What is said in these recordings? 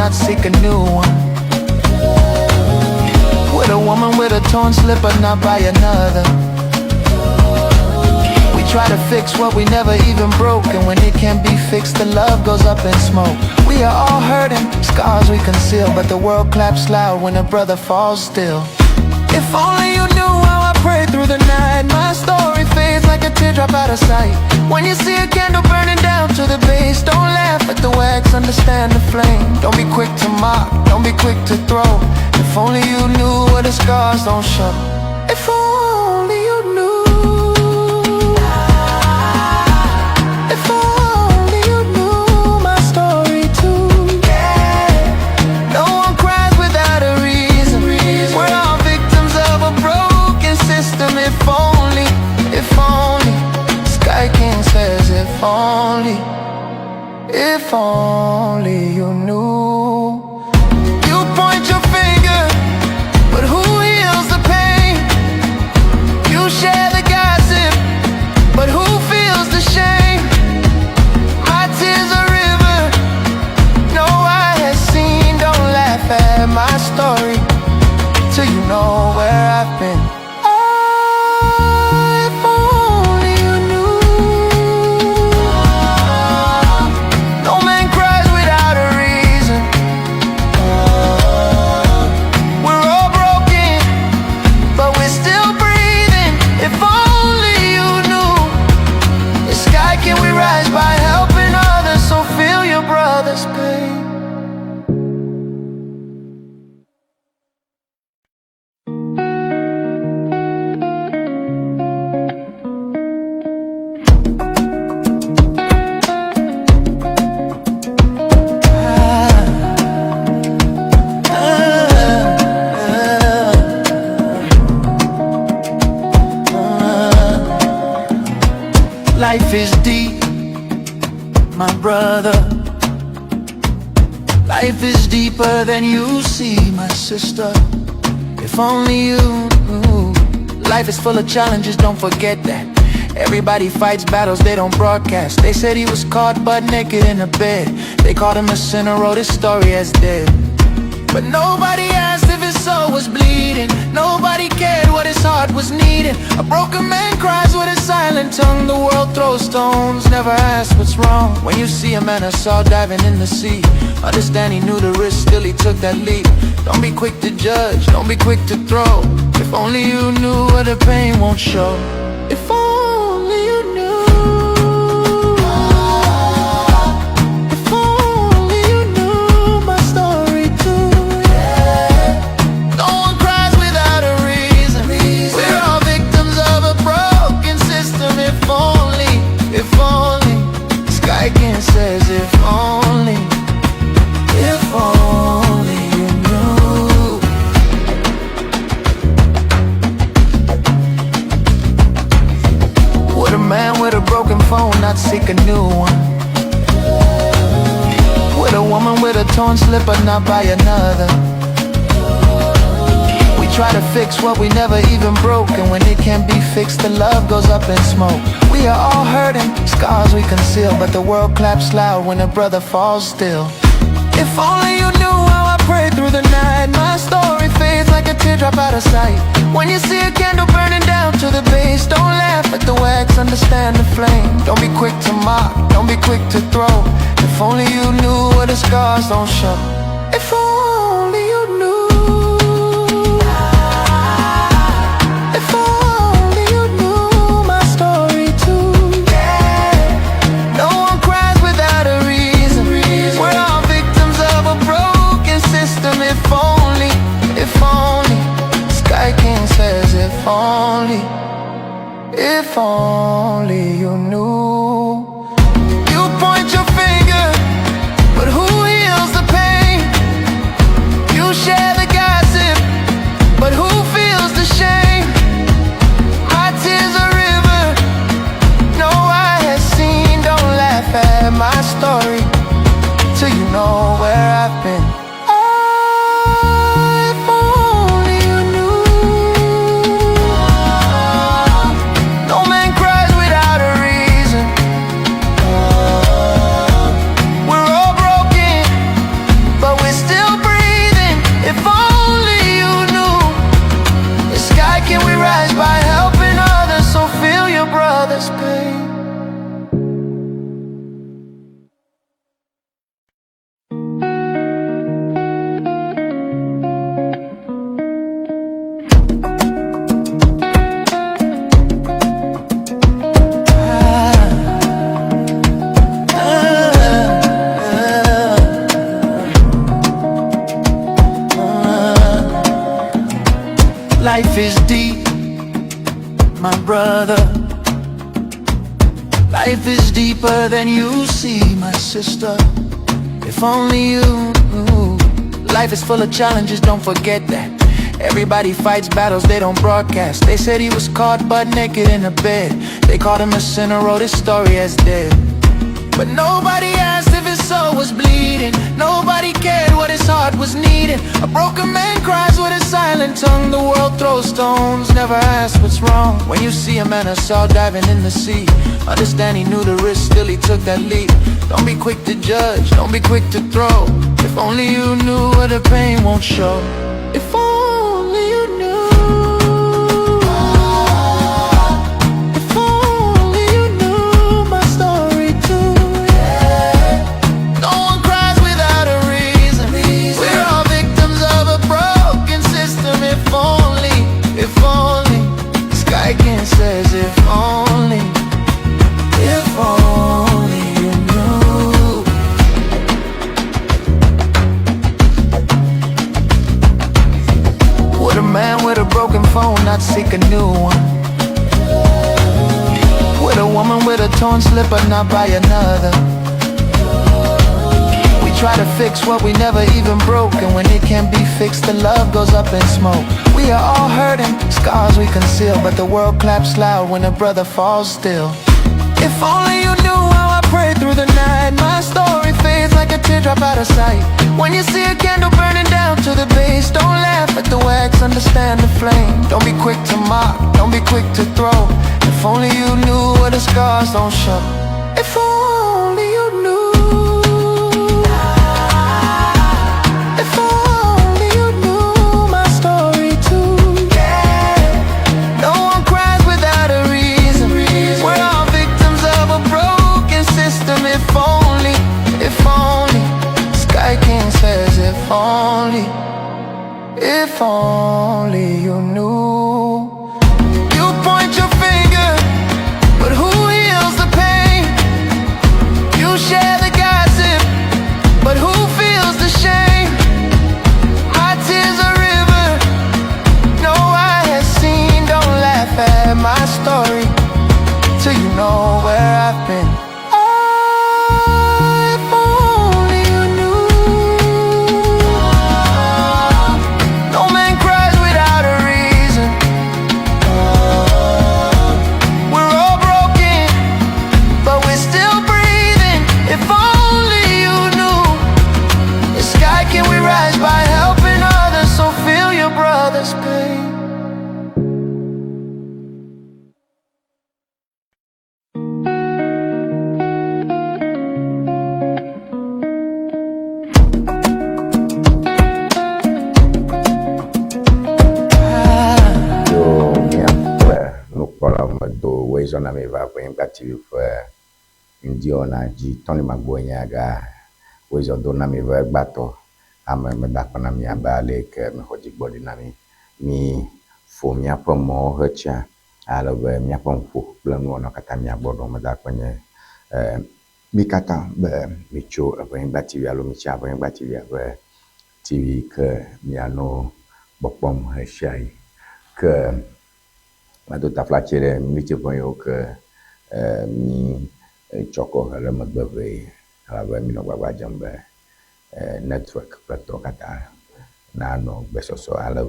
not seek a new one. With a woman with a torn slipper, not by another. We try to fix what we never even broke, and when it can't be fixed, the love goes up in smoke. We are all hurting, scars we conceal, but the world claps loud when a brother falls still. If only you knew how I prayed through the night. My story fades like a teardrop out of sight. When you see a candle burning down to the base, don't laugh at the wax, understand the flame. Don't be quick to mock, don't be quick to throw. If only you knew what the scars don't show. If only you knew. If only you knew my story too. No one cries without a reason. We're all victims of a broken system. If only, Sky King says if only you knew. You point your finger, but who heals the pain? You share the gossip, but who feels the shame? My tears a river, no eye has seen. Don't laugh at my story till you know where I've been. If only you knew. No man cries without a reason. We're all broken, but we're still breathing. If only you knew. The sky, can we rise by helping others? So feel your brother's pain. Life is deep, my brother. Life is deeper than you see, my sister. If only you knew. Life is full of challenges, don't forget that. Everybody fights battles they don't broadcast. They said he was caught butt naked in a bed. They called him a sinner, wrote his story as dead. But nobody asked if his soul was bleeding. Nobody cared what his heart was needing. A broken man cries with a silent tongue. The world throws stones, never asks what's wrong. When you see a man I saw diving in the sea, understand he knew the risk, still he took that leap. Don't be quick to judge, don't be quick to throw. If only you knew where the pain won't show. If only you knew. If only you knew my story too. No one cries without a reason. We're all victims of a broken system. If only, Sky King says if only you knew. Would a man with a broken phone not seek a new one? Would a woman with a torn slipper not buy another? We try to fix what we never even broke, and when it can't be fixed, the love goes up in smoke. We are all hurting, scars we conceal, but the world claps loud when a brother falls still. If only you knew how I prayed through the night. My story fades like a teardrop out of sight. When you see a candle burning down to the base, don't laugh at the wax, understand the flame. Don't be quick to mock, don't be quick to throw. If only you knew what the scars don't show. If only you knew. If only you knew my story too. No one cries without a reason. We're all victims of a broken system. If only, Sky King says if only you knew. You point your finger, but who heals the pain? You share the gossip, but who feels the shame? My tears a river, no eye has seen. Don't laugh at my story till you know where I've been. If only you knew. No man cries without a reason. We're all broken, but we're Life is deep, my brother. Life is deeper than you see, my sister. If only you knew. Life is full of challenges, don't forget that. Everybody fights battles they don't broadcast. They said he was caught butt naked in a bed. They called him a sinner, wrote his story as dead. But nobody asked if his soul was bleeding. Nobody cared what his heart was needing. A broken man cries with a silent tongue. The world throws stones, never asks what's wrong. When you see a man I saw diving in the sea, understand he knew the risk, still he took that leap. Don't be quick to judge, don't be quick to throw. If only you knew where the pain won't show. If only you knew. If only you knew my story too. No one cries without a reason. We're all victims of a broken system. If only the sky can says if only you knew. Would a man with a broken phone not seek a new one? Would a woman with a torn slipper not buy another? We try to fix what we never even broke, and when it can't be fixed, the love goes up in smoke. We are all hurting, scars we conceal, but the world claps loud when a brother falls still. If only you knew how I prayed through the night. My story fades like a teardrop out of sight. When you see a candle burning down to the base, don't laugh at the wax, understand the flame. Don't be quick to mock, don't be quick to throw. If only you knew where the scars don't show. If only you knew. If only you knew my story too. No one cries without a reason. We're all victims of a broken system. If only Sky King says if only you knew. You point your finger, but who heals the pain? You share the gossip, but who feels the shame? My tears a river, no eye has seen. Don't laugh at my story till you know where I've been. If only you knew. No man cries without a reason. We're all broken, but we're still breathing. If only you knew. The sky can we rise by helping others, so feel your brother's pain. Zona me va kwa ngati Ŋdi Wɔna ji Tony Magboenyaga wezo dona me va gbato ame me da pana mi abale ke me hoji gbodi na mi fo mi apomo hecha ale be mi apomfo planu no kata mi agbodo me da kwenye mi kata be mi cho ebe ngati wi alo mi cha ebe ngati wi ebe TV ke mi ano bopom hechai ke mado ta flachere mi che ponyo ke mi choko hele magbeve ala mi no gbagba jambe network plato kata na no besoso ala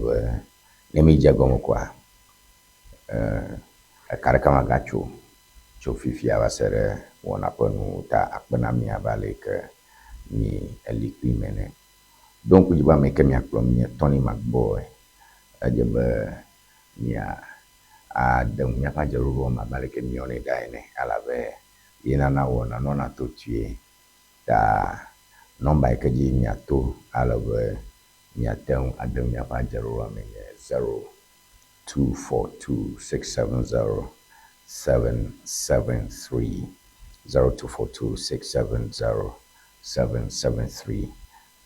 ne mi jago kwa kare kama gacho cho fifi avasere wona ponu ta akpana mi abale ke mi elikwi mene donc jiba me ke mi akplo mi Tony Magboe ajebe mia a dem nya pa jeruro ma baleke mi one daine alave ina na wona no na to tue da nomba ke ji mi ato alave mi atem adem nya pa jeruro me 0242670773 0242670773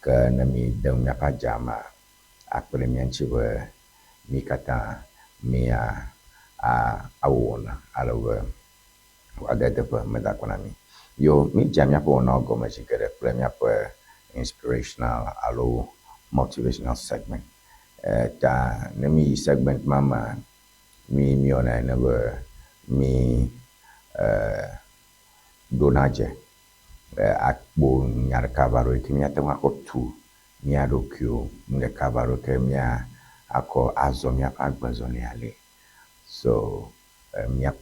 ke na mi dem nya pa jama akpere mi anchiwe mi kata mia awona alawe agade pa meda konami yo mi jamia po na go ma chikere premier pa inspirational alo motivational segment ta nemi segment mama mi ona never mi donaje akpo nyar kavaro kimia tema ko tu mia dokyo nge kavaro kemia ako azomia agbazoni ale so mia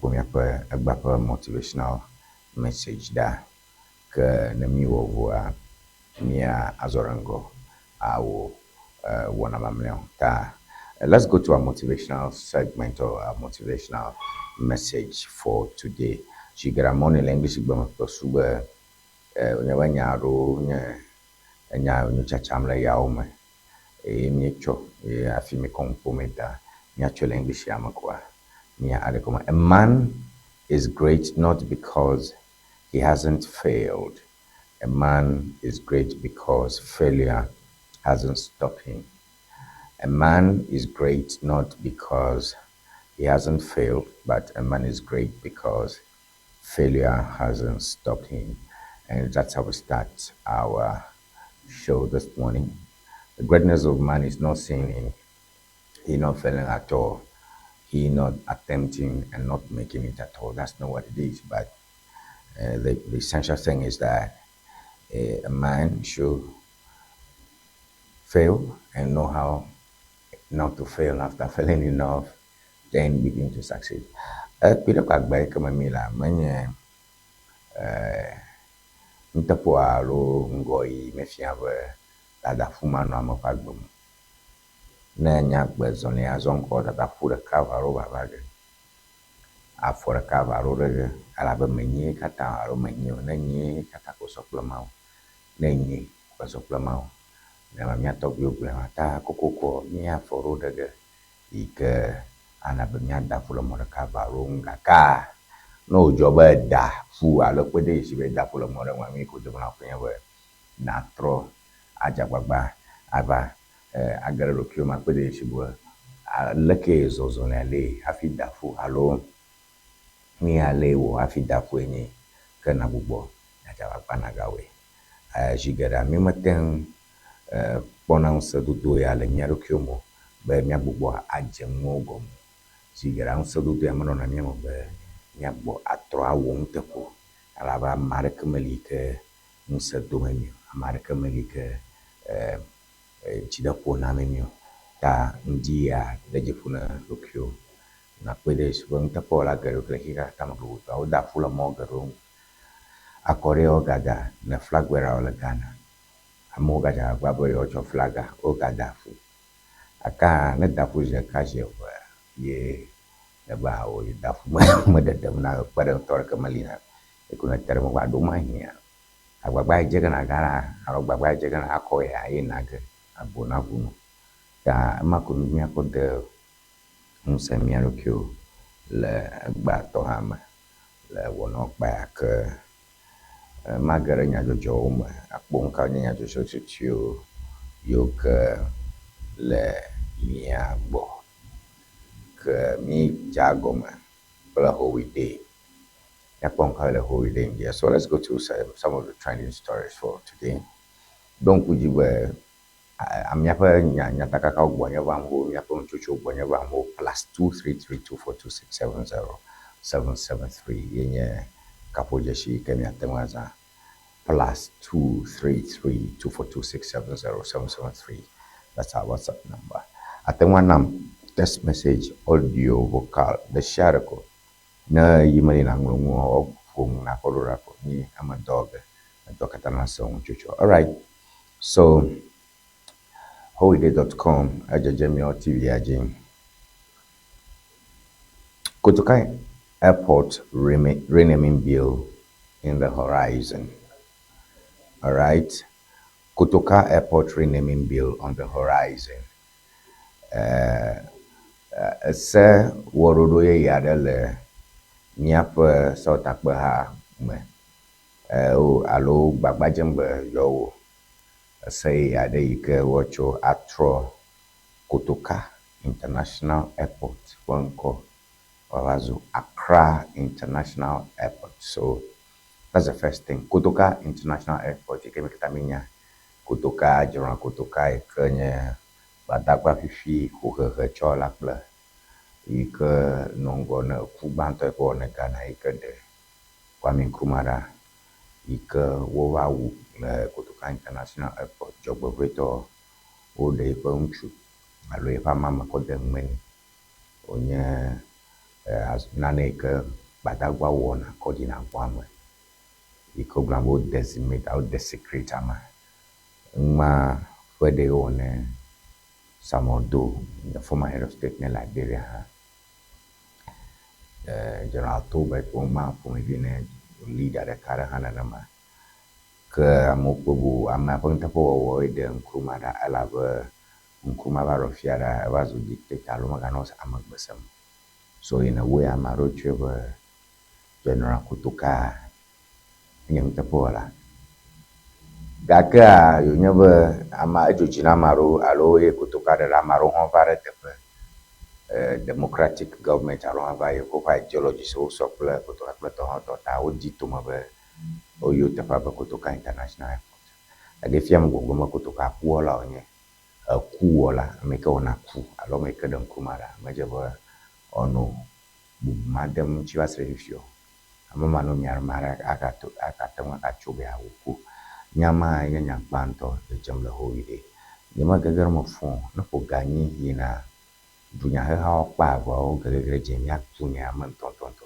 agba motivational message da ke nemi wovoa mia azorango awo wona mamleo ta let's go to our motivational segment or our motivational message for today. Chigara moni English gbama pasuba nyawanyaro nya nyuchachamla yaume miecho afimi kompometa nyacho English yamakwa nya adekoma. A man is great not because he hasn't failed. A man is great because failure hasn't stopped him. A man is great not because he hasn't failed, but a man is great because failure hasn't stopped him. And that's how we start our show this morning. The greatness of man is not seen in he not failing at all, he not attempting and not making it at all. That's not what it is. But the essential thing is that a man should fail and know how not to fail. After failing enough, then begin to succeed. Peter Kwagbai Kamamila, many Mtapualo Ngoi Mefiave, Dada Fumano Amapagbum. Nanyak Bezoni Azonko that I put a cover over Vagin. I for a cover over Alabamani, Kata, Romani, Nani, Katako Soplamau, Nani, Soplamau. Never me talk you, Glamata, Coco, Mia for Rodager, Ike, Anabamia full of Moracava, Runga, no job da, fu, I look with this, you da full of more than 1 week with the one Natro, Ajababa, Ava, I got a recruitment with this, you were. Lucky is also on a lay, I feed that fool alone. Me a lay, I feed that for any Kanabubo, Najapanagawe. She get a mimaten. Ponansa do ya le nyaro kyomo be miabubo ajemogom sigara unsa do ya mono na miamo be miabo atro awon tepo alaba marke melike unsa do menyo marke melike chida pona menyo ta ndia dejefuna lokyo na puede subang tepo la garo klehika tamagu ta da fula mogaro akoreo gada na flagwera ola gana amoga ja gwabo yo cho flaga o gadafu aka na dafu je kaje ye da ba o dafu ma da na para tor kamalina e kuna termo wa do mahia agbagba je kana gara agbagba je kana akoya ye naga abona bunu ta makunu mi akode unse mi arokyo le gba to hama le wono pa ke magara nya jojo ma akpon ka nya jojo tio yo ke le mia bo ke mi jago ma bla holiday akpon ka le holiday India. So let's go to some of the trending stories for today. Donc ujiwe amya pa nya taka ka gbonya ba ho ya pa chuchu gbonya ba ho +2332426707773 yenye kapojeshi kemia temwaza +2332426707773. That's our WhatsApp number. Atengwanam text message audio vocal the sharako na yimali na ngulungu o fung na kolora ko ni ama dog dokatana song chucho. All right. So holiday.com ajajemio TV ajin Kotoka Airport renaming bill in the horizon. All right. Kotoka Airport renaming bill on the horizon. Se worodo ye yadele miape sautakbe ha me. Alo bagbajembe yo say yade yike wacho atro Kotoka International Airport wanko Wawazu Accra International Airport. So that's the first thing. Kotoka International Airport ikemekitaminya Kotoka Jora Kotoka ikenye Gbadagba fifi xoxexe tsɔ la kple yi ke nɔ ŋgɔ ne ku gbãtɔ yi ke wɔ ne Ghana yi ke ɖe Kwame Nkrumah ɖa, yi ke wova wu le Kotoka International Airport. Dzɔgbevɔ̃etɔ woɖe yiƒe ŋutsu alo yiƒe amame kɔ de nume nɛ. Wònye nane yi ke Gbadagba wɔna kɔ ɖina gbɔa me, yi ke wogblɔna be wo decimate alo desecrate ame. Numa ƒe ɖe wɔ ne Samuel Doe, the former head of state in Liberia, General Tobert Woma ƒomevi ne leader ɖeka ɖe hã nenema. Ke amewo kpɔ be amea ƒe nuteƒewɔwɔ ɖe Nkrumah ɖa elabe Nkrumah va ɖo fia ɖa eva zu dictator alo meganɔ amegbe sem. So in a way ame aɖewo tsoe be General Kotoka nye nuteƒewɔla. Gakea yonye be ama edzodzi na ame aɖewo alo ye Kotoka ɖe ame aɖewo hã va ɖe teƒe democratic government alo hã va ye woƒe ideology so wosɔ kple Kotoka kple tɔxɔtɔ ta wodi tome be woyɔ teƒea be Kotoka International Airport. Eɖe fia me gbogbo me Kotoka kuwɔla wonye kuwɔla, ame ke wɔna ku alo ame ke ɖe Nkrumah ɖa, medze be ɔnɔ bubu ma dem ŋuti va se ɖe fifi o. Ame ma no mia ma agate ŋu agatso be awoku. Nyama nye nya gbãtɔ dzedzem le howi ɖe. Nyema gege me fɔ ne ƒo ganyi yina dunyahehawo kpa avɔwo gege dze miatu nya ame ntɔntɔntɔ.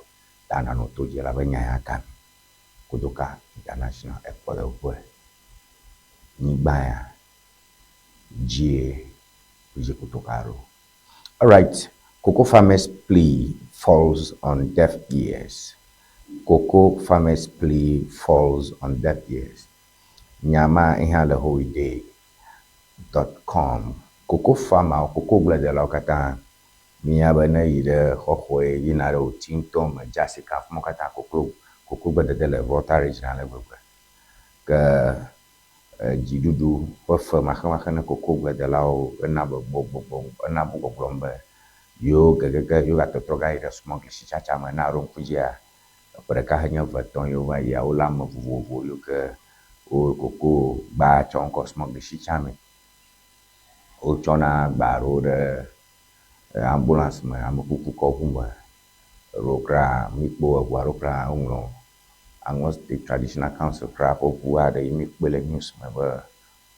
Ta nano to dzi la be nya ya kan. Kotoka International Airport ƒe nyigba ya dzie Kotoka ro. All right, cocoa farmers' plea falls on deaf ears. Cocoa farmers' plea falls on deaf ears. Nyama ihe le holiday.com. Cocoa farmer, cocoa gledelawo katã mia be ne yi ɖe xɔxɔe yina ɖe wòti ŋutɔ me dzasi kafu mo katã cocoa gbedede le Volta region le gbegbe. Ke dziɖuɖu ƒe fe maxemaxe ne cocoa gledelawo ena be gbɔgblɔm be yewo gegege yewo gatɔtrɔ ga yi ɖe smuggle tsatsa me na ɖo ŋku dzia ƒe ɖeka henye vetɔ̃ yewo va yia wole ame vovovo yiwo ke wo cocoa gba tsɔ ŋkɔ smuggle tsitsa me. Wotsɔna gba ɖewo ɖe ambulance me, amekuku kɔʋu me, ɖewo kra mikpo eʋu aɖewo kra woŋlɔ Anglo State Traditional Council kra ƒe ʋu aɖe yi mi kpe le news me be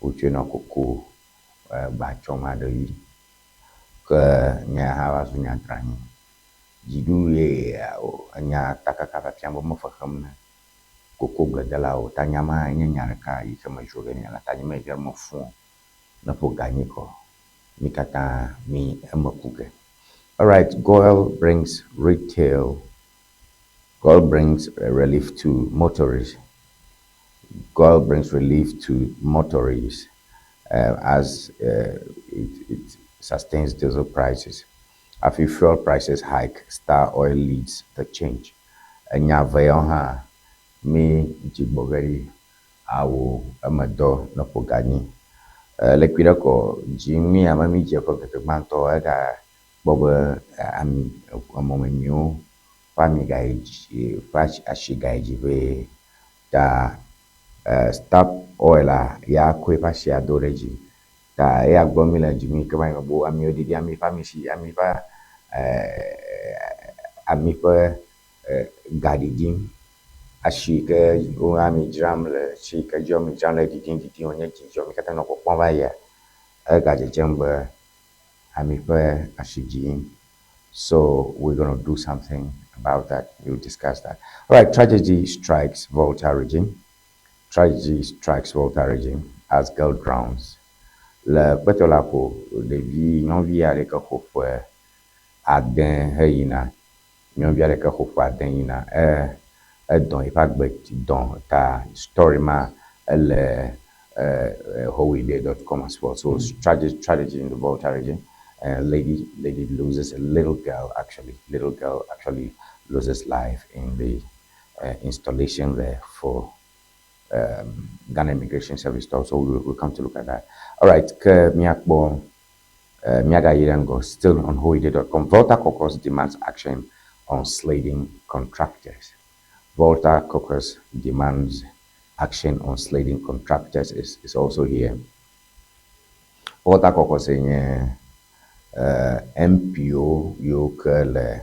wotsɔe nɔ cocoa gba tsɔm aɖe yi. Ke nya hã va zu nya dranyi. Dziɖuɖu ye enya takaka fiafia be me fexem ne cocoa gledelawo ta nyama nye nya ɖeka yi ke me dzro ge nya la ta nyeme vie me fɔ ne ƒo ganyi kɔ mi katã mi eme ku ge. All right, Goil brings relief to motorists. Goil brings relief to motorists as it sustains diesel prices. After fuel prices hike, Star Oil leads the change. Enya veyo ha mi jigbogeri awo emedo no poganyi. Lekwi ko jimi amami je ko ketegbanto ega bobe ami amomenyo fami gaiji fachi ashigaiji be da Star Oil ya kwe pashi adoreji ta ya gbomi la jimi ke ba bo ami odidi ami fami shi ami fa ami fa gadidim ashi ke o ami dram le shi ke jo mi dram le didin onye ji jo mi kata no popon ba ya ga jembe ami fa ashiji. So we're going to do something about that. We'll discuss that. All right, tragedy strikes Volta regime. Tragedy strikes Volta regime as girl drowns. Le petolapo levi nyɔnuvi aɖe ke xoƒe ade heyina. Nyɔnuvi aɖe ke xoƒe ade yina edɔ eƒe agbe dɔ ta story ma ele holiday.com as well. So tragedy in the Volta region. Lady loses a little girl actually loses life in the installation there for Ghana Immigration Service. So we'll come to look at that. All right, Miakbo Miaga Yirango, still on holiday.com. Volta Caucus demands action on slading contractors. Volta Caucus demands action on slading contractors is also here. Volta Kokosenye MPO Yokel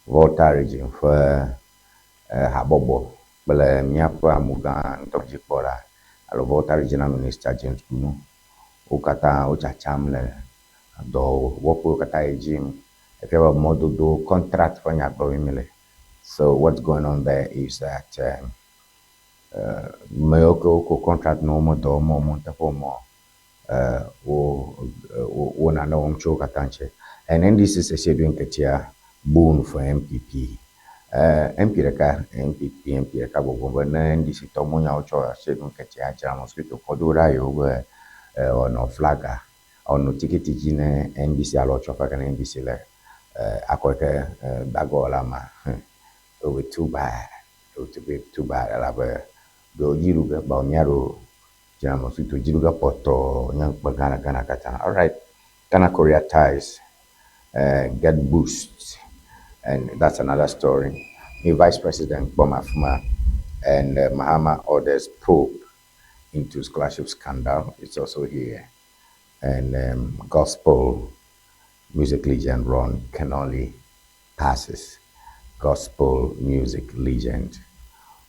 Volta region for Habobo, Bele Miapa Muga Tojipora, Alo Volta Regional Minister James Kunu, Ukata Ucha Chamle, do Wopo Kata Ejim, if you have a model do contract for Nyakbo. So what's going on there is that Mayoko contract no more do more montapomo o na na woncho katanche. And then this is a schedule ketia boon for MPP. MP reka MP reka bobo na ndisi tomonya ocho schedule ketia cha mosquito kodura yo ono flaga ono tiketi jine NBC alo chofa kana NBC le akweke bagola ma it would be too bad. It would be too bad. Alabe do jiruga ba nyaro jama fito jiruga poto nyang bagana gana kata. All right, Ghana Korea ties get boost, and that's another story. The Vice President Bomafuma and Mahama orders probe into scholarship scandal. It's also here, and gospel music legend Ron Kenoli passes. Gospel music legend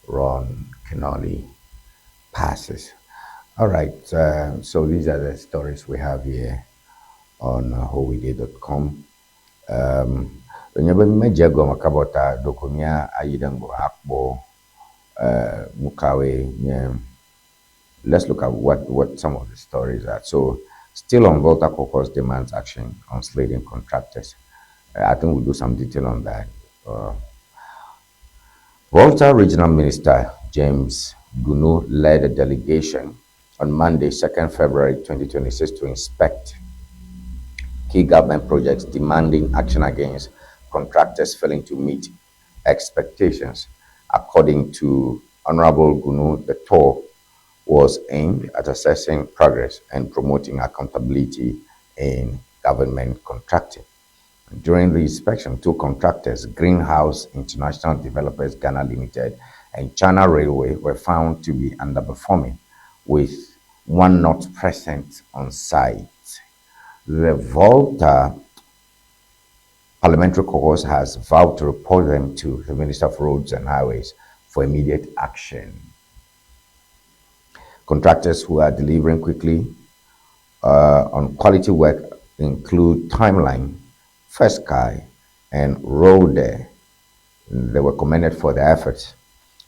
Ron Kenoli passes. All right, so these are the stories we have here on howeday.com. Nyebe mejego makabota dokumia ayidango akbo mukawe nye. Let's look at what some of the stories are. So still on Volta Caucus demands action on slating contractors. I think we'll do some detail on that. Volta Regional Minister James Gunu led a delegation on Monday, 2nd February 2026 to inspect key government projects demanding action against contractors failing to meet expectations. According to Honorable Gunu, the tour was aimed at assessing progress and promoting accountability in government contracting. During the inspection, two contractors, Greenhouse International Developers Ghana Limited and China Railway, were found to be underperforming, with one not present on site. The Volta Parliamentary Caucus has vowed to report them to the Minister of Roads and Highways for immediate action. Contractors who are delivering quickly on quality work include Timeline, First Sky, and Road. They were commended for their efforts.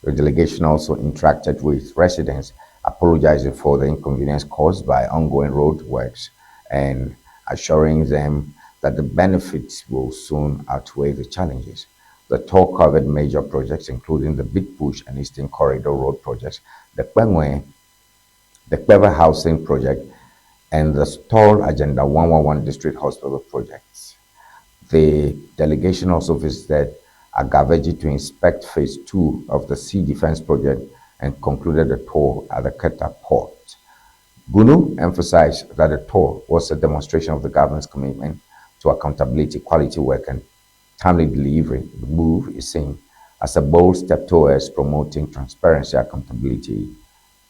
The delegation also interacted with residents, apologizing for the inconvenience caused by ongoing road works and assuring them that the benefits will soon outweigh the challenges. The tour covered major projects, including the Big Push and Eastern Corridor Road projects, the Kwengwe, the Clever Housing Project, and the Stall Agenda 111 District Hospital projects. The delegation also visited Agaveji to inspect Phase 2 of the Sea Defense Project and concluded the tour at the Keta port. Gunu emphasized that the tour was a demonstration of the government's commitment to accountability, quality work, and timely delivery. The move is seen as a bold step towards promoting transparency, accountability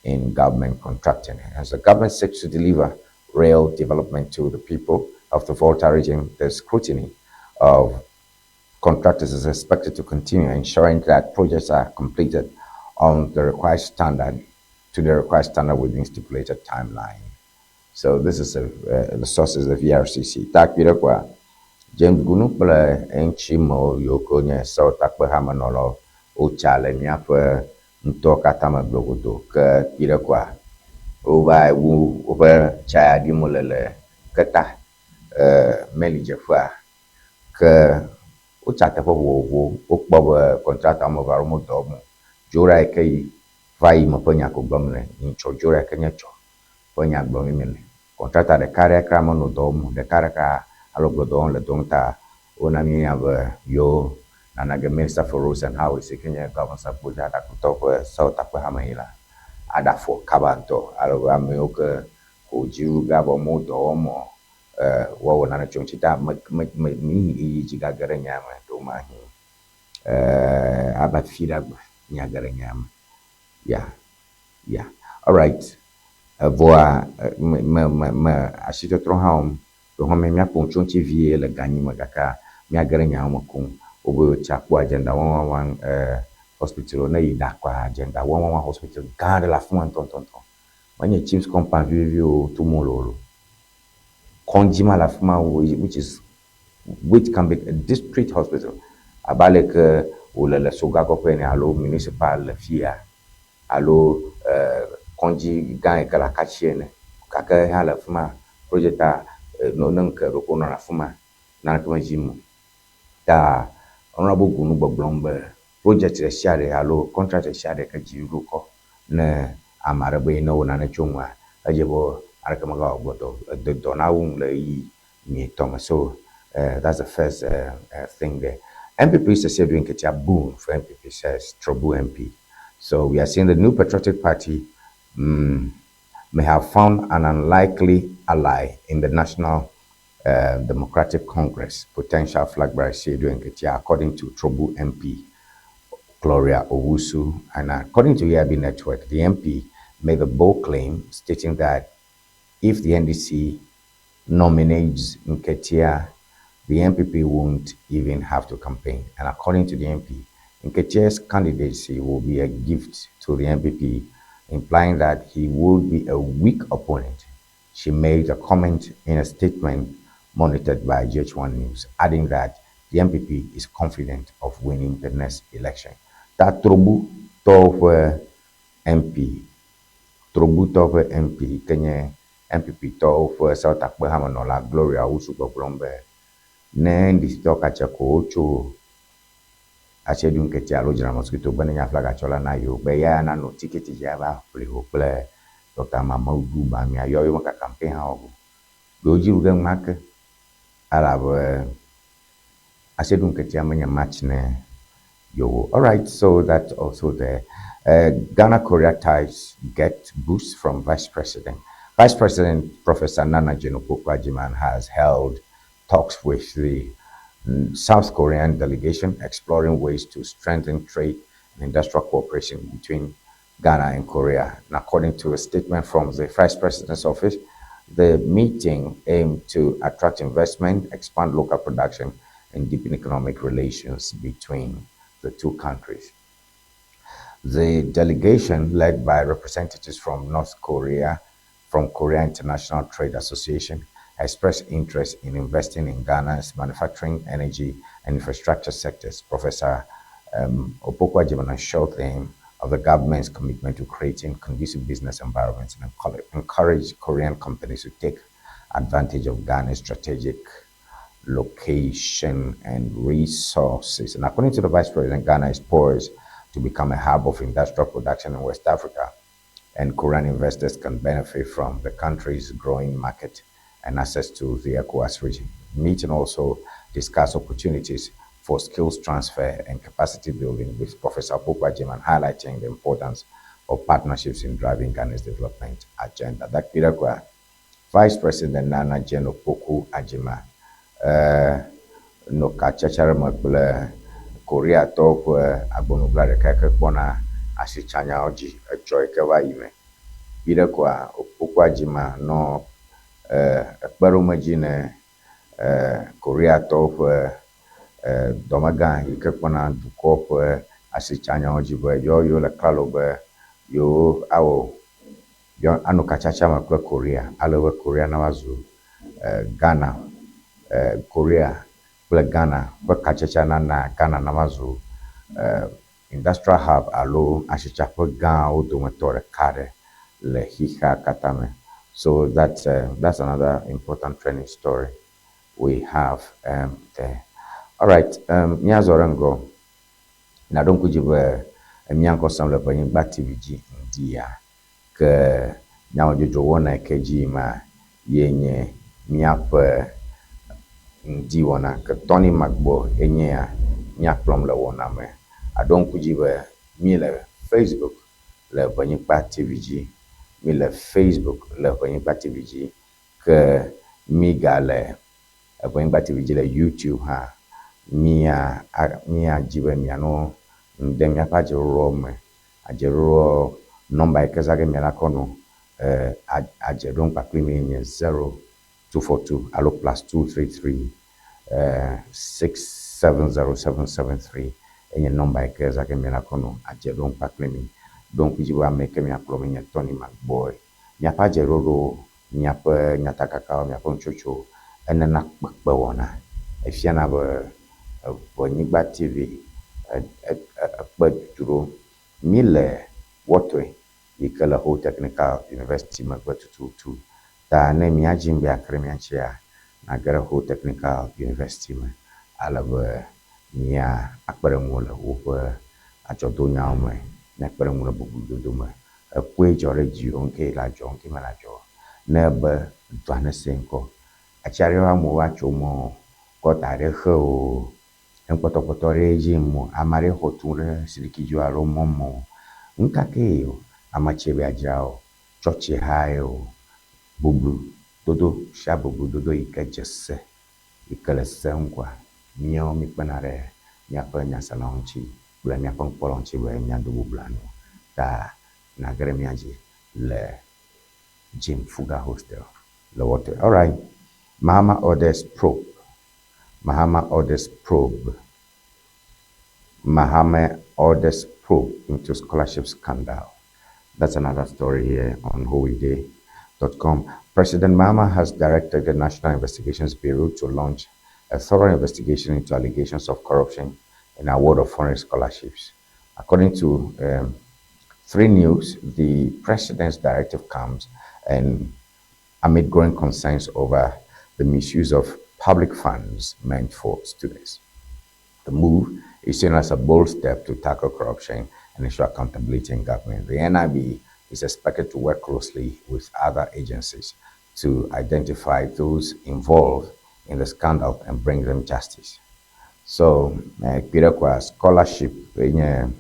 in government contracting. As the government seeks to deliver real development to the people of the Volta region, the scrutiny of contractors is expected to continue, ensuring that projects are completed on the required standard, to the required standard within stipulated timeline. So this is the sources of VRCC. Takwirakwa James Gunu pele enchimo yoko nye so takpe hamanolo ochale miape nto katama blogodo ke pirakwa oba wu oba chaya di molele keta melijefua ke ochate fo wo okpo contract mo varo mo domo jora ke vai mo penya ko gbamne ncho jora ke nyacho penya gbamne mele contract de kare kramo no domo de kare ka alogodon le donta onami ave yo nanaga Minister for Roads and Highways Kenya government sapuja da kutopo South Africa hamaila ada for kabanto aloga meoke ojiu gabo mo domo wo nana chonchita mi jiga garanyama do mahi aba fira nyagara nyama. Yeah. All right. voa me asito tro ha do ho me mia poncho chi vie le ganyi magaka mia gare nya mo kun obo cha kwa agenda 111 hospital na yi da kwa agenda 111 hospital garde la fuma ton when chiefs compound view to mololo konjima la fuma which can be a district hospital abalek o le soga ko pe ni alo municipal fia alo konji gan kala kachiene kaka hala fuma projecta no nan ka ro kono na fuma na ka jimu da honorable gunu gbogbombe project e share alo contract e share ka jiru ko na amara be no na na chungwa ajebo araka maga obodo the donawun le yi ni toma. So that's the first thing there. MPP is doing a boom for MPP, says Trobu MP. So we are seeing the new patriotic party may have found an unlikely ally in the National Democratic Congress, potential flag bearer doing it, according to Trobu MP Gloria Owusu. And according to EIB Network, the MP made a bold claim stating that if the NDC nominates Nketia, the MPP won't even have to campaign. And according to the MP, Nketia's candidacy will be a gift to the MPP, implying that he would be a weak opponent. She made a comment in a statement monitored by GH1 News, adding that the MPP is confident of winning the next election. That Trobu Tove MP, Kenya MPP Tove South Akbahama Gloria Usu Boblombe, Nendi Stoka Chako Achedun Ketia Lojana Mosquito Banana Flag Achola Nayo, Bayana no ticket Java, Pliho Dr. Mamaudu Bamia, Yoyomaka campaign house. Doji Ugan Mark Arab Achedun Ketia Mania match ne yo. All right, so that's also there. Ghana Korea ties get boost from Vice President. Vice President Professor Nana Jenopo-Kwajiman has held talks with the South Korean delegation, exploring ways to strengthen trade and industrial cooperation between Ghana and Korea. And according to a statement from the Vice President's office, the meeting aimed to attract investment, expand local production, and deepen economic relations between the two countries. The delegation, led by representatives from North Korea, from Korea International Trade Association, expressed interest in investing in Ghana's manufacturing, energy, and infrastructure sectors. Professor Opokwa-Jimana assured them of the government's commitment to creating conducive business environments and encourage Korean companies to take advantage of Ghana's strategic location and resources. And according to the Vice President, Ghana is poised to become a hub of industrial production in West Africa, and Korean investors can benefit from the country's growing market and access to the ECOWAS region. The meeting also discussed opportunities for skills transfer and capacity building, with Professor Opokwa-Jimana highlighting the importance of partnerships in driving Ghana's development agenda. That period, Vice President Nana Jenopo-Kwajima no kachachara makula Korea top agbonugla de keke kpona asichanya oji ejoy kewa yime. Bide kwa Opokwa-Jimana no ekperomejine Korea top domagan ike kpona dukop asichanya oji be yo le klalo be yo awo yo anu kachacha makula Korea alewe Korea na wazu Ghana Korea kple Ghana kple kachacha na Ghana na mazu industrial hub alo ashichaƒe gãwo dometɔ ɖeka ɖe le xixa katame. So that's another important trending story we have there. All right, míazɔ ɖe ŋgɔ na ɖo ŋku dzi be míaŋkɔ sem le Ewenyigba TV dzi ŋdia ke nyawodzodzo wɔna ke dzi ma ye nye míaƒe Ŋdi Wɔna ke Tony Magbo enye ya míakplɔm le wɔna me. Aɖo ŋku dzi be mí le Facebook le Ewenyigba TV dzi, mí le Facebook le Ewenyigba TV dzi, ke mí gale Ewenyigba TV dzi le YouTube hã. Míadzi be mianɔ de míaƒe adzɔɖoɖo me, adzɔɖoɖo nɔmba yi ke zage mianakɔ nɔ Ajedon Paklimi 0242 alo +233 670 enye number ekeza ke mena kono Ajedon Paklimi donc jiwa meke mi aklo mi Tony McBoy nyapa jeroro nyapa nyata kakao nyapa nchocho enena Ŋdi Wɔna efiana Ewenyigba TV duro mile wotwe yikele ho technical university magbetutu ta ne miajin be akremianchia na gare ho technical university me alabe mia akperemu le wo ajodonya me na akperemu le bubudodo me ekwe jore jiro nke la jo nke mala jo ne be dwane senko achari wa mo wa chomo ko tare ho enkotokoto reji mo amare hoture silikijo aro momo nkake amachebe ajao chochi hayo bubu dodo shabubu dodo ikajesse ikalese ngwa mio mi panare nyapa nyasalonchi bla nyapa polonchi bla nyando bublano ta na gremiaji le Jim Fuga hostel le water. All right. Mahama orders probe into scholarship scandal. That's another story here on holyday.com. President Mahama has directed the National Investigations Bureau to launch a thorough investigation into allegations of corruption in award of foreign scholarships. According to 3 News, the president's directive comes and amid growing concerns over the misuse of public funds meant for students. The move is seen as a bold step to tackle corruption and ensure accountability in government. The NIB is expected to work closely with other agencies to identify those involved in the scandal and bring them justice. So, Pirekwa scholarship in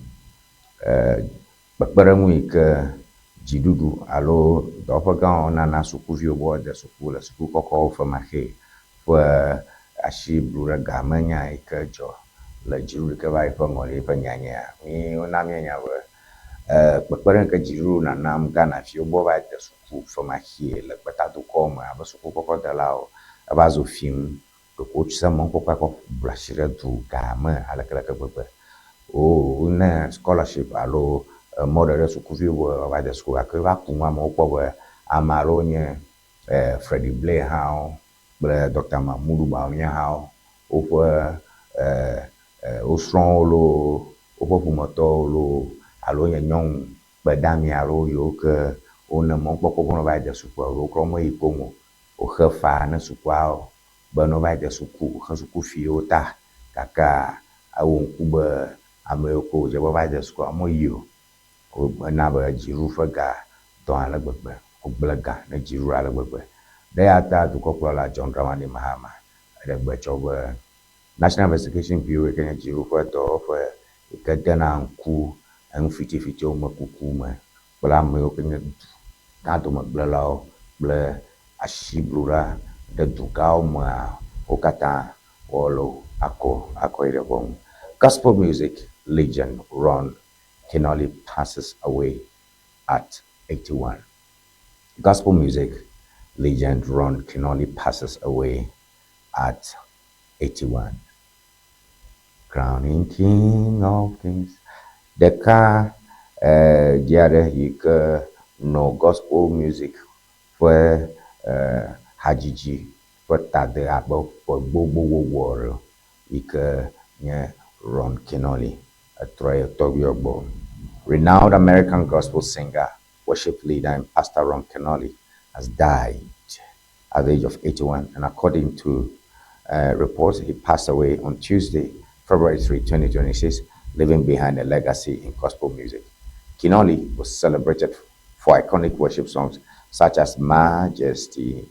jidudu alo dopagan na sukuvio bo de sukula suku koko fa mahe fa ashi blura gamanya ikejo la jiru ke vai fa ngoli fa nyanya mi na nyanya wa kpekperen ke jiru na nam gana fi bo vai de suku fa mahe la patatu koma ba suku koko de lao aba zo film ko coach sa mon ko ko blashire du gama ala kala ke bebe o na scholarship alo modere sukuvio wa de school akwa kuma mo kwa amaro nye Freddie Blair how Dr. Mahmoud Bawumia how over strong lo over fumoto lo alo nye nyong badami aro yo ke ona mo kwa kwa wa de school ro kromo ikomo o khafa na sukwa bano wa de suku khasuku fiota kaka awon kuba ameko je wa de school mo yo na ba jiru faga don ala gbegbe oglaga na jiru ala gbegbe de ata to kokola John Dramani Mahama de gbe chobe National Investigation Bureau Kenya jiru fa do fa ikadana nku an fiti o makuku ma bla me o kenya ta to maglala bla ashiblura de dugao ma okata wolo ako ire bon. Gospel music legend Ron Kinoli passes away at 81. Gospel music legend Ron Kinoli passes away at 81. Crowning King of Kings. Deka diare yike no gospel music for hajiji for tade abo for bobo woro yike nye Ron Kinoli. Renowned American gospel singer, worship leader, and pastor Ron Kinoli has died at the age of 81, and according to reports, he passed away on Tuesday, February 3, 2026, leaving behind a legacy in gospel music. Kinoli was celebrated for iconic worship songs such as Majesty,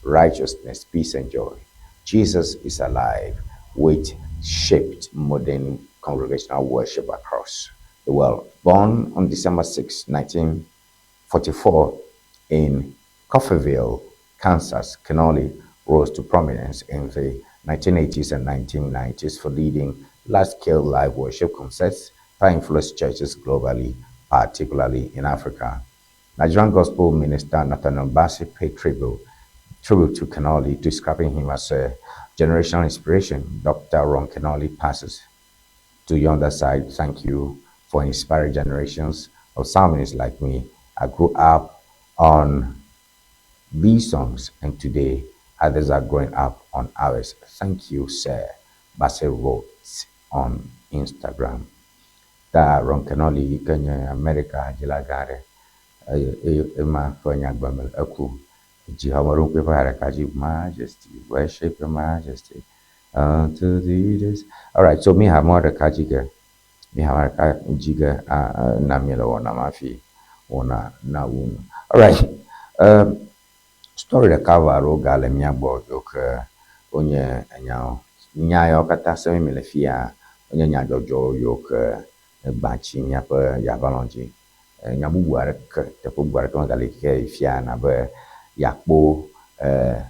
Righteousness, Peace, and Joy, Jesus is Alive, which shaped modern congregational worship across the world. Born on December 6, 1944 in Coffeyville, Kansas, Kinoli rose to prominence in the 1980s and 1990s for leading large-scale live worship concerts that influenced churches globally, particularly in Africa. Nigerian gospel minister Nathaniel Bassey paid tribute to Kenoli, describing him as a generational inspiration. Dr. Ron Kenoli passes to yonder side. Thank you for inspiring generations of psalmists like me. I grew up on these songs, and today others are growing up on ours. Thank you, sir. Bassey wrote on Instagram. Ta Ron Kenoli Kenya America Jilagare Emma Ewenyigba Aku Jehovah Kaji Majesty, worship your majesty unto thee this. Alright, so me have more the kajiga. Me have jiga namila wana mafi wana na wunu. Alright. Story the cover roga le miagbo yok onye anyao nyayo kata semi melefia onye nyajojo yok bachi nyapa ya balonji nyabubu arek te ko buare ko gale ke ifia na be yakpo a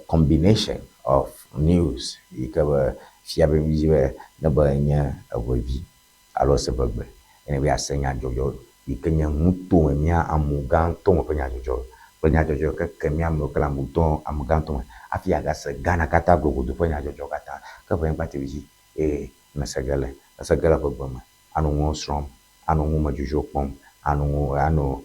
combination of news ikaba fiabe biwe na ba nya awabi alo se bagbe ene bi asenya jojo ikenya muto nya amugan to mo penya jojo penya jojo ka kemia mo kala muto amugan to afia ga se gana kata gogo do penya jojo kata ka ben patiji na sagale bagba anu mo strom anu mo majojo pom anu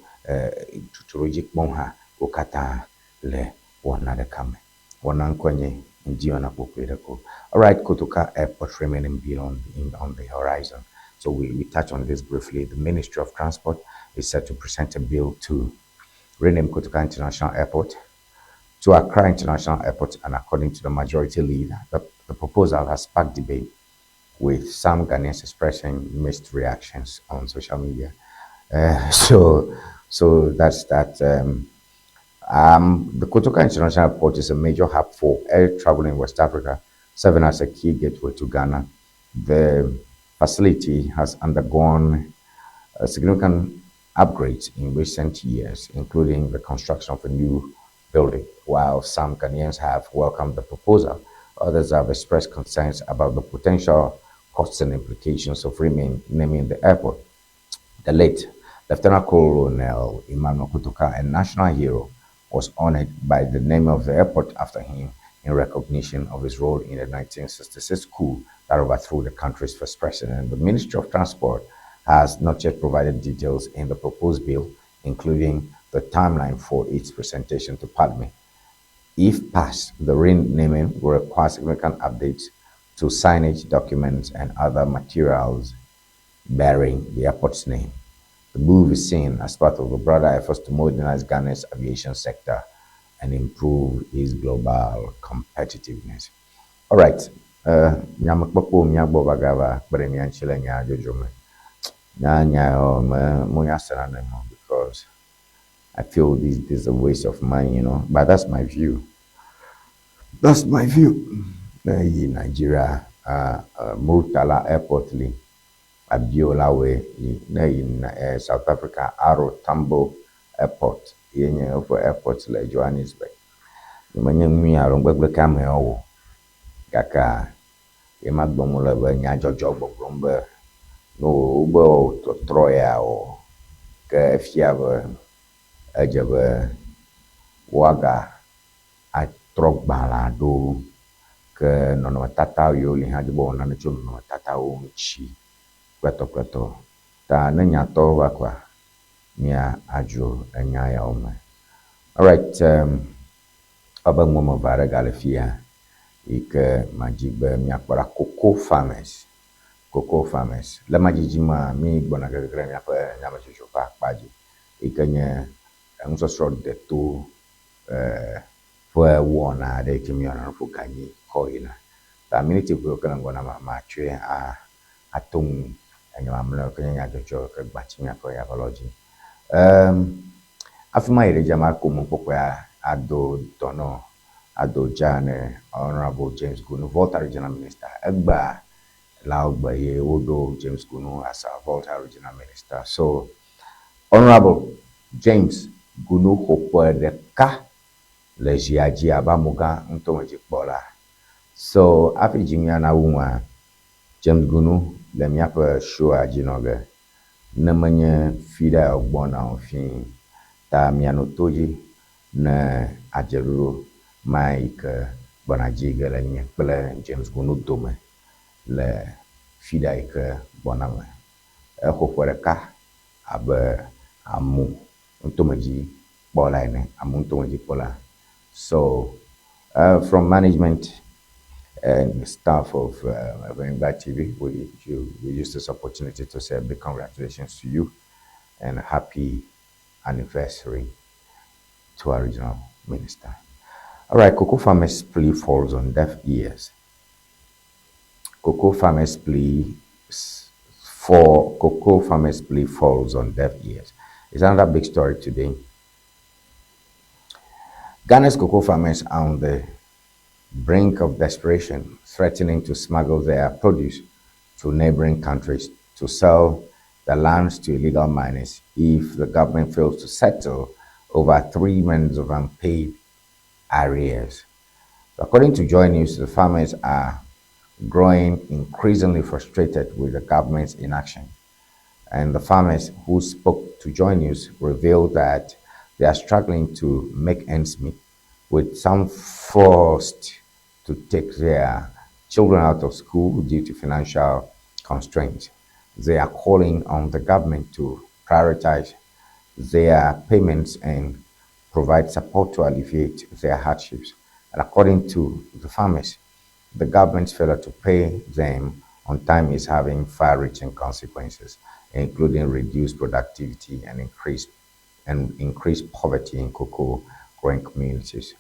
tuturoji pom ha okata le wana de kame wana nkwenye Ŋdi Wɔna pokwedeko. All right, Kotoka Airport remaining beyond on the horizon. So we touch on this briefly. The Ministry of Transport is set to present a bill to rename Kotoka International Airport to Accra International Airport, and according to the majority leader, the proposal has sparked debate, with some Ghanaians expressing mixed reactions on social media. So that's that. The Kotoka International Airport is a major hub for air travel in West Africa, serving as a key gateway to Ghana. The facility has undergone significant upgrades in recent years, including the construction of a new building. While some Ghanaians have welcomed the proposal, others have expressed concerns about the potential costs and implications of renaming the airport. The late Lieutenant Colonel Emmanuel Kotoka, a national hero, was honored by the name of the airport after him in recognition of his role in the 1966 coup that overthrew the country's first president. The Ministry of Transport has not yet provided details in the proposed bill, including the timeline for its presentation to Parliament. If passed, the renaming will require significant updates to signage, documents, and other materials bearing the airport's name. The move is seen as part of the broader efforts to modernize Ghana's aviation sector and improve its global competitiveness. All right. Nyamakpo myagbo bagava bremi anchile nya jojo because I feel this is a waste of money, But that's my view. That's my view. In Nigeria, Murtala Airport Abiola way in South Africa, Aro Tambo Airport, yenye for airports like Johannesburg. Mwenye mmi arongbe kame owo. Kaka yemagbomola ba nya jojo gbogbombe. No ubo to troya o. Ke fiaba ajaba waga a trok balado ke nono tata yo li hadibo na no chuno tata o chi. Kweto ta nenya to wakwa mia ajo enya ya ome. All right, aba ngomo vara galefia ike majibe mia para cocoa farmers la majijima mi bona gagre mia pa nyama jojo pa paji ike nye nso sro de to for wona de kimiona fu kanyi koina ta minute ko kana ngona ma twe a atung anyamamlo kenya jojo ke bachinya ko ya biology afuma ire jama ko mo pokwa ado jane Honorable James Gunu, Volta Regional Minister egba laogba ye odo James Gunu as a Volta Regional Minister. So Honorable James Gunu hopo de ka le jiaji abamuga ntomeji pola. So afi jimya na unwa James Gunu le miape show ajinoge na manye fida ogbona ofin ta miano toji na ajeru mai ke bonaji ge le nye kple James Gunu dome le fida ke boname exoƒe ɖeka abe amu ntomedzi kpɔla ene, amu ntomedzi kpɔla. So from management and staff of Ewenyigba TV, we use this opportunity to say a big congratulations to you and a happy anniversary to our regional minister. All right, cocoa farmers' plea falls on deaf ears. Cocoa farmers' plea falls on deaf ears. It's another big story today. Ghana's cocoa farmers are on the brink of desperation, threatening to smuggle their produce to neighboring countries to sell the lands to illegal miners if the government fails to settle over 3 months of unpaid arrears. According to Joy News, the farmers are growing increasingly frustrated with the government's inaction. And the farmers who spoke to Joy News revealed that they are struggling to make ends meet, with some forced to take their children out of school due to financial constraints. They are calling on the government to prioritize their payments and provide support to alleviate their hardships. And according to the farmers, the government's failure to pay them on time is having far-reaching consequences, including reduced productivity and increased poverty in cocoa growing communities.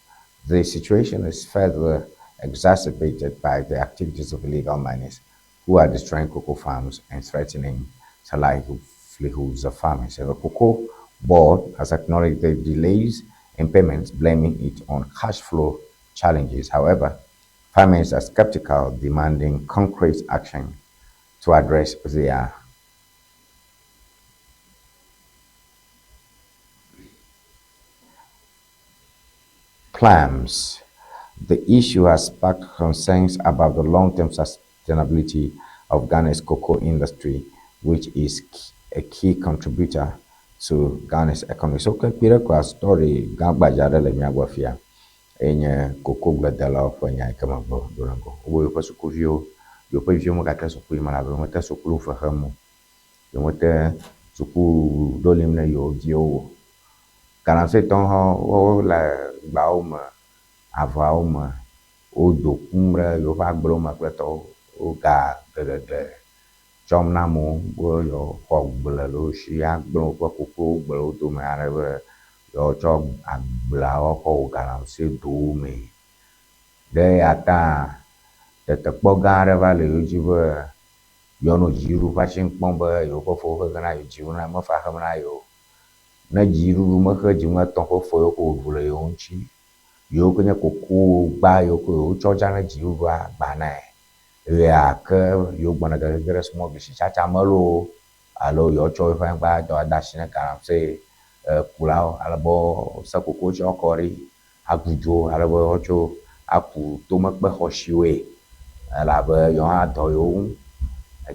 The situation is further exacerbated by the activities of illegal miners who are destroying cocoa farms and threatening the livelihoods of farmers. And the Cocoa Board has acknowledged the delays in payments, blaming it on cash flow challenges. However, farmers are skeptical, demanding concrete action to address their plans. The issue has sparked concerns about the long-term sustainability of Ghana's cocoa industry, which is a key contributor to Ghana's economy. So, kwa story gambajare le miagwafia enye cocoa gladela ofanya kama bo durango. Wo pa sukuvio yo pa vio makata sukui malabe mata sukulu fahamu. Yo mata suku dolim na yo vio. Kana se ton ho la bauma avauma o do kumbra yo va broma kleto o ga de chom namo bo yo ho bla lo shia bro ko ko bro to ma ara yo cho abla o ho ga se do me de ata de te po ga ra va le ji ba yo no jiru fa shin pon ba yo ko fo ga na yo jiru na ma fa ha na yo na jiru ma ka ji ma ton fo yo ko bu le yo nchi yo ko nya cocoa ba yo ko cho ja na jiru ba na ya ke yo gbona ga small bishi cha cha malo alo yo cho fa ba do da shin ka se kulao alabo sa cocoa cho kori agujo alabo cho aku to ma pe hoshiwe ala ba yo ha do yo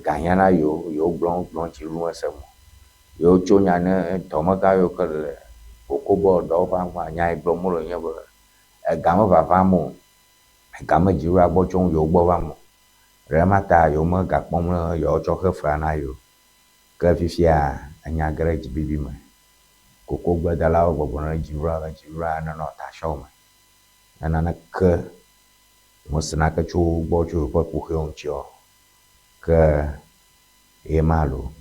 ga yana yo blon jiru ma se mo yo cho nya ne to ma ga yo ke cocoa bo do fa ma nya blon mo lo nya ba ga ma va mo ga ma jiru agbo cho yo gbo va mo remata yo ma ga pom yo cho ke fra na yo ke fifia anya gre ji bibi ma cocoa gbadala o gbogbo na jiru na no ta show ma na ke mo sna ka chu bo chu po ku he on cho ke e malo.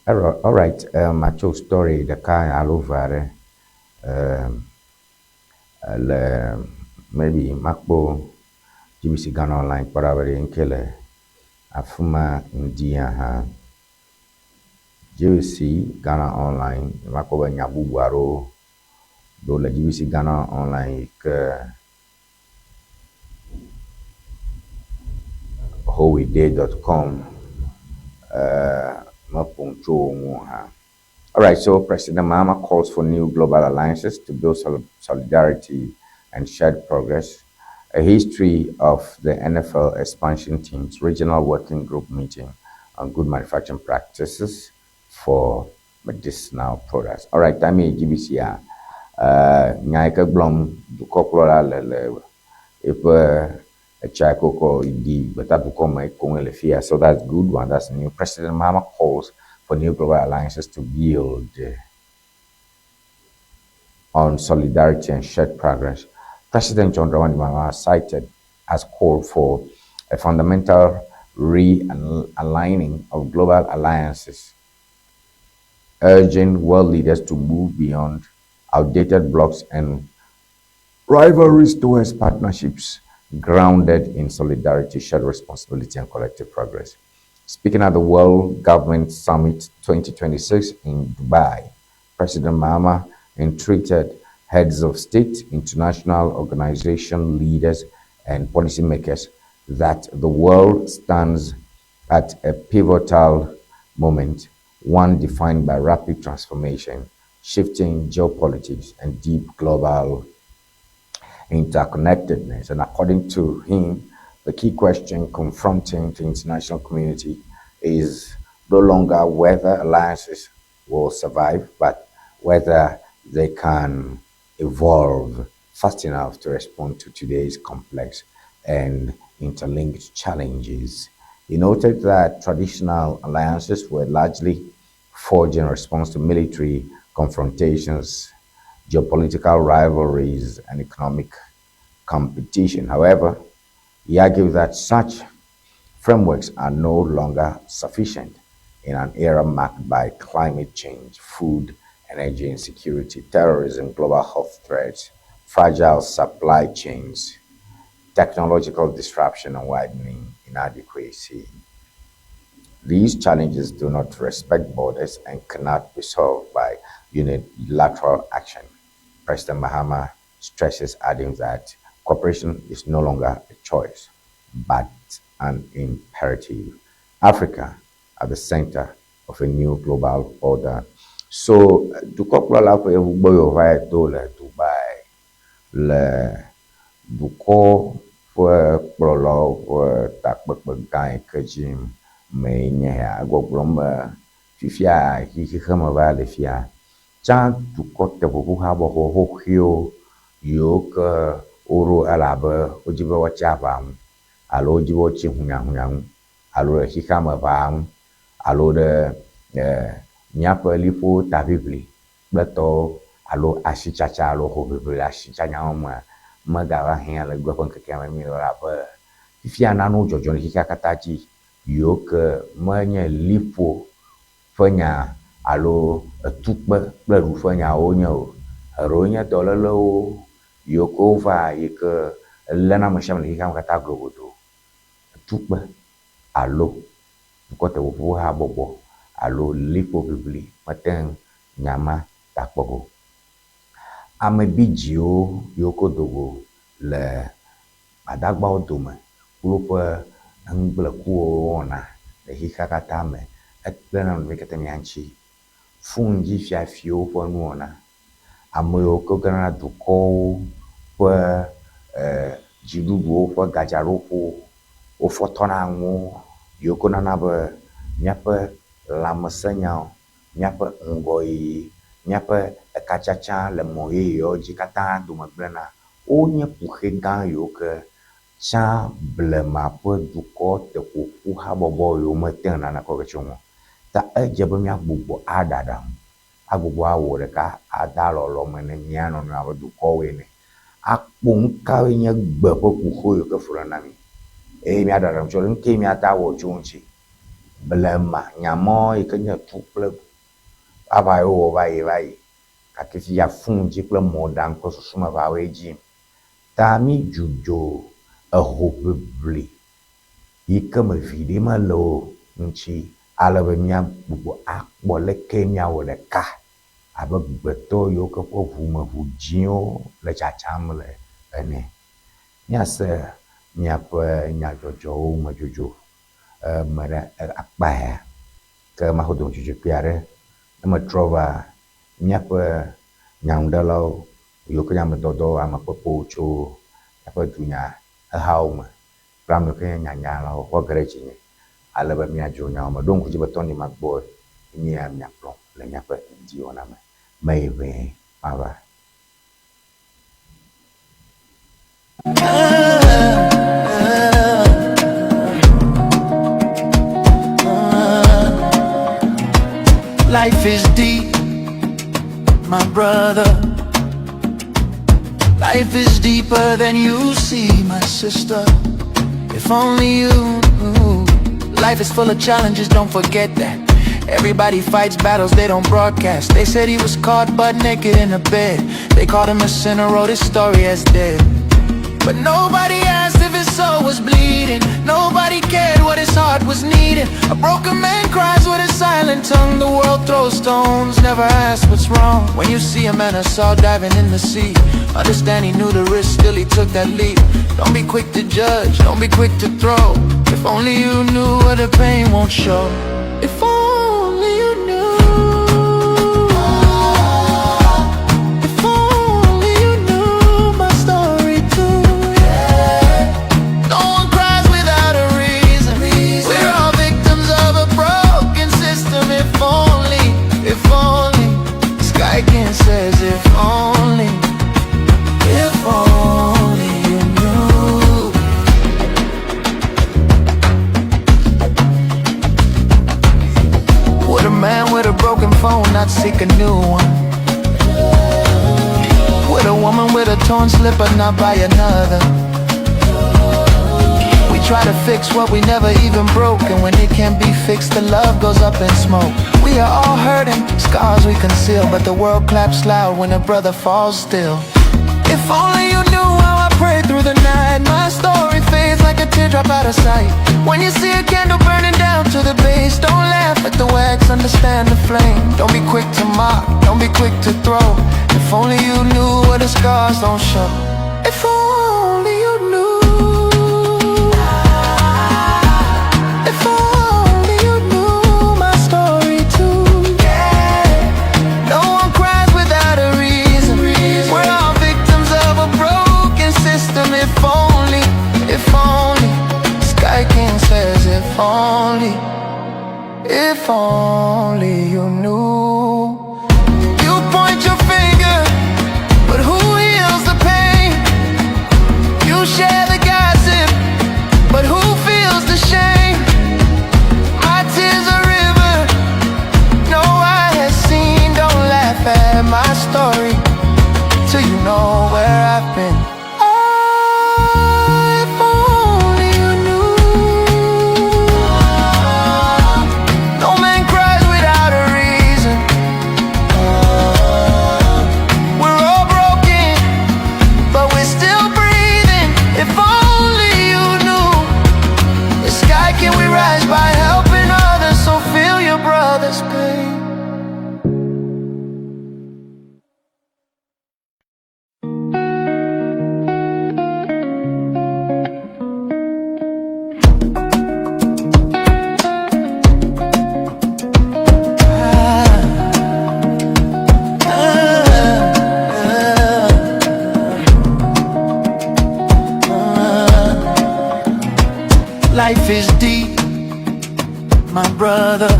All right, my true story the kind all over maybe makbo GBC Ghana online parabere nkele afuma ndia ha GBC Ghana online makoba nyabubuaro do la GBC Ghana online ke howeday.com mapuncho mo ha. All right, so President Mahama calls for new global alliances to build solidarity and shared progress. A history of the NFL expansion team's regional working group meeting on good manufacturing practices for medicinal products. All right, I mean, GBC, Nyaika Blom, the corporal, if a Chakoko indeed, but that will come my Kongolefia. So that's good one. That's new. President Mahama calls for new global alliances to build on solidarity and shared progress. President John Dramani Mahama cited as called for a fundamental realigning of global alliances, urging world leaders to move beyond outdated blocks and rivalries towards partnerships grounded in solidarity, shared responsibility, and collective progress. Speaking at the World Government Summit 2026 in Dubai, President Mahama entreated heads of state, international organization leaders, and policymakers that the world stands at a pivotal moment, one defined by rapid transformation, shifting geopolitics, and deep global interconnectedness. And according to him, the key question confronting the international community is no longer whether alliances will survive, but whether they can evolve fast enough to respond to today's complex and interlinked challenges. He noted that traditional alliances were largely forged in response to military confrontations, geopolitical rivalries, and economic competition. However, he argued that such frameworks are no longer sufficient in an era marked by climate change, food, energy insecurity, terrorism, global health threats, fragile supply chains, technological disruption, and widening inadequacy. These challenges do not respect borders and cannot be solved by unilateral action. President Mahama stresses, adding that cooperation is no longer a choice, but an imperative. Africa at the center of a new global order. So, du koplo la ko boyo vai to le Dubai le duko for prolo for takbek begai kejim me nya goglom fifia hi khama va le fia cha duko te bu ha bo ho hio yo ka oro alaba ojibo wachapam alo jibo chi hunyang alo hi khama va alo de nyapa lipo tabibli beto alo asichacha alo ho bibli asichanya ma ga hen le gbo ke ke mi la ba fia na no jojo ni ka kataji yo ke manya lipo fanya alo tukba ble ru fanya onya ro nya to le lo yo ko va ke le na mo sham ni ka kata go do tukba alo ko te wo ha bobo alo lipo bibli mateng nyama takpogo ame bijio yoko dogo le adagba odome kulope ngble kuona le hikakata me ekplena no kete mianchi fungi fiafio fo nuona ame yoko gana duko po jidugo fo gajarofo o fotona ngo yoko nana be nyape lamesenya nyape ngoi nyape kachacha le moye yo jikata do mablena o nye puhe gan yo ke cha blema po duko te ku ha bobo yo meten na ko chongo ta ejebe mi agbugbo adadam agbugbo awore ka adalo lo mene nyano na duko we ne akpon ka nye gbe po ku ho yo ke furana mi mi adadam cholo nke mi atawo chonchi blema nyamo ikenya tuple abayo vai kakisi ya funji kple modan ko susuma ba weji tami jujo a hopebli ikama vide malo nchi alabe mia bubu akpo le kemia wo le ka abe gbeto yo ko po vuma vujio le chacham le ene nya se nya pe nya jojo ma jojo mara akpa ke ma hodo jojo piare ma trova nyapa nyangdalo yo ko nyam dodo ama popo apa dunya a hauma pram ko nyanya lo ko grechi ni alaba mi ajo nyama don ku jibaton ni magbo ni am nyaplo le miaƒe Ŋdi Wɔna me. Meyiʋe ava. Life is deep, my brother. Life is deeper than you see, my sister. If only you knew. Life is full of challenges, don't forget that. Everybody fights battles they don't broadcast. They said he was caught butt naked in a bed. They called him a sinner, wrote his story as dead. But nobody asked if his soul was bleeding. Nobody cared what his heart was needing. A broken man cries with a silent tongue. The world throws stones, never asks what's wrong. When you see a man I saw diving in the sea, understand he knew the risk, still he took that leap. Don't be quick to judge, don't be quick to throw. If only you knew what the pain won't show. If only you knew. If only you knew my story too. No one cries without a reason. We're all victims of a broken system. If only the sky can says if only you knew. Would a man with a broken phone not seek a new one? Would a woman with a torn slipper not buy another? We try to fix what we never even broke, and when it can't be fixed, the love goes up in smoke. We are all hurting, scars we conceal, but the world claps loud when a brother falls still. If only you knew how I prayed through the night. My story fades like a teardrop out of sight. When you see a candle burning down to the base, don't laugh at the wax, understand the flame. Don't be quick to mock, don't be quick to throw. If only you knew what the scars don't show. If only you knew. If only you knew my story too. No one cries without a reason. We're all victims of a broken system. If only sky king says if only you knew. You point your finger, but who heals the pain? You share the gossip, but who feels the shame? My tears a river, no eye has seen. Don't laugh at my story till you know where I've been. If only you knew. No man cries without a reason. We're all broken, but we're still breathing. If only you knew. The sky can we rise by helping others, so feel your brother's pain. Life is deep, my brother.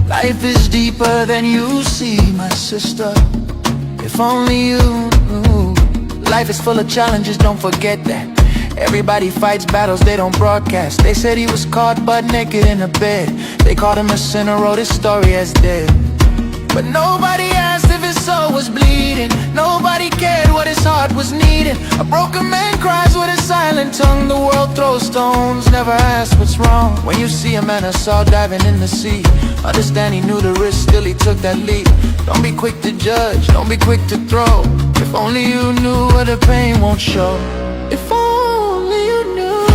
Life is deeper than you see, my sister. If only you knew. Life is full of challenges, don't forget that. Everybody fights battles they don't broadcast. They said he was caught butt naked in a bed. They called him a sinner, wrote his story as dead. But nobody asked if his soul was bleeding. Nobody cared what his heart was needing. A broken man cries with a silent tongue. The world throws stones, never asks what's wrong. When you see a man I saw diving in the sea, understand he knew the risk, still he took that leap. Don't be quick to judge, don't be quick to throw. If only you knew what the pain won't show. If only you knew.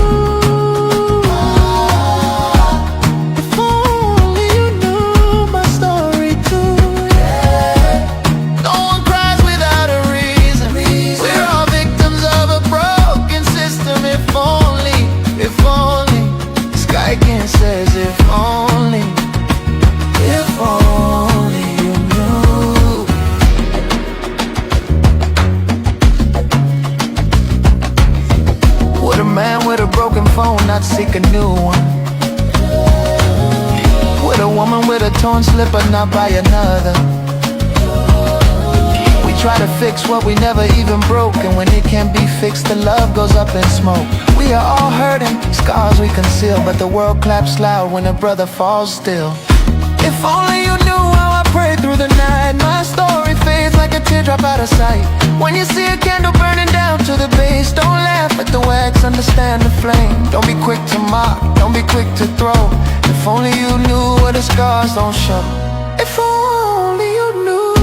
If only you knew my story too. No one cries without a reason. We're all victims of a broken system. If only the sky can says if only you knew. slip but not by another. We try to fix what we never even broke, and when it can't be fixed, the love goes up in smoke. We are all hurting, scars we conceal, but the world claps loud when a brother falls still. If only you knew how I pray through the night. My story fades like a teardrop out of sight. When you see a candle burning down to the base, don't laugh at the wax, understand the flame. Don't be quick to mock, don't be quick to throw. If only you knew what the scars don't show. If only you knew.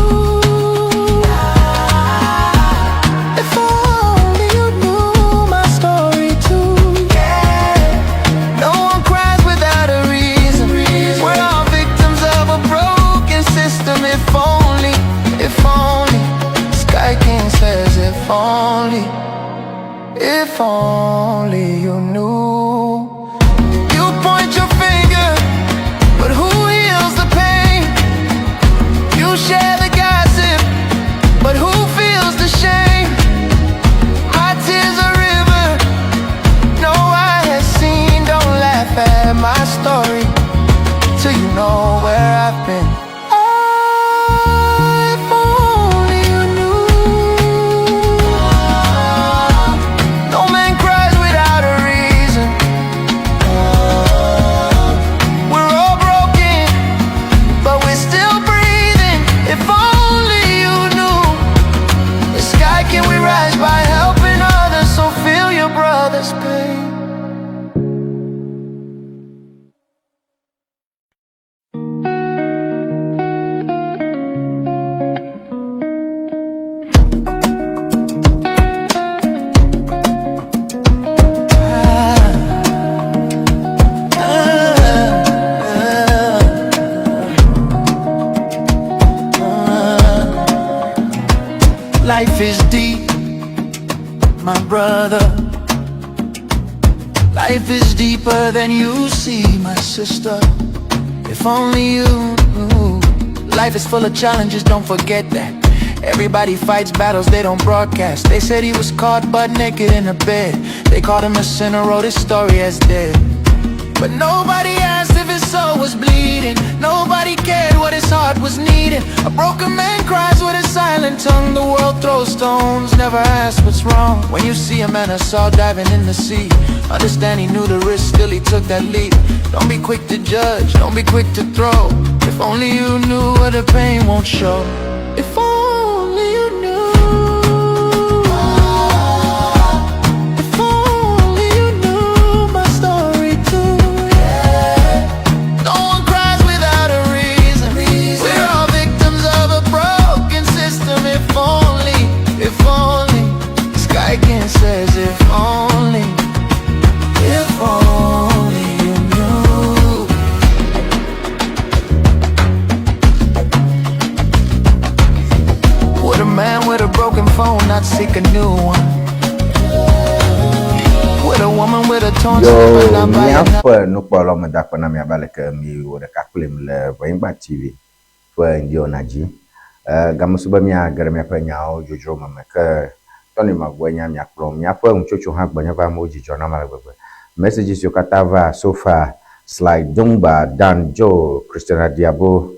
If only you knew my story too. No one cries without a reason. We're all victims of a broken system. If only, Sky King says if only you knew. You point your finger, but who heals the pain? You share the gossip, but who feels the shame? My tears are river, no eye has seen. Don't laugh at my story till you know where I've been. If only you knew. No man cries without a reason. We're all broken, but we're still breathing. If only you knew. The sky can we rise by helping others, so feel your brother's pain. Life is deep, my brother. Life is deeper than you see, my sister. If only you knew. Life is full of challenges, don't forget that. Everybody fights battles they don't broadcast. They said he was caught butt naked in a bed. They called him a sinner, wrote his story as dead. But nobody asked if his soul was bleeding. Nobody cared what his heart was needing. A broken man cries with a silent tongue. The world throws stones, never asks what's wrong. When you see a man I saw diving in the sea, understand he knew the risk, still he took that leap. Don't be quick to judge, don't be quick to throw. If only you knew what the pain won't show. If only you knew. If only you knew my story too. No one cries without a reason. We're all victims of a broken system. If only, Sky King says if only you knew. Would a man with a broken phone not seek a new one? Would a woman with a torn slipper not buy another? No problem da kwa na mi abaleke mi woda kakulem le Ewenyigba TV for Ŋdi Wɔna ji. Gamusuba mi agara mi apanya o jojo mama ka Tony magwenya mi aklom mi afa unchocho ha gbanya ba mo jijo na mala gbegbe. Messages yokatava so far slide Dumba Dan Joe Christina Diabo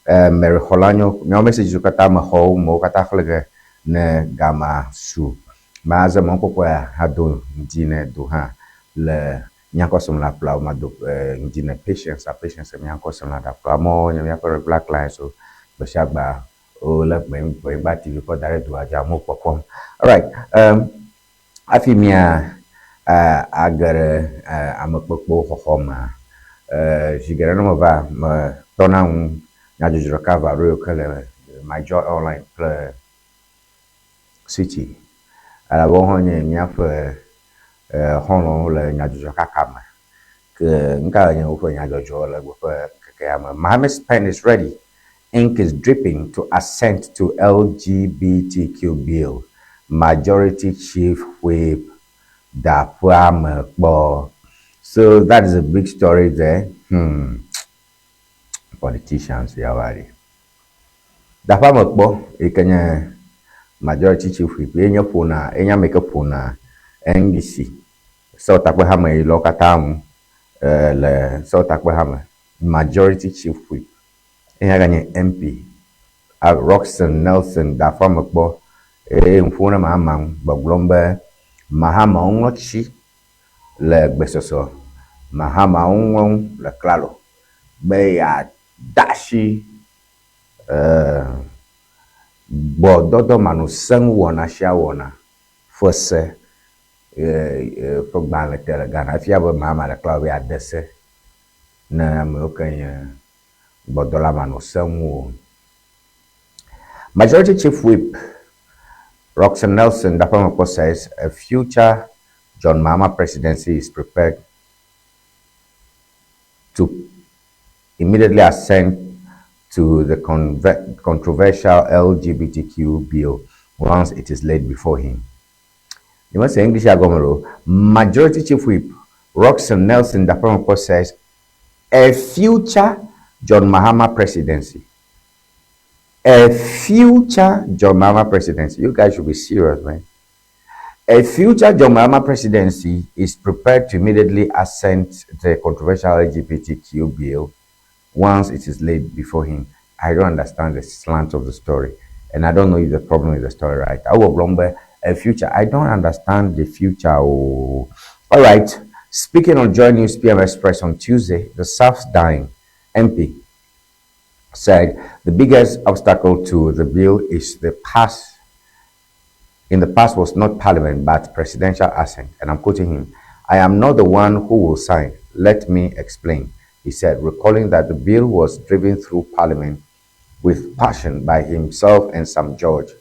Mary Holanyo mi messages yokata ma ho mo kata khlege ne gama su maza monko kwa hado ndine do ha le nyakosom la pla ma do ndine patience mi nyakosom la da pla mo nya mi black line so be shagba o le Ewenyigba TV ko dare do aja mo popom. All right, afimia agare amakpokpo hohoma jigere no va ma tona un nyajujuro cover ro kele my joy online play city ala bo honye nyafe hono le nyajujuro kakama ke nka nya ufo nyajujuro le go kekama. Mohammed's pen is ready. Ink is dripping to assent to LGBTQ bill. Majority Chief Whip Dapwamekbo. So that is a big story there. Politicians, yawari. Dapwamekbo, ikenya Majority Chief Whip. Enya puna, enya make puna NDC. So takwe hama ilokatamu le so takwe hama Majority Chief Whip. Ganye MP Roxanne Nelson da fama kpo mfuna ma amang baglombe mahama ongochi le gbesoso mahama ongon le klalo be ya dashi bo dodo manu sang wona sha wona fose fogban le tele gana fia bo mahama le klalo ya dese na me okanya bodola manu sang wo. Majority Chief Whip Roxanne Nelson Dapamako says a future John Mahama presidency is prepared to immediately assent to the controversial LGBTQ bill once it is laid before him. You must say English Agomero. Majority Chief Whip Roxanne Nelson Dapamako says a future John Mahama presidency. A future John Mahama presidency. You guys should be serious, man. A future John Mahama presidency is prepared to immediately assent the controversial LGBTQ bill once it is laid before him. I don't understand the slant of the story, and I don't know if the problem is the story, right? I will remember a future. I don't understand the future. Oh. All right. Speaking on Joy News PM Express on Tuesday, the South Dying MP said the biggest obstacle to the bill is the past. In the past was not parliament but presidential assent. And I'm quoting him, "I am not the one who will sign. Let me explain," he said, recalling that the bill was driven through parliament with passion by himself and Sam George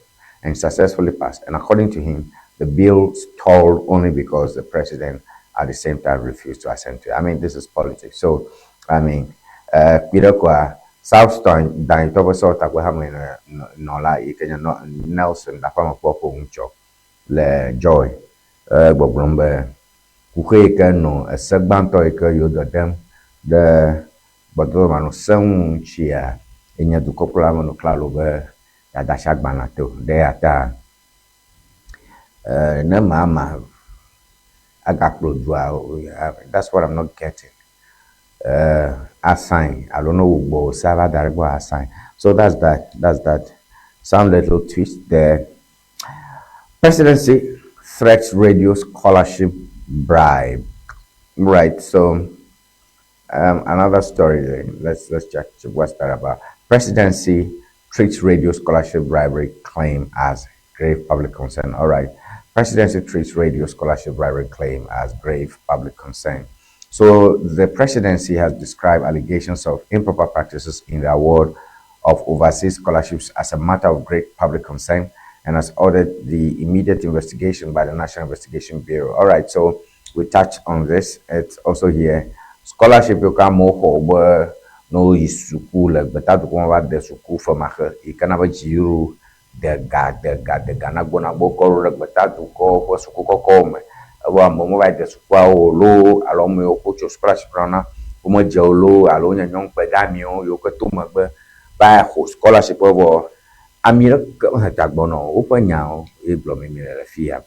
and successfully passed. And according to him, the bill stalled only because the president at the same time refused to assent to it. I mean, this is politics. So, I mean, South Dying Toba South Aquahamlin Nola Ikenya Nelson da fama popo uncho le Joy Bobrombe Kuke no a segbanto eke yodo dem de bodo manu sen chia enya du kopla manu klalo be ya da shagbana to de ata na mama agaklo dua. That's what I'm not getting. Assign. I don't know but server direct assign. So that's that. Some little twist there. Presidency threats radio scholarship bribe. Right. So another story there. Let's check what's that about. Presidency treats radio scholarship bribery claim as grave public concern. All right. Presidency treats radio scholarship bribery claim as grave public concern. So the presidency has described allegations of improper practices in the award of overseas scholarships as a matter of great public concern and has ordered the immediate investigation by the National Investigation Bureau. All right, so we touched on this. It's also here. Scholarship you can more no is school but that one the school for maker you can have a giro the Ghana gonna boko but that to go for school come wa mo ba de sukwa o lo alo mo ko cho scholarship rana o mo je o lo alo nya nyong pe ga mi o yo ko to mo gbe ba ho scholarship o amira ka ta gbono o pa nya o e blo mi le fia.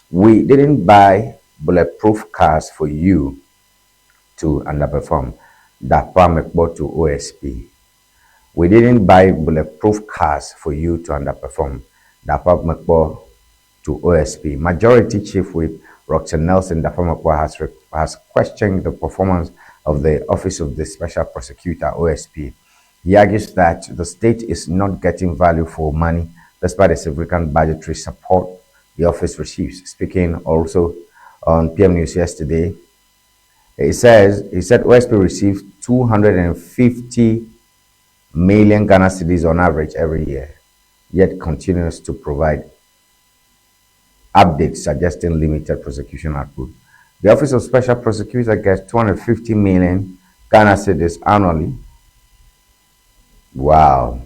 We didn't buy bulletproof cars for you to underperform. That Pamekbo to OSP. We didn't buy bulletproof cars for you to underperform. That Pamekbo to OSP. Majority Chief Whip Roxanne Nelson Dapamekbo has questioned the performance of the Office of the Special Prosecutor OSP. He argues that the state is not getting value for money despite the significant budgetary support the office receives. Speaking also on PM News yesterday, he said OSP receives 250 million Ghana cedis on average every year, yet continues to provide updates suggesting limited prosecution output. The Office of Special Prosecutor gets 250 million Ghana cedis annually. Wow.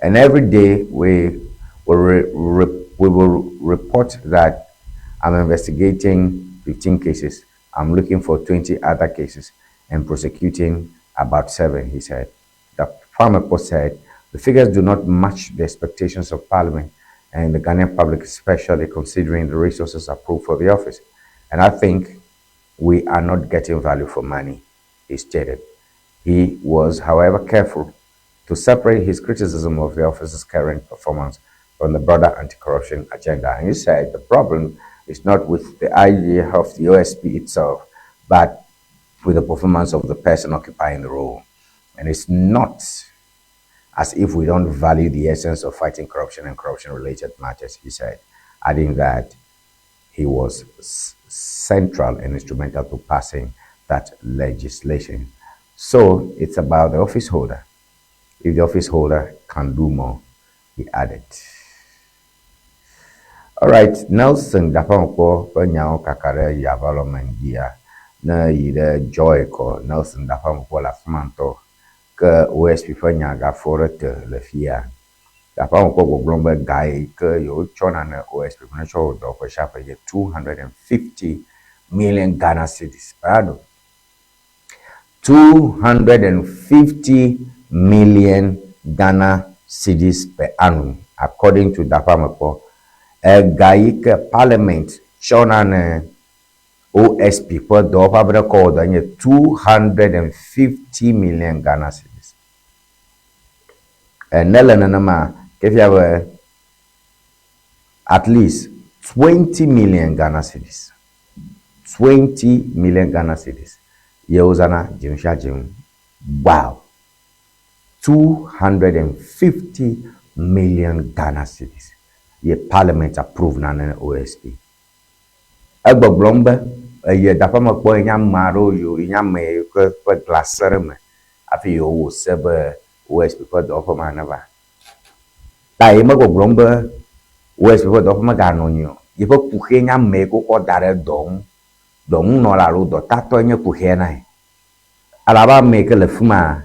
And every day we will report that I'm investigating 15 cases. I'm looking for 20 other cases and prosecuting about 7, he said. The Farmer Post said the figures do not match the expectations of Parliament and the Ghanaian public, especially considering the resources approved for the office. And I think we are not getting value for money, he stated. He was, however, careful to separate his criticism of the office's current performance from the broader anti-corruption agenda. And he said the problem is not with the idea of the OSP itself, but with the performance of the person occupying the role. And it's not as if we don't value the essence of fighting corruption and corruption-related matters, he said, adding that he was central and instrumental to passing that legislation. So it's about the office holder. If the office holder can do more, he added. All right, Nelson Dapankpo Penyao Kakare Yavalomangia na yide Joy ko Nelson Dapankpo la Fumanto ke OSP Penyaga forete le fia. Dapankpo Goglombe guy ke yo chona na OSP Penyacho do ko shape ye 250 million Ghana cedis. Pardon. 250 million Ghana cedis per annum, according to Dapankpo. Gaika Parliament Chonane OSP per Dopa record 250 million Ghana cedis. And Nelanama, if you have at least 20 million Ghana cedis. 20 million Ghana cedis. Yeuzana Jimsha Jim. Wow. 250 million Ghana cedis. Ye Parliament approved na OSP. Agboglombe ye Dapankpo nyam maro yo nyam ko glaser me afi yo wo sebe OSP ko do fa manaba. Tai magoglombe OSP ko do fa magano nyo. Ye po kuhe nyam me ko dare dong no la ro do tato nye kuhe na. Alaba me ke le fuma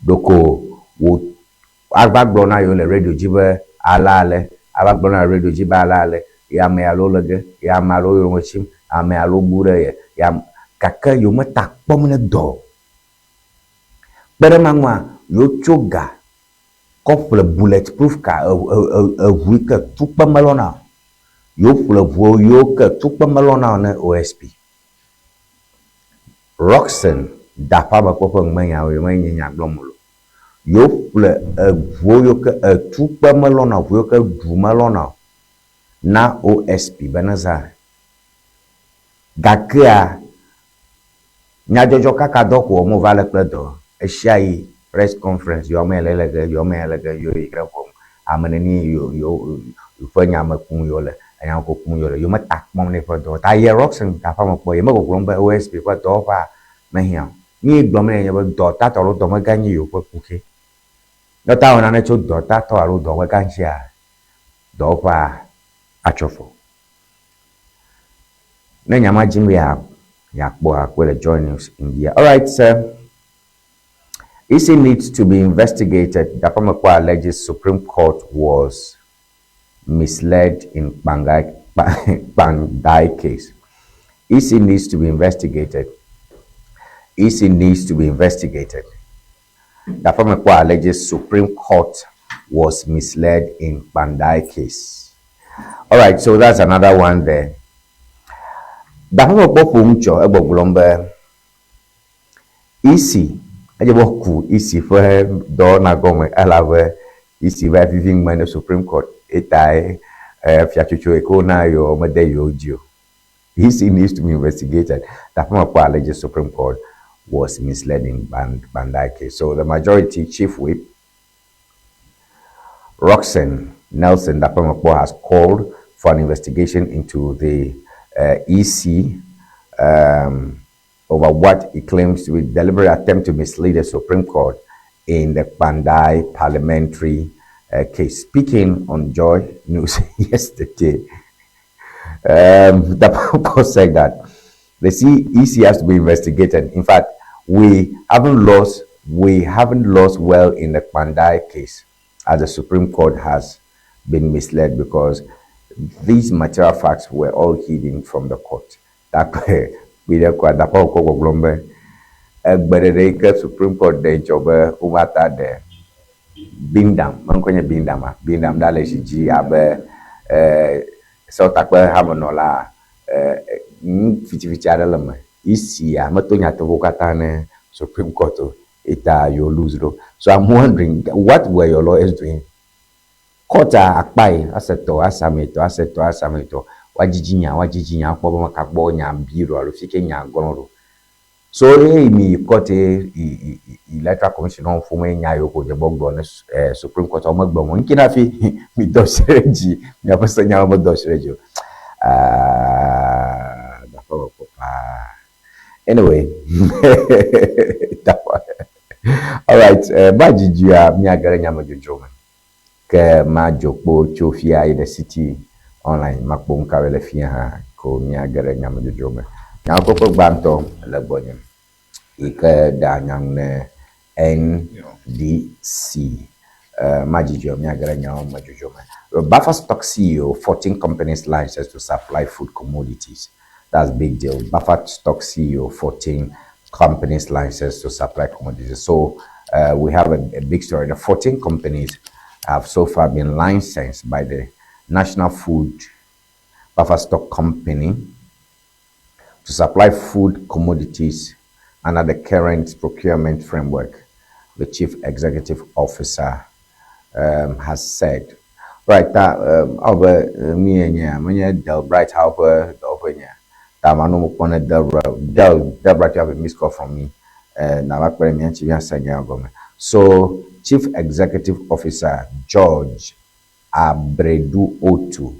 doko wo agbagbona yo le radio jibe alale abagbona radio jiba alale ya me alo lege ya malo yo mochim ame alo bure ya kaka yo mata pomne do bere mangwa yo choga couple bulletproof ka wika tukpa malona yo flo yo ka tukpa malona na OSP Roxanne Dapankpo pengmenya yo menya glomulo yo ple voyo ke tukpa malona voyo ke du malona na OSP benaza gakea nya jojo kaka doko mo vale pledo eshai press conference yo melelege yo ikrapom ameneni yo fanya makun yo le anya ko kun yo le yo matak mom ne fodo ta ye Roxanne Dapankpo ye mako glomba OSP ko do pa mehia ni glomne ye do ta to do maganyi yo ko kuke no ta ona ne cho do ta to aro do maganchia do pa achofo na nyama jimwe yakbo akwele join us in here. All right, sir. EC needs to be investigated. Dapankpo alleges Supreme Court was misled in Bandai case. EC needs to be investigated. EC needs to be investigated. Dapankpo alleges Supreme Court was misled in Bandai case. All right, so that's another one there. Dapankpo pumcho egboglombe isi ejeboku isi for do na gome alave isi va viving man Supreme Court etai fiachucho eko na yo mede yo jio. Isi needs to be investigated. Dapankpo alleges Supreme Court was misled in Bandai case. So the majority chief whip Roxanne Nelson Dapankpo has called for an investigation into the EC over what he claims to be deliberate attempt to mislead the Supreme Court in the Bandai parliamentary case. Speaking on Joy News yesterday, Dapankpo said that the EC has to be investigated. In fact, we haven't lost well in the Bandai case, as the Supreme Court has been misled because these material facts were all hidden from the court. That we Dapankpo Goglombe egbereke Supreme Court de jobe umata de bindam mankonye bindam dale shiji abe so takwe hamonola fiti adalama isi ya matonya to bokata ne Supreme Court you'll lose though. So I'm wondering, what were your lawyers doing? Court akpai aseto wajijinya kwa makagbo nya biro alufike nya gonro. So me court electoral commission on for me nya yoko je bogbo ne Supreme Court o magbo mo nkina fi mi dosreji mi apasa nya mo dosreji. Da papa. Anyway, all right, bajijia mi agara nya mo jojo ke ma jokpo chofia in the city online makpo nkawele fia ha ko mi agara nya mo jojo me. Nya ko gbanto le gbonye. Ike da nyang ne NDC. Majijio mi agara nya mo jojo me. Buffer Stock CEO, 14 companies licensed to supply food commodities. That's big deal. Buffer Stock CEO, 14 companies licensed to supply commodities. So we have a big story. The 14 companies have so far been licensed by the National Food Buffer Stock Company to supply food commodities under the current procurement framework, the Chief Executive Officer has said. Right, over me and Del Bright Harper, Tamano Mupone Del Bright, you have a missed call from me. So, Chief Executive Officer George Abredu Otu,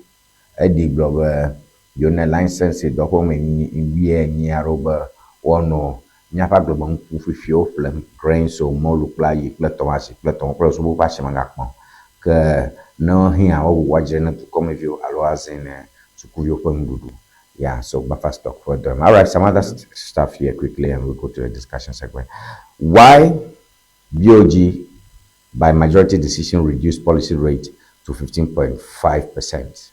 Eddie Glover, Yone license, document in year near over one Nyapa Global Fufio, Grain, so Molupla, Pletomasi, Pleton, Crossbow Pashamangakmo. No, here, I will watch to come with you, Aloas in Sukuyo Pungudu. Yeah, so buffer stock for them. All right, some other stuff here quickly, and we'll go to the discussion segment. Why BOG by majority decision reduced policy rate to 15.5%?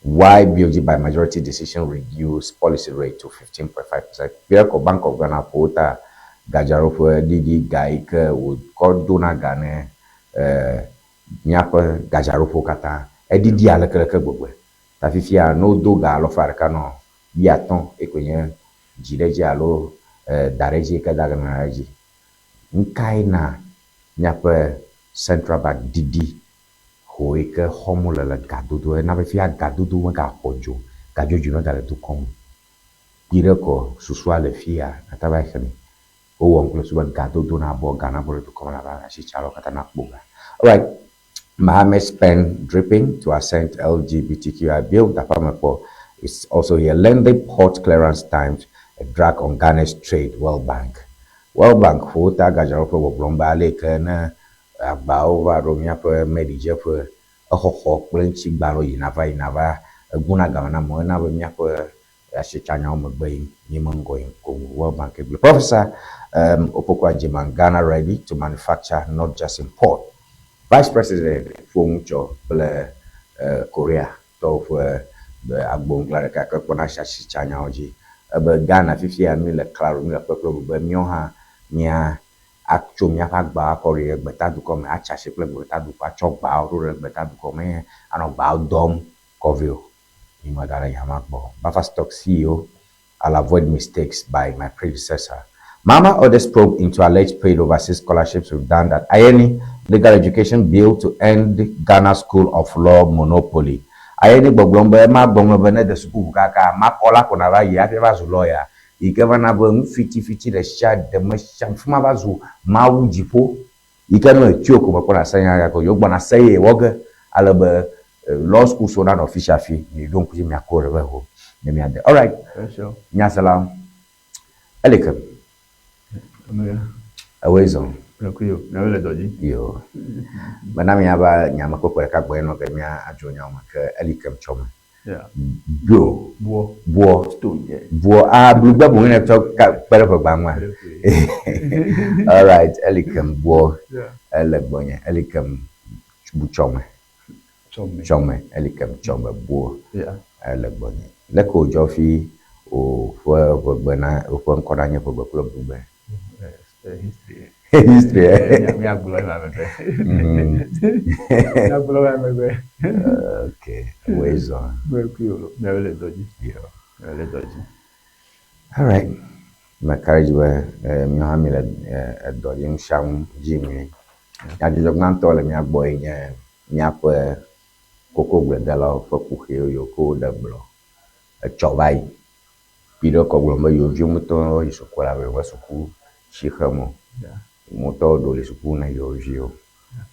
Why BOG by majority decision reduced policy rate to 15.5%? Biako Bank of Ghana Pota Gajaropo Didi Gaike would call Dona Gane Nyapa Gajaropo Kata Edidi Alaka Bogwe. Tafifia no doga alo farkano biaton ekonye jireji alo dareji kadaga na raji nkaina nyape Central Bank didi hoike homula la gadudu na befia gadudu wanga hojo gajoju no dale tukom direko suswale fia ataba khani o wonklo suban gadudu na bo gana bole tukom na ba shi chalo kata na buga. All right. Mohammed's pen dripping to ascend LGBTQI bill. The Pamapo is also here. Lengthy port clearance times, a drag on Ghana's trade. World Bank. World Bank, Hota Gajaropo, Blombale, Kerna, Baova, Romia, Medija, a Hohok, Blenchik Baro, Inava, a Gunagana, Mona, Miapo, Ashitanya, Mabay, Nimangoing, World Bank. Professor Opokwa Jiman, Ghana ready to manufacture, not just import. Vice President Fung Cho Korea to the Agbon Clarka Konasha Chanyaoji Ghana 50 mil claro mil peplo Bemioha Nia Actum Yapagba Korea Betadu come Achashi Betadu Pachok Bao Betadu come and about Dom Covio in Madara Yamakbo. Buffer Stock CEO, I'll avoid mistakes by my predecessor. Mama orders probe into alleged paid overseas scholarships we've done that INE legal education bill to end Ghana School of Law monopoly. INE Boglombe, ma Boglombe, the school kaka, ma kola konava, yakevazu lawyer. Ikevana bong 50 the shad, the machine from Abazu, Mau Jipo. You cannot choke upon a saying, you're gonna say a wogger, alabe law school so non official fee. You don't put him a quarter of a hole. All right, sure. Nyasalam. Elikem. Away zone. Yo. Manami aba nyama ko kweka bueno ke mia ajo nyama ke Elikem choma. Yeah. Bo Stone, yeah. Bo blugba bo ne talk pere for bangwa. All right, Elikem bo. Yeah. Elebonya Elikem choma. Choma Elikem choma bo. Yeah. Elebonya. Leko jofi o fo gbana o fo nkodanye fo gbaklo bugbe. History. History. Okay. Ways on. Very cool. Never let dodgy. Yeah. Never let dodgy. All right. M'encourage mi ha mi le do yim sham jimi. Ya di jognan to le mi agboy nye mi ape koko gbedela fe kuxe yo ko de blo. Etso vai. Pido ko glo me yo vi muto yi suku la we suku shi khamo. Muto do le suku na yo vi o.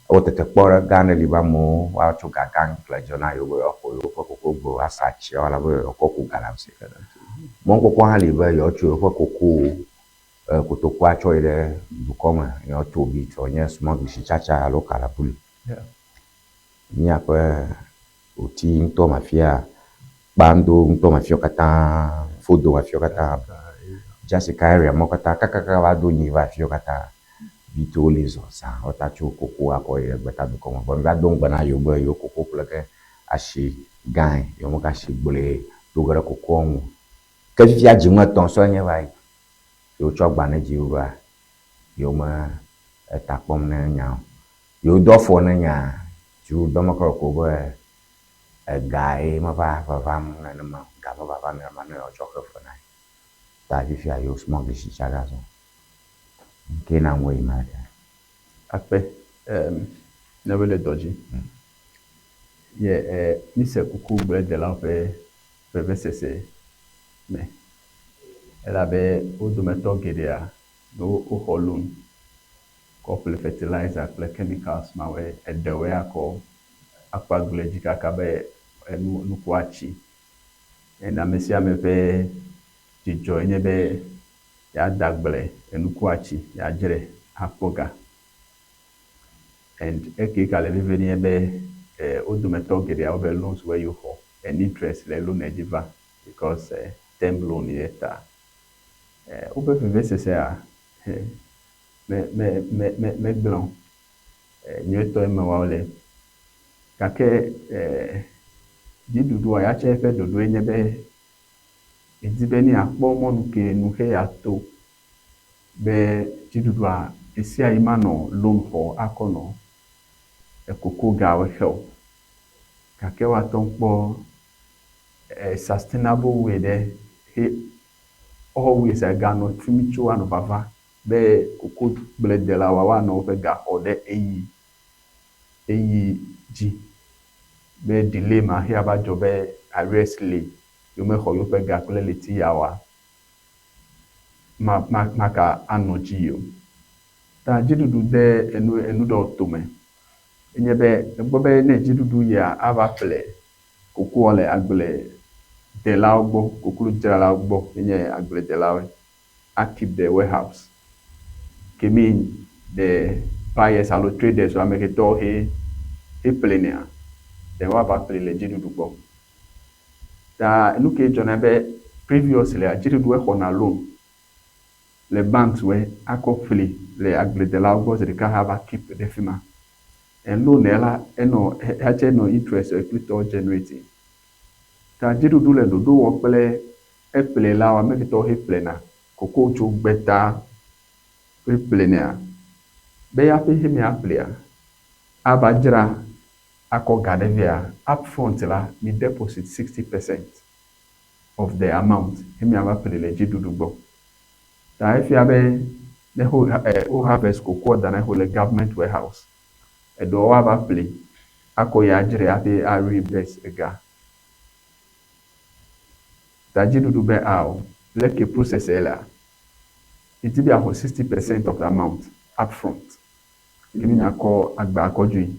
O tete kpɔɖe gã aɖe li be amewo woatso gaga kple dzɔna yewo be yewoaxɔ yewoƒe koko gbo asatsi wala be yewoakɔ ku galamsey. Mɔkpɔkpɔ hã li be yewoatso yewoƒe koko kotoku atsɔ yi ɖe dukɔ me yewoatso bi tsɔ nye smɔgisi tsatsa alo kalapuli. Míaƒe oti ŋutɔ me afia, Kpando ŋutɔ me afiawo katã, Fodo me afiawo katã, Jasika area mɔ katã kakaka va do nyi va afiawo katã. Vito li zɔ sa wota tso koko akɔ yi gbeta dukɔ me. Bon va do ŋgbe na yewo be yewo koko ƒle ke asi gã yewo me gasi gblɔe do ge ɖe kokoa ŋu. Ke fifia dziŋu etɔ̃ sɔ nye va yi. Yewo tsɔ agbalẽ dzi woa yewo me eta kpɔm ne nya o. Yewo do afɔ ne nya tso dɔ me kɔ ko be ega ye meva vavam nenema o. Ga me vava nenema ne yewoatsɔ xe fe na yi. Ta fifia yewo smɔgisi tsa gazɔ. Nke na ŋue yi ma ɖe. Akpe, ne be le dɔ dzi. Ye mise kuku gbledelawo ƒe vevesese me. Elabe wo dometɔ geɖea ne woxɔ loan kɔ ƒle fertilizer kple chemicals mawoe eɖewoe akɔ akpa agble dzi kaka be nukua tsi. Ame sia ame ƒe dzidzɔe nye be yeada agble nukua tsi, yeadzre akpɔ ga. And eke ka le veve nye be wo dometɔ geɖea wobe loans wo yewoxɔ and interest le loan dzi va because term loan ye ta. Wobe vevesesea megblẽ o. Nyuietɔ eme woawo le. Gake dziɖuɖua ya tse ƒe ɖoɖoe nye be edi be ne akpɔ mɔnu ke nu xe ato be dziɖuɖua esia yi manɔ loan xɔ akɔ nɔ ekoko gawo xe o. Gake woate ŋu kpɔ sustainable way ɖe he always ganɔ fi mi tso anɔ vava be koko gbledelawoa woanɔ woƒe gaxɔ ɖe eyi dzi be delay ma he ava dzɔ be arrest li yewo mexɔ yewoƒe ga kple leti yawoa maka anɔ dzi yi o. Ta dziɖuɖu de enu ɖewo tome. Enye be egbɔ be ne dziɖuɖu yia ava ƒle kokoa le agbledelawo gbɔ, koklodzralawo gbɔ enye agbledelawoe. A keep the warehouse. Ke mean the buyers alo traders ame ketɔwo he ƒlenea, then woava ƒle le dziɖuɖu gbɔ. Ta enu ke dzɔna be previously dziɖuɖu exɔna loan le banks we akɔ ƒle le agbledelawo gbɔ zi ɖeka ava keep ɖe fi ma. And loan la eatse nɔ interest ekplitɔ generating. Ta dziɖuɖu le ɖoɖo wɔ kple eƒlelawo ame ketɔwo he ƒlena koko tso gbeta he ƒlenea be yaƒe he miaƒlea ava dzra akɔ ga ɖe via upfront la mi deposit 60% of the amount he miava ƒle le dziɖuɖu gbɔ. Ta efia be ne wo harvest cocoa da ne ho le government warehouse. Eɖewo woava ƒle akɔ yi adzre hafi a reimburse ega. Ta dziɖuɖu be o leke process la edi be axɔ 60% of the amount upfront. Ke mi akɔ agba akɔdzoe.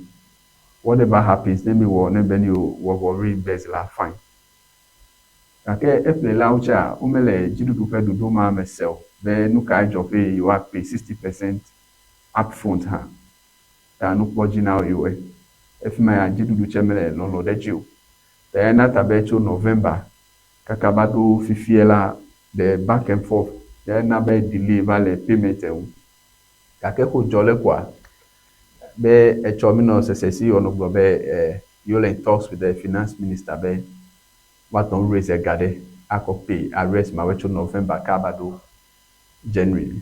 Whatever happens ne mi wɔ ne be ni wɔ reimburse la fine. Gake eƒlelawo tsea womele dziɖuɖu ƒe ɖoɖo ma me se o be nu ka edzɔ ƒe yewoaƒle 60% upfront hã. Ta nukpɔdzi na yewoe. Efi ma ya dziɖuɖu tse mele lɔlɔ ɖe dzi o. Ta ena ta be tso November kaka va ɖo fifie la the back and forth ena be delay va le payment ŋu. Gake ko dzɔ le koa be etsɔ mi nɔ sesesi wɔnɔ gblɔ be you in talks with the finance minister be woatɔ raise ega ɖe akɔ pay arrest ma we tso November ka va ɖo January.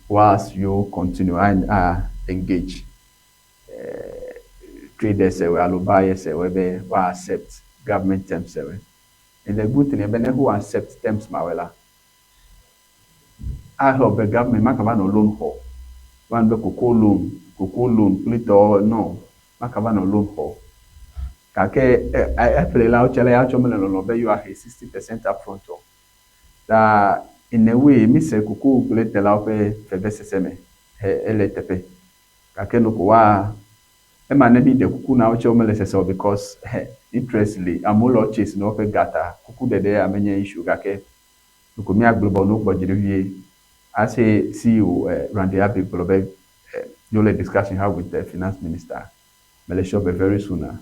Whilst you continue engage traders alo buyers be wa accept government terms. And the good thing is when who accept terms ma wela I help the government makava no loan ho. One be cocoa loan, plito no, makava no loan ho. Kake I play loud chale ya chomele no be you are 60% upfront. That in a way, Miss Kuku plate la pe febe seseme. Ele tepe. Kake no kwa Emma nebi de kuku na oche omele sese because interestingly amolo chase no pe gata kuku dede amenye issue kake nuko mi aglobo no gbojire wie as a CEO Randy Abig Globe yole discussion how with the finance minister mele sure very soon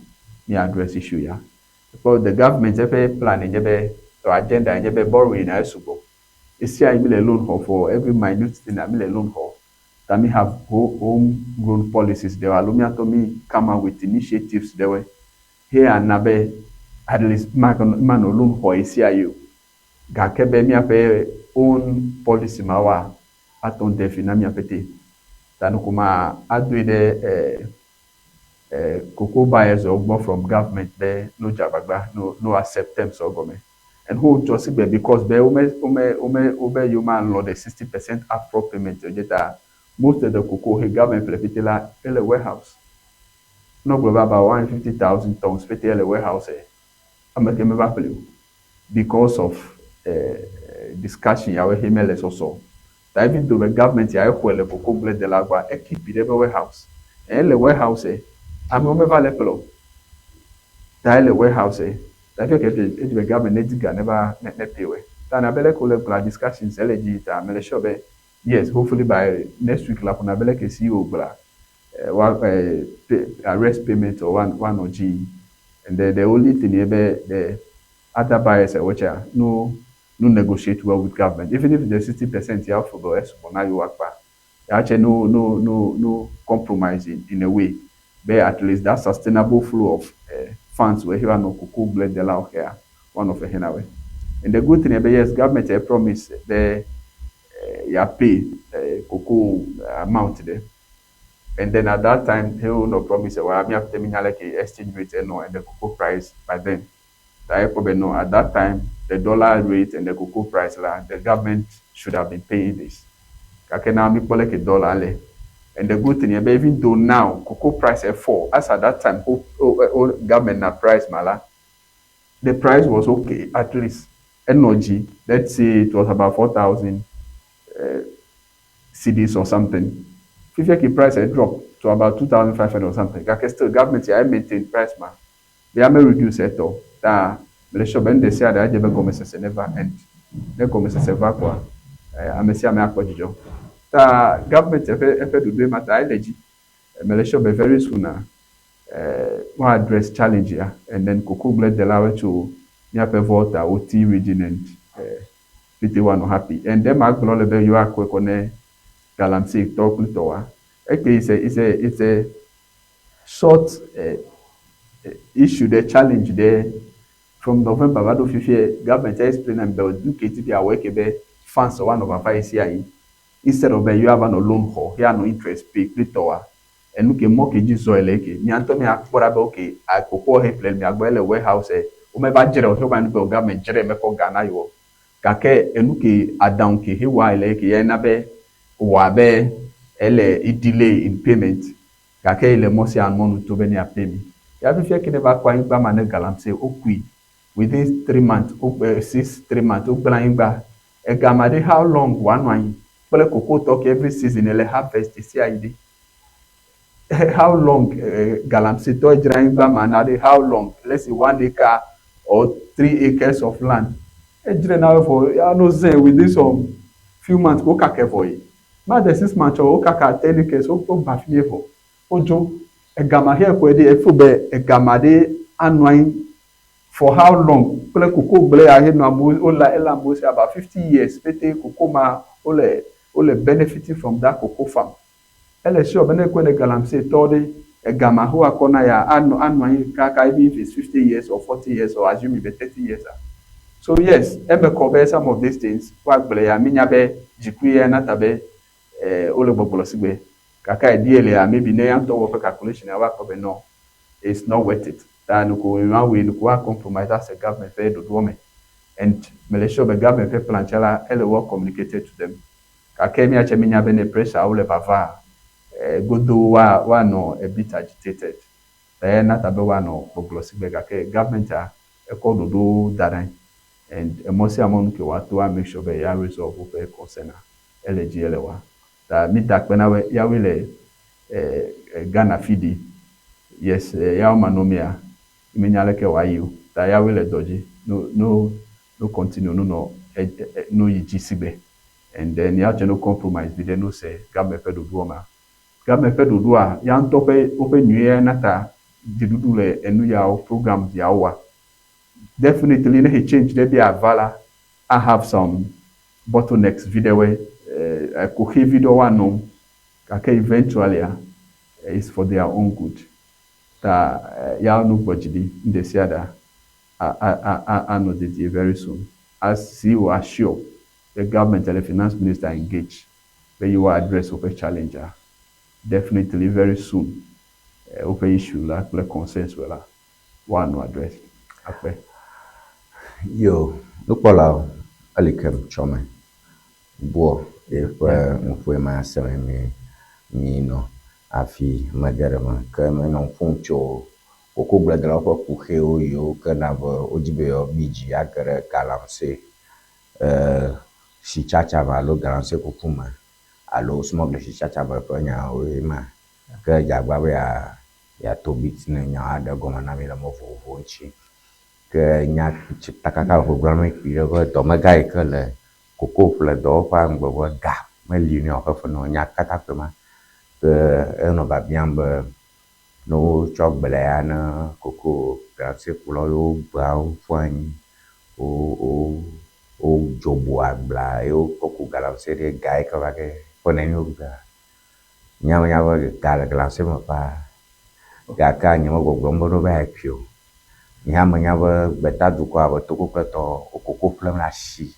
me address issue ya because the government efe plan njebe to agenda njebe borrowing na esubo isi I will alone for every minute thing I will alone for that me have homegrown policies. There were Lumia to me come out with initiatives. There were here and nabe at least man alone for ACIU. Gakebe mi ape own policy mawa aton defina mi apete. Tanukuma adwe de cocoa buyers or from government there no jabagba no accept them so government. And who just be because be ome you man law the 60% upfront payment most of the cocoa government plefitela ele warehouse. No global about 150,000 tons fetele warehouse. Amake me vapelu because of discussion yawe himeles also. That even though the government ya equal cocoa blend de lagua e keep the warehouse. Ele warehouse ame vale pelo. That ele warehouse that the government never pay we. That na bele ko discussions elegy ta mele shobe. Yes, hopefully by next week, la kuna bele ke CEO bla arrest payment or one or G, and the only thing the other buyers which are no negotiate well with government. Even if the 60% you have for the rest, now you work back. Actually, no compromise in a way, but at least that sustainable flow of funds where here no cocoa blend the law here one of the henaway. And the good thing about yes, government promise the ya pay cocoa amount there. And then at that time, he will not promise well, I have to like exchange rate and no and the cocoa price by then. That probably no at that time the dollar rate and the cocoa price the government should have been paying this. Okay, now me like $1. And the good thing even though now cocoa price fall, as at that time government na price mala, the price was okay at least. Energy, let's say it was about 4,000 CDs or something. If price had dropped to about 2,500 or something, still government I maintain price man. They are reduce it all. That Malaysia when they say that I never never end. They come never kwa. I may say I'm a job. That government if to do matter energy. Malaysia be very soon one address challenge here and then cocoa blend the law to Nyape Volta OT region and PT one happy. And then Mark Blolebe you are quick on Galamsey talk to okay, it's a short issue, the challenge there from November. What do you fear? Government explain and they'll do KTP work funds or 1/5 CIE instead of you have a loan for here no interest pay plitoa and look a mortgage so like Nyanto me akpora okay I cocoa he plan me agbele warehouse o me ba jere o so ban go government jere me ko Ghana yo kake enuke adanke he wa like ye na be wa be ele delay in payment kake ile mo si anmonu to be ni pay me ya fi fake never kwa ingba man galam say okui within 3 months 3 months o gbala ingba e gamade how long one but cocoa talk every season ele harvest CID how long galamsey to jira ingba man how long let's say 1 acre or 3 acres of land ejire now for I know say within some few months go kake for it ma the 6 months o kaka 10 acres o ba fie for ojo egama here ko dey efo be egamade anwan for how long pele cocoa ble ahe no amu o la ela mo say about 50 years pete cocoa ma ole benefiting from that cocoa farm ele sure bene ko ne galamsey to dey egama ho akona ya anwan kaka even if it's 50 years or 40 years or assume it be 30 years so yes ebe cover some of these things wa ble ya minya be jikuye na tabe ole gbogbo sigbe kaka ideally maybe na yan to work calculation ya wa cover no it's not worth it that no go one way no go compromise as a government fair do woman and Malaysia the government fair plan chala ele work communicated to them Kake mi ache minya bene pressure ule bava. Godo wa no a bit agitated. Then not abe wa no boglosi be kake government a call do daran. And a mosi amon ke watu make sure be ya resolve be concern LGLwa. That meet that when I ya will Ghana fidi. Yes, ya manomia. Iminyale ke wa you. That ya will doji. No continue no yijisibe. And then you have to no compromise. We no say government do ma. Government do ya ntope open new year nata di dudu le enu ya programs ya wa. Definitely he change there be a vala. I have some bottlenecks video I could hear video one no. Okay, eventually is for their own good. That ya no budget in the siada I know that very soon. As you assure the government and the finance minister engage, where you will address open challenger. Definitely very soon. Open issue like concerns well one no address. Okay. Yo, look all alikem chome. Bo if mfwe ma seme mi no afi magarama kama no funcho oko bladra ko kuhe o yo kana bo ojibe yo biji akere galamse si chacha ba lo galamse kokuma alo smog le si chacha ba nya o ma ka jagba ya tobit ne nya ada goma na mi la mo fo nchi ke nya takaka program ki ro to magai ka le koko fle do fa ngbo ga me li ni o fa no nya kata pe ma ke no ba bien be no chok beleana koko grase pulo yo brown fine o jobo abla yo koko galamse de gai ka ba ke pone yo ga nya ba ga galamse ma pa ga ka nya mo go mbo no ba pio nya ba beta du ko aba to ko to koko fle na shi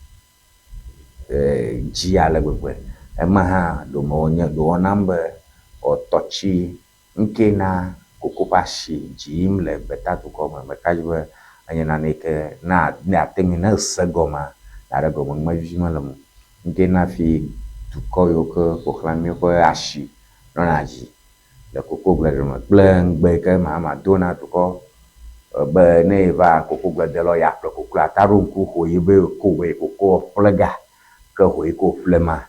ji ala gbegbe ema ha do mo nya do number o tochi nke na koko pashi jim le beta to ko ma ka jibe anya na ne ke na atemi na segoma na go mo ma vima la mo nke na fi to ko yo ko klami ko ashi no na ji le koko gbegbe ma plan gbe ke ma dona to ko be ne va koko gbegbe lo ya koko ataru ku ho yibe ko we koko flega ke ho ko flema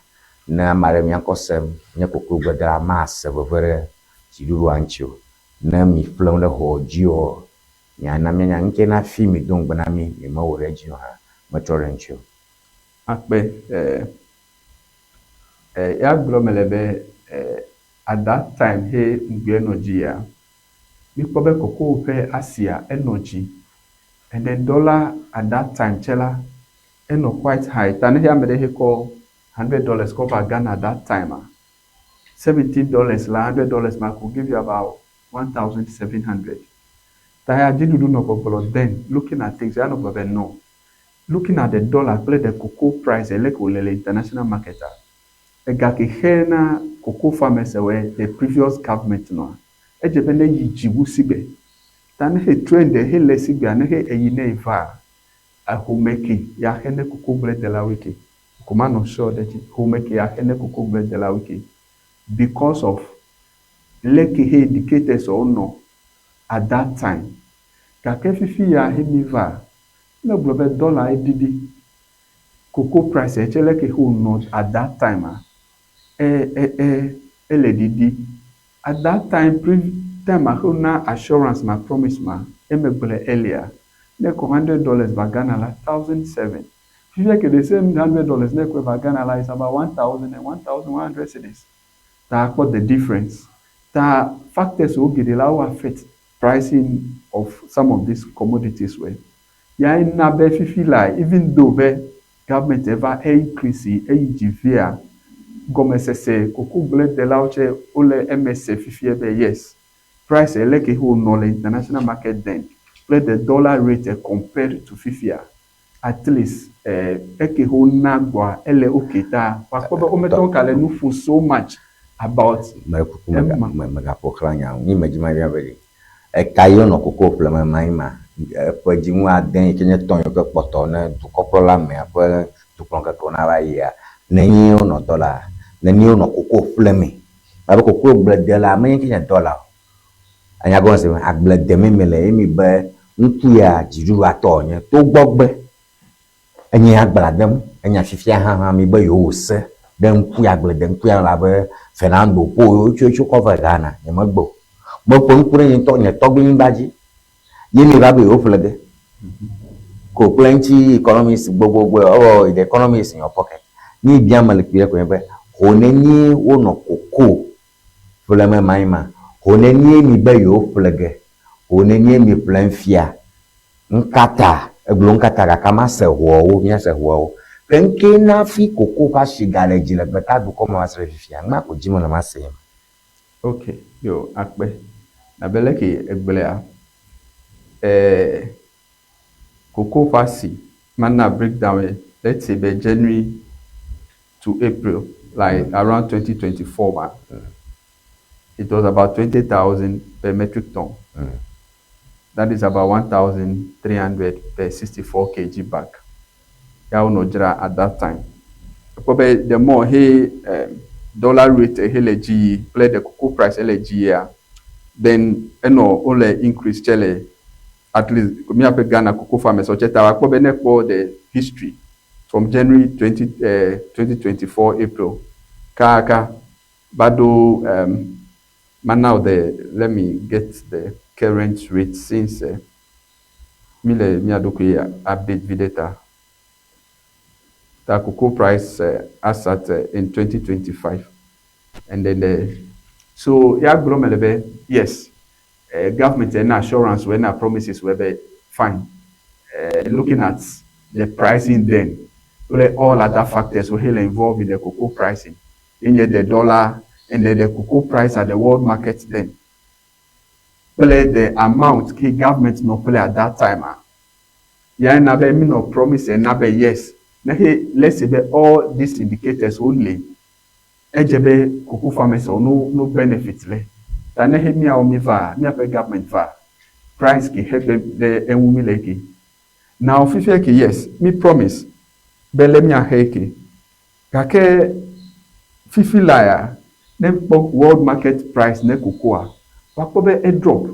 na mare mi ankosem nya koko gbegbe ma se vere jiru ancho na mi flon le ho jio nya na mi nya nke na fi mi don gbana mi ma wo regio ha ma chorencho Akpe ya glomelebe at that time he ngbe energy ya mi pobe koko pe Asia energy and then dollar at that time chela eno quite high tane ya mede he call $100 cover Ghana at that time $17 la $100 ma could give you about 1,700. Taya jidudu no kokolo then looking at things ya no bobe no looking at the dollar play the cocoa price eleko lele international marketer egake hena cocoa farmers were the previous government no ejebene yijiwu sibe tane he trend he lesibe ane he eyine iva ahomeke ya hene cocoa bread de la wiki kuma no sure that homeke ya hene cocoa bread de la wiki because of leki he indicators or no at that time kake fifi ya hemiva le globe dollar edidi cocoa price echeleke who not at that time eledidi at that time time na assurance ma promise ma emegbele earlier ne $100 ba Ghana la 1,007 fifi ke the same $100 ne ko ba Ghana la is about 1,000 and 1,100 cedis that got the difference that factors will get allow affect pricing of some of these commodities well ya na be fifi like even though be government ever increase GVA gomesese cocoa blend de lauche ole MSC fifi be yes price eleke who no international market then let the dollar rate compared to fifi at least eke who na gwa ele oketa pakobe ometon kale nu for so much about mega pokranya ni majima ya bele e kayo no koko plama maima po jimu aden kenye tonyo ke poto na du kopro la me apo du plonka to na ba ya nenye no dollar nenye no koko fleme ba koko blede la me kinya dollar anya go se agblede memele emi be ntu ya jiru atonye to gbogbe enye agbladem enya fifia ha mi be yo se den ku ya agblede nku ya la be Fernando po chu cover Ghana ye magbo bo po nkure yin to nye to gbin baji ye mi ba be o flege ko plenty economists gbogbo oh the economy is in your pocket ni bia malipire ko be honenye wo no koko fleme maima honenye mi be yo flege honenye mi plan fia nkata egblo nkata ka kama se ho mi se ho kenke na fi koko pa shigale jile beta du ko ma se fia ma ko jimo na ma se Okay, yo akpe na beleki egbele cocoa pharmacy manna breakdown let's say by January to April like around 2024 man. It was about 20,000 per metric ton. That is about 1,300 per 64 kg bag. Ya no jira at that time. Probably the more dollar rate LG play the cocoa price LG then only increase chele at least me have Ghana cocoa farmers or cheta probably for the history from January 2024 April kaka bado man now let me get the current rate since me adoku update data the cocoa price as at in 2025 and then so yeah yes government and assurance when our promises were fine looking at the pricing then all other factors were involved in the cocoa pricing in the dollar and then the cocoa price at the world market then the amount the government no play at that time yeah nabe me no promise and nabe yes let's say all these indicators only ejebe cocoa farmers or no benefits le tane he mi a o mi va mi a government va price ki help the enwumi leki now fifia ki yes me promise bele mi a heke kake fifi laya then world market price ne cocoa wakobe a drop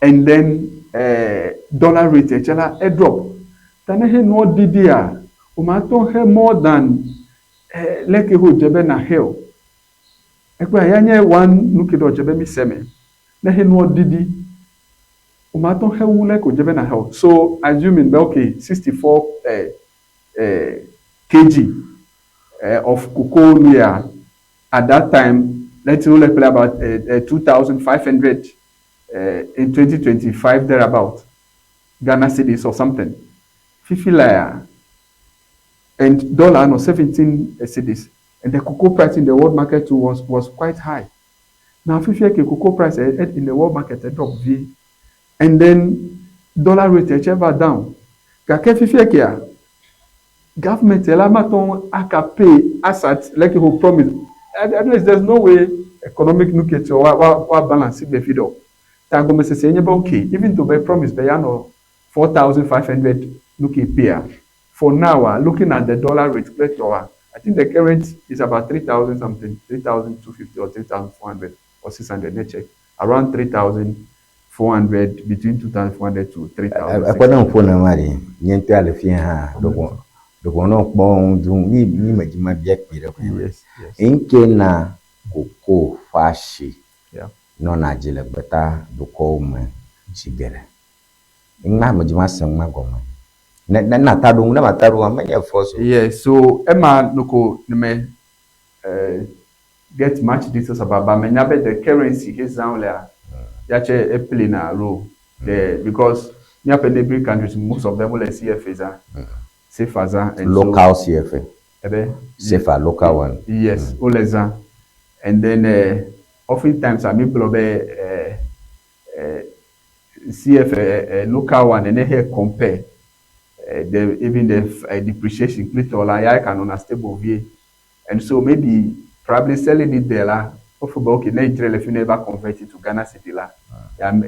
and then dollar rate echala a drop tane he no didia o ma ton he more than leke ho jebe na hell ekwa yanye one nukido jebe mi seme na he no didi o ma ton he wu leke jebe na hell so assuming okay 64 kg of cocoa near at that time let's say play about 2,500 in 2025 thereabout Ghana cedis or something 50 layer and dollar no 17 cedis and the cocoa price in the world market too was quite high. Now 50 cocoa price in the world market dropped v and then dollar rate ever down kake 50 government elamaton aka pay assets like who promise at least there's no way economic nuke or balance the fido tango say okay even to be promised by 4,500 nuke pay for now looking at the dollar rate I think the current is about 3,000 something 3,250 or 3,400 or 600 let's check around 3,400 between 2,400 to 3,000 akwana phone mari nyente alefia ha do no pon du ni majima bia kire ko yes inke na cocoa fashi yeah no na jile beta do ko me chigere inna majima san magoma na tadu na mataru amanya force yes so emma noko me get much details about but me nyabe the currency is down there yache a play na role there because nyabe every countries most of them will CFA CFA and local so, CFA CFA local one yes oleza and then oftentimes I mean CFA local one and then here compare even the depreciation I can on a stable view and so maybe probably selling it there la okay Nigeria if you never convert it to Ghana city la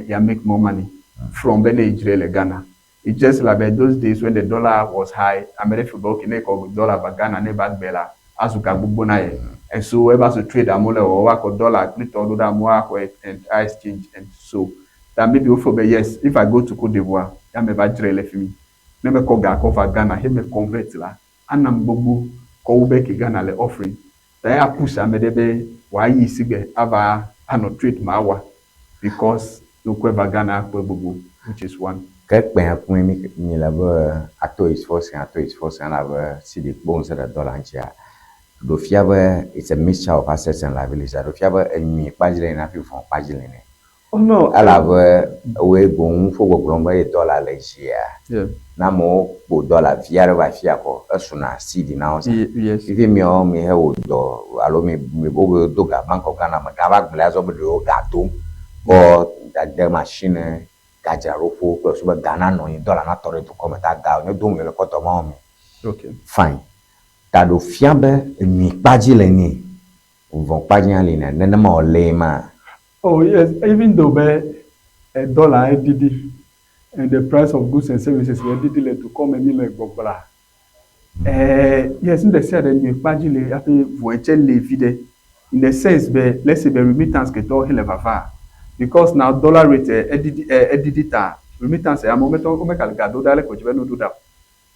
you make more money from Nigeria Ghana It's just like those days when the dollar was high, America football can dollar bagana ne bag bella azuka bubonaye. And so ever to trade amole or work dollar, split all that more and exchange. And so that maybe for yes, if I go to Cote d'Ivoire, I may buy left me. Never call Gakova Ghana, he may convert la. Anam bobu call back Ghana le offering. There are push amedebe why ye sige ava ano trade mawa because no kweva Ghana bobu, which is one. Kekpen akun mi la ba ato is force na ba si the bones of the dollar ntia. Do fiaba it's a mixture of assets and liabilities. Do fiaba mi pajile na fi fon pajile ne. Oh no. Ala ba we gon fo gbogbo e dollar le jia. Yeah. Na mo po dollar fiara ba fia ko asuna seed na o. Yes. If me o mi he o do alo mi bo do ga bank of Ghana ma ga ba gbla so bo do ga to or the machine gajarofo plus ba Ghana no in dollar na tore to come ta ga no do mi le ko to ma mi. Okay. Fine. Ta do fiabe mi pajile ni vont pajile ni na ma o le ma. Oh yes, even though a dollar did and the price of goods and services were did to come and like Bobola. Yes, in the sense that you imagine after voyager vide in the sense that let's say the remittance get all hell because now dollar rate edita remittance a moment o make algado dale ko jebe no do that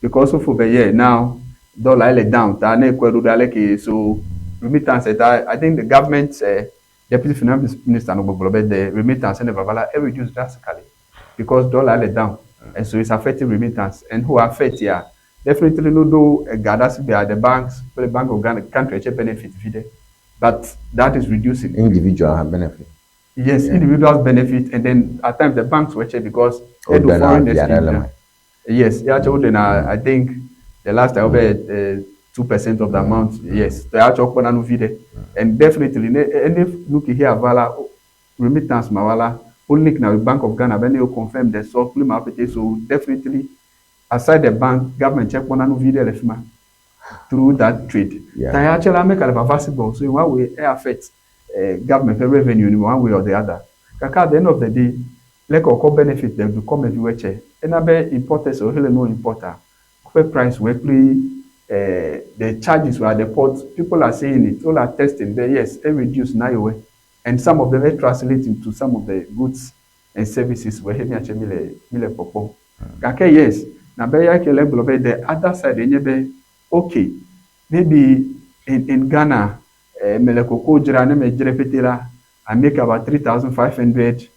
because of over here now dollar le down ta na ekweru dale ke so remittance I think the government Deputy Finance Minister no the remittance and the Bavala reduced drastically because dollar let down and so it's affecting remittance and who affect here definitely no do gathers be at the banks the Bank of Ghana country benefit but that is reducing Individual benefit. Yes, individuals benefit and then at times the banks were check because they do foreign exchange. Yes, yeah, I think the last time 2% of the amount, yes. The actual Kwana vide. And definitely, and if look here, Vala remittance Mawala, only now the Bank of Ghana, when you confirm the supplement, so definitely, aside the bank, government check Kwana vide lefma through that trade. Yeah. I actually make a possible, so in one way, it affects government revenue in one way or the other. Kaka at the end of the day, like or benefit them to come everywhere. And I bet importers or really no importer, price weekly. The charges were the ports, people are saying it, all are testing, but yes, they reduce now way. And some of them are translating to some of the goods and services where he actually mile popo. Kake yes, na be ya kele blobe the other side enye okay. Maybe in Ghana, mele koko jira ne me jire petela, I make about 3,500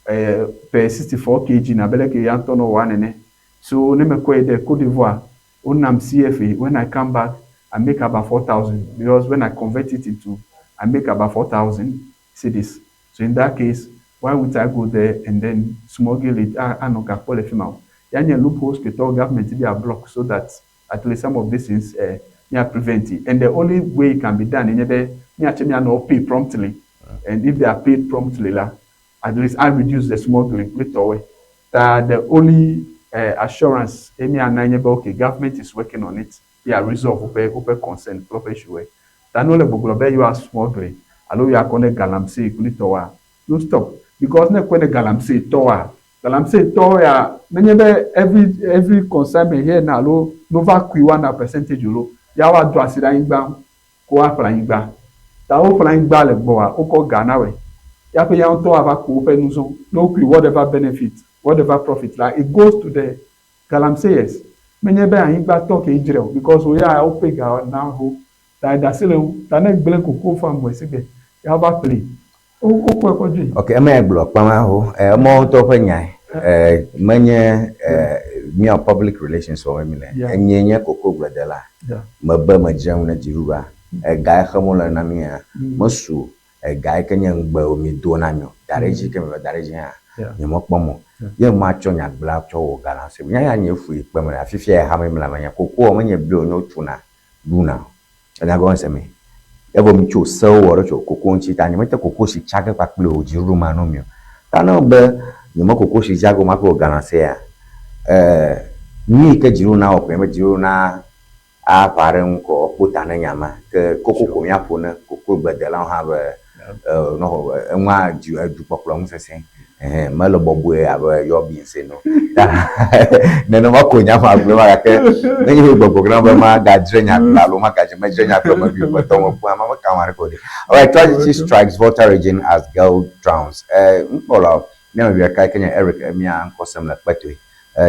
per 64 kg na bele ke yantono one. So ne me kwe de Cote d'Ivoire. Unam CFA, when I come back, I make about 4,000 because when I convert it into, I make about 4,000 cedis. So in that case, why would I go there and then smuggle it? I no can pull a female. Yanya loopholes get all government to be a block so that at least some of these things prevent it. And the only way it can be done in the actually not pay promptly. And if they are paid promptly, at least I reduce the smuggling right away. The only assurance, okay, government is working on it. Yeah, resolve open concern, proper issue. That no le you are smuggling. Allow you are connect galamsey kulitowa. No stop because ne connect galamsey towa. Galamsey towa. Every concern here now lo nova kwiwana percentage lo. Ya wa do asida ingba ko apla ingba. Ta o pla ingba le gbo wa o ko Ghana we. Ya pe ya on to ava ko pe nuzo. No kwi whatever benefit. Whatever profit, like it goes to the galamseyers. Many be ayin gba talk Israel because we are open now who that next blank ko farm we sigbe. You have a play. Okay, me block pa ho. Mo to pa nyai. Manye me public relations for me le. Enyenye koko gladela. Maba majam na jiruba. Guy khamola na mia. Mosu guy kanya ngba o mi do na nyo. Dareji ke me dareji ha. Nyemokpomo. Ye ma chonya black cho Ghana se nya ya nye fu ikpe me afifia ha me mla manya koko o manya bi onyo tuna duna na go nse me ebo mi cho so woro cho koko nchi ta nyemete koko shi chake pa kple oji ruma no mi ta no be nyemo koko shi jago ma ko Ghana se ya ni ke jiru na o pe me jiru na a pare nko puta na nyama ke koko ko ya pona koko gbedela ha be no nwa ju popolo mu sese malo bobwe aba yo bi nse no neno makonya ma gbe ma ke nyi gbogbo na ba ma ga drenya lalo ma ka je ma drenya from ma bi ko to mo pu ma ka ma record. All right, tragedy strikes Volta region as girl drowns. Mpola na we ka Kenya Eric Emia nkosem na kpatwe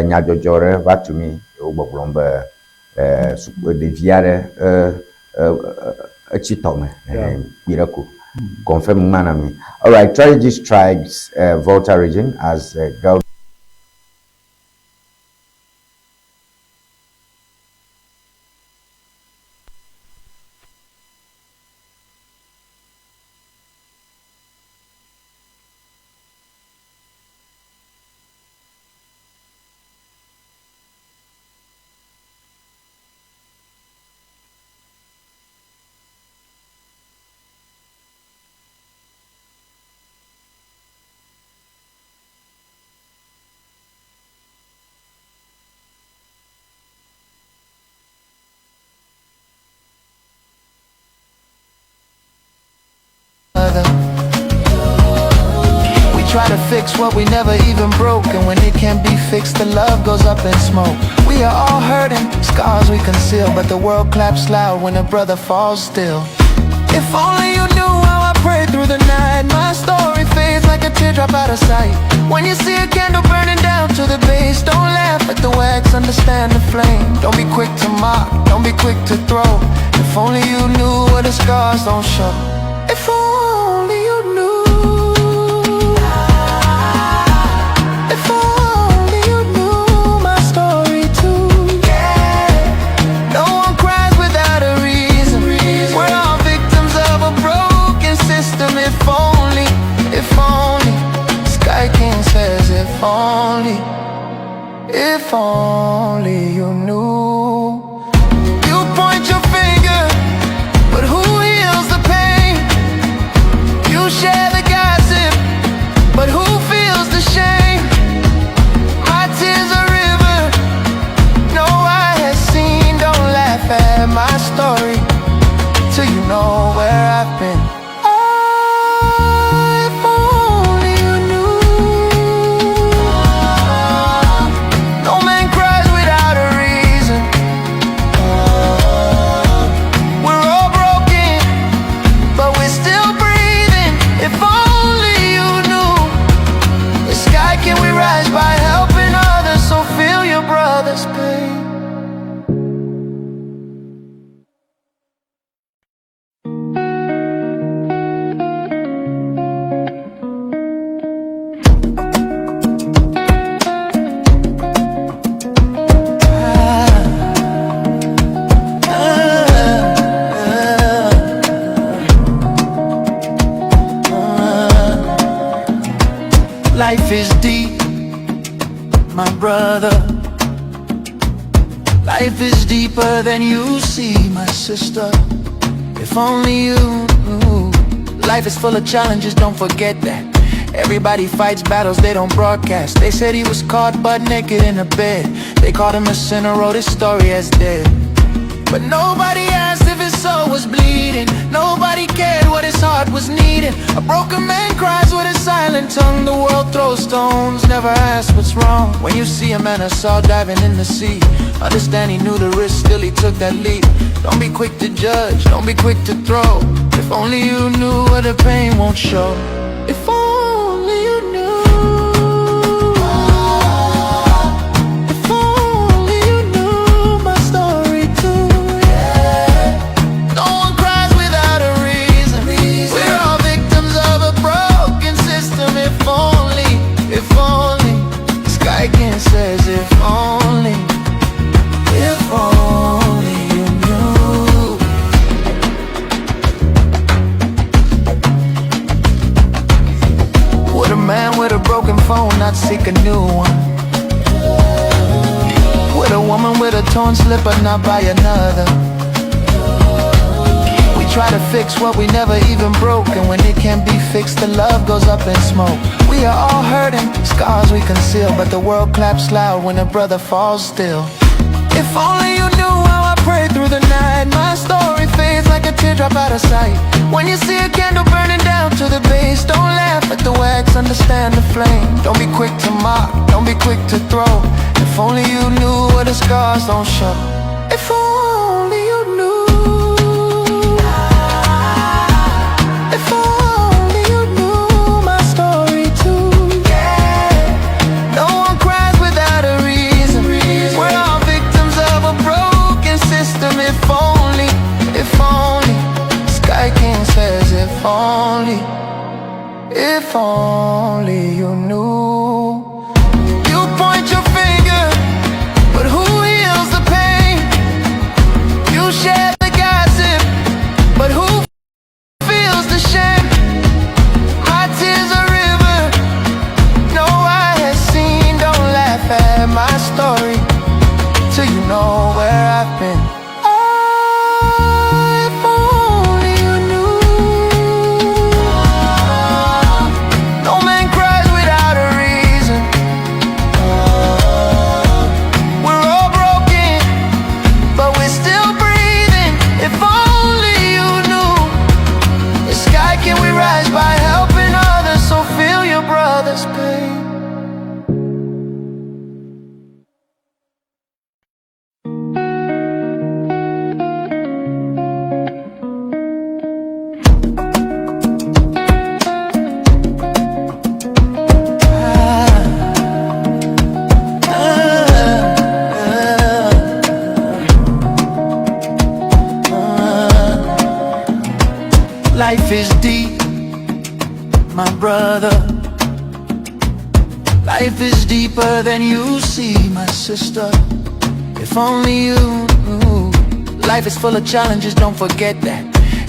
nya jojore batumi ogbogbo mba de viare chitome miracle. Confirm manami. All right, tragedy strikes Volta region as girl. We try to fix what we never even broke, and when it can't be fixed, the love goes up in smoke. We are all hurting, scars we conceal, but the world claps loud when a brother falls still. If only you knew how I prayed through the night. My story fades like a teardrop out of sight. When you see a candle burning down to the base, don't laugh at the wax, understand the flame. Don't be quick to mock, don't be quick to throw. If only you knew what the scars don't show. If only you knew. If only you knew my story too. No one cries without a reason. We're all victims of a broken system. If only, Sky King says if only you knew. You point your finger, but who heals the pain? You share the gossip, but who feels the shame? My tears are river, no eye has seen. Don't laugh at my story till you know where I've been. Oh, if only you knew. No man cries without a reason. We're all broken, but we're still breathing. If only you knew. The sky, can we rise by helping others? So feel your brother's pain. Life is deep, my brother. Life is deeper than you see, my sister. If only you knew. Life is full of challenges, don't forget that. Everybody fights battles they don't broadcast. They said he was caught butt naked in a bed. They called him a sinner, wrote his story as dead. But nobody asked if his soul was bleeding. Nobody cared what his heart was needing. A broken man cries with a silent tongue. The world throws stones, never asks what's wrong. When you see a man I saw diving in the sea, understand he knew the risk, still he took that leap. Don't be quick to judge, don't be quick to throw. If only you knew what the pain won't show. If only you knew. If only you knew my story too. No one cries without a reason. We're all victims of a broken system. If only, Sky King says if only you knew. Would a man with a broken phone not seek a new one? Would a woman with a torn slipper not buy another? We try to fix what we never even broke, and when it can't be fixed, the love goes up in smoke. We are all hurting, scars we conceal, but the world claps loud when a brother falls still. If only you knew how I pray through the night. My story fades like a teardrop out of sight. When you see a candle burning down to the base, don't laugh at the wax, understand the flame. Don't be quick to mock, don't be quick to throw. If only you knew what the scars don't show. If only you knew. If only you knew my story too. No one cries without a reason. We're all victims of a broken system. If only, if only. Sky King says if only. If only you knew. You point your finger, but who heals the pain? You share the gossip, but who feels the shame? My tears a river, no eye has seen. Don't laugh at my story till you know where I've been. Oh, if only you knew. No man cries without a reason. We're all broken, but we're still breathing. If only you knew. The sky, can we rise by helping others? So feel your brother's pain. Life is deep, my brother. Life is deeper than you see, my sister. If only you knew. Life is full of challenges, don't forget that.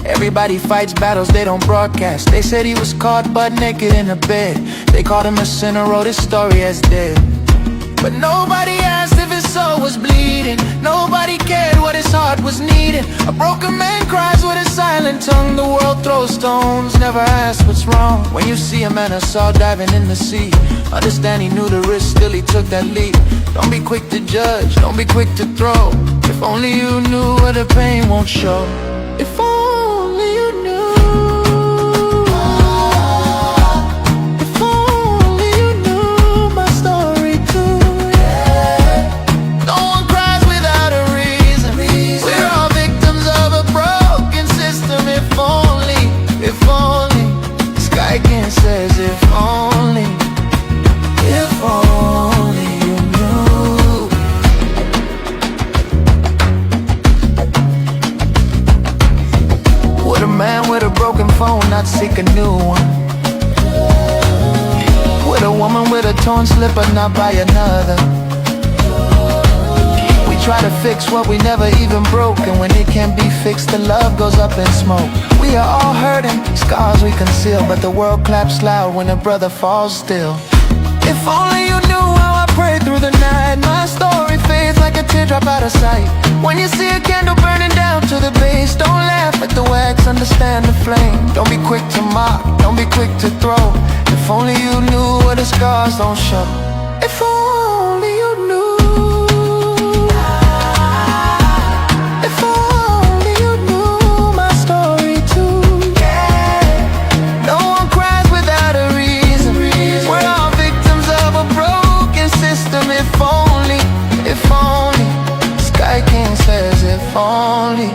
Everybody fights battles they don't broadcast. They said he was caught butt naked in a bed. They called him a sinner, wrote his story as dead. But nobody asked if his soul was bleeding. Nobody cared what his heart was needing. A broken man cries with a silent tongue. The world throws stones, never asks what's wrong. When you see a man I saw diving in the sea, understand he knew the risk, still he took that leap. Don't be quick to judge, don't be quick to throw. If only you knew where the pain won't show. If only you knew. If only you knew my story too. No one cries without a reason. We're all victims of a broken system. If only, if only. Sky King says if only. If only you knew. Would a man with a broken phone not seek a new one? Would a woman with a torn slipper not buy another? We try to fix what we never even broke, and when it can't be fixed, the love goes up in smoke. We are all hurting, scars we conceal, but the world claps loud when a brother falls still. If only you knew how I prayed through the night. My story fades like a teardrop out of sight. When you see a candle burning down to the base, don't laugh at the wax, understand the flame. Don't be quick to mock, don't be quick to throw. If only you knew what the scars don't show. If only you knew. If only you knew my story too. No one cries without a reason. We're all victims of a broken system. If only, if only. Sky King says if only.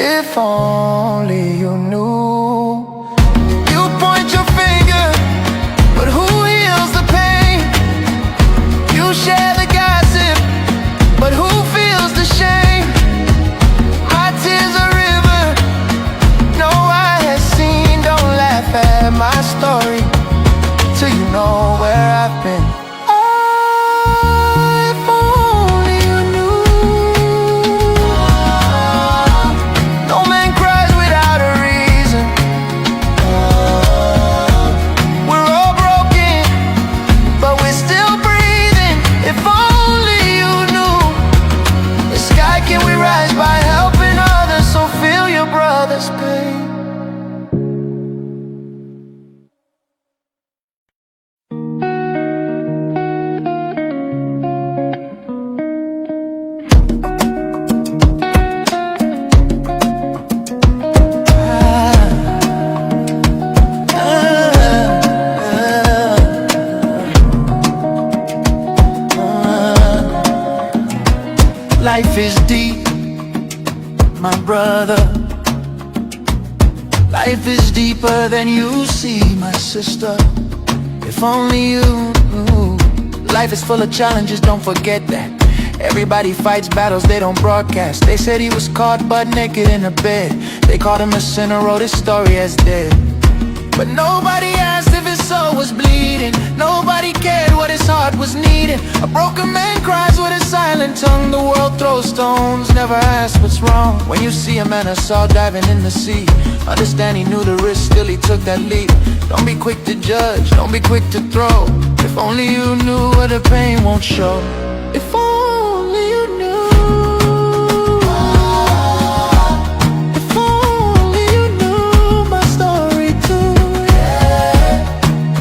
If only you knew. You point your finger, but who heals the pain? Life is deep, my brother. Life is deeper than you see, my sister. If only you knew. Life is full of challenges, don't forget that. Everybody fights battles they don't broadcast. They said he was caught butt naked in a bed. They called him a sinner, wrote his story as dead. But nobody asked if his soul was bleeding. Nobody cared what his heart was needing. A broken man cries with a silent tongue. The world throws stones, never asks what's wrong. When you see a man I saw diving in the sea, understand he knew the risk, still he took that leap. Don't be quick to judge, don't be quick to throw. If only you knew what the pain won't show. If only you knew. If only you knew my story too.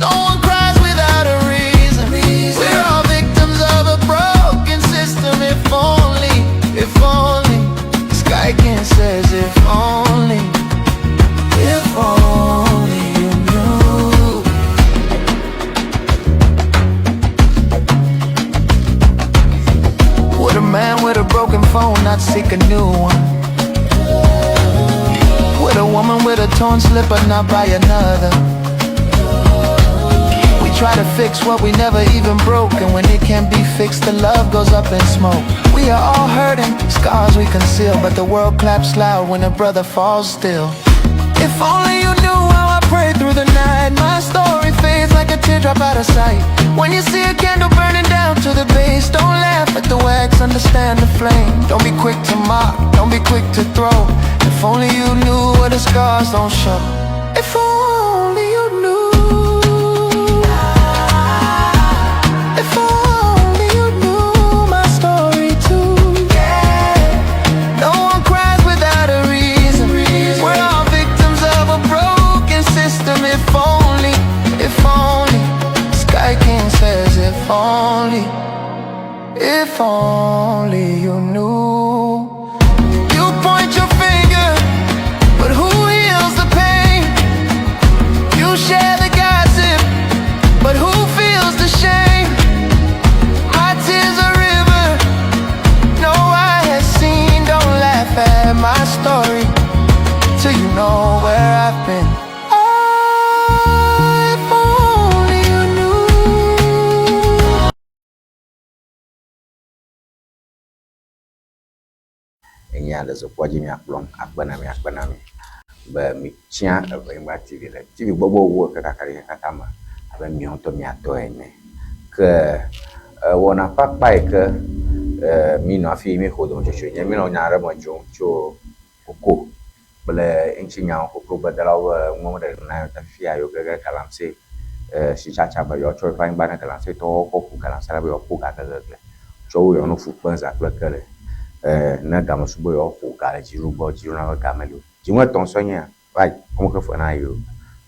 No one cries without a reason. We're all victims of a broken system. If only the sky can says if only you knew. Would a man with a broken phone not seek a new one? Would a woman with a torn slipper not buy another? We try to fix what we never even broke, and when it can't be fixed, the love goes up in smoke. We are all hurting, scars we conceal, but the world claps loud when a brother falls still. If only you knew how I prayed through the night. My story fades like a teardrop out of sight. When you see a candle burning down to the base, don't laugh at the wax, understand the flame. Don't be quick to mock, don't be quick to throw. If only you knew what the scars don't show. If only you knew. If only you knew my story too. No one cries without a reason. We're all victims of a broken system. If only Sky King says if only you knew. You point your finger, but who heals the pain? You share the gossip, but who feels the shame? My tears a river, no eye has seen. Don't laugh at my story till you know where I've been. If only you knew. Enya le zo kwaji mi aklon akbana mi ba mi tia Ewenyigba TV le TV bobo wo ka kakari katama aba mi onto mi ato ene ke wona papa ke mi no afi mi hodo jojo nya mi no nyare mo jo koko bele enchinya koko badala wo de na ta fia yo ga kalamse si chacha ba yo cho fa ngba na kalamse to koko kalamse ba yo ko ga ga ga jo yo no fu panza plakale na gama subo yo ko kala jiru bo jiru na gama lo jinwa ton sonya vai como que foi na yo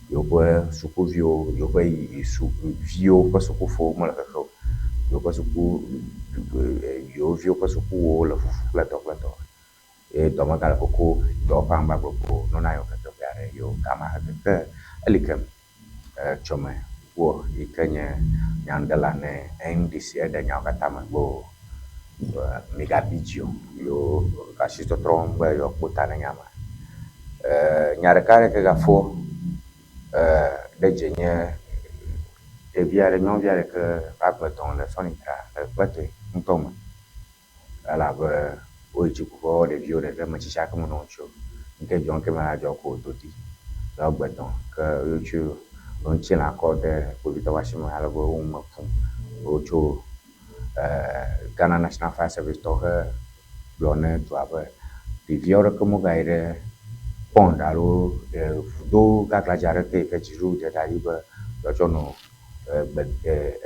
bo suku vio yo bo su vio pa suku fo mo la ko yo pa suku yo vio pa suku o la fu plato e do ma kala ko do pa mba ko no na yo ka to yare yo kama ha ke elikam choma wo ikanya nyandala ne ndc ada nyaka tama bo mega video yo kashito tromba yo kutana nyama nyare kare ke gafo de jenye e viare non viare ke abaton le sonika pate ntoma ala ba o chiku de vio de ma chicha ko no cho nke jon ke ma jo ko toti la gbaton ke yo chu on china ko de ko bitawashima ala bo um pum o cho Ghana National Fire Service to her blonde to have the viewer come gaire pond alo do gagla jare ke jiru de daiba yo jono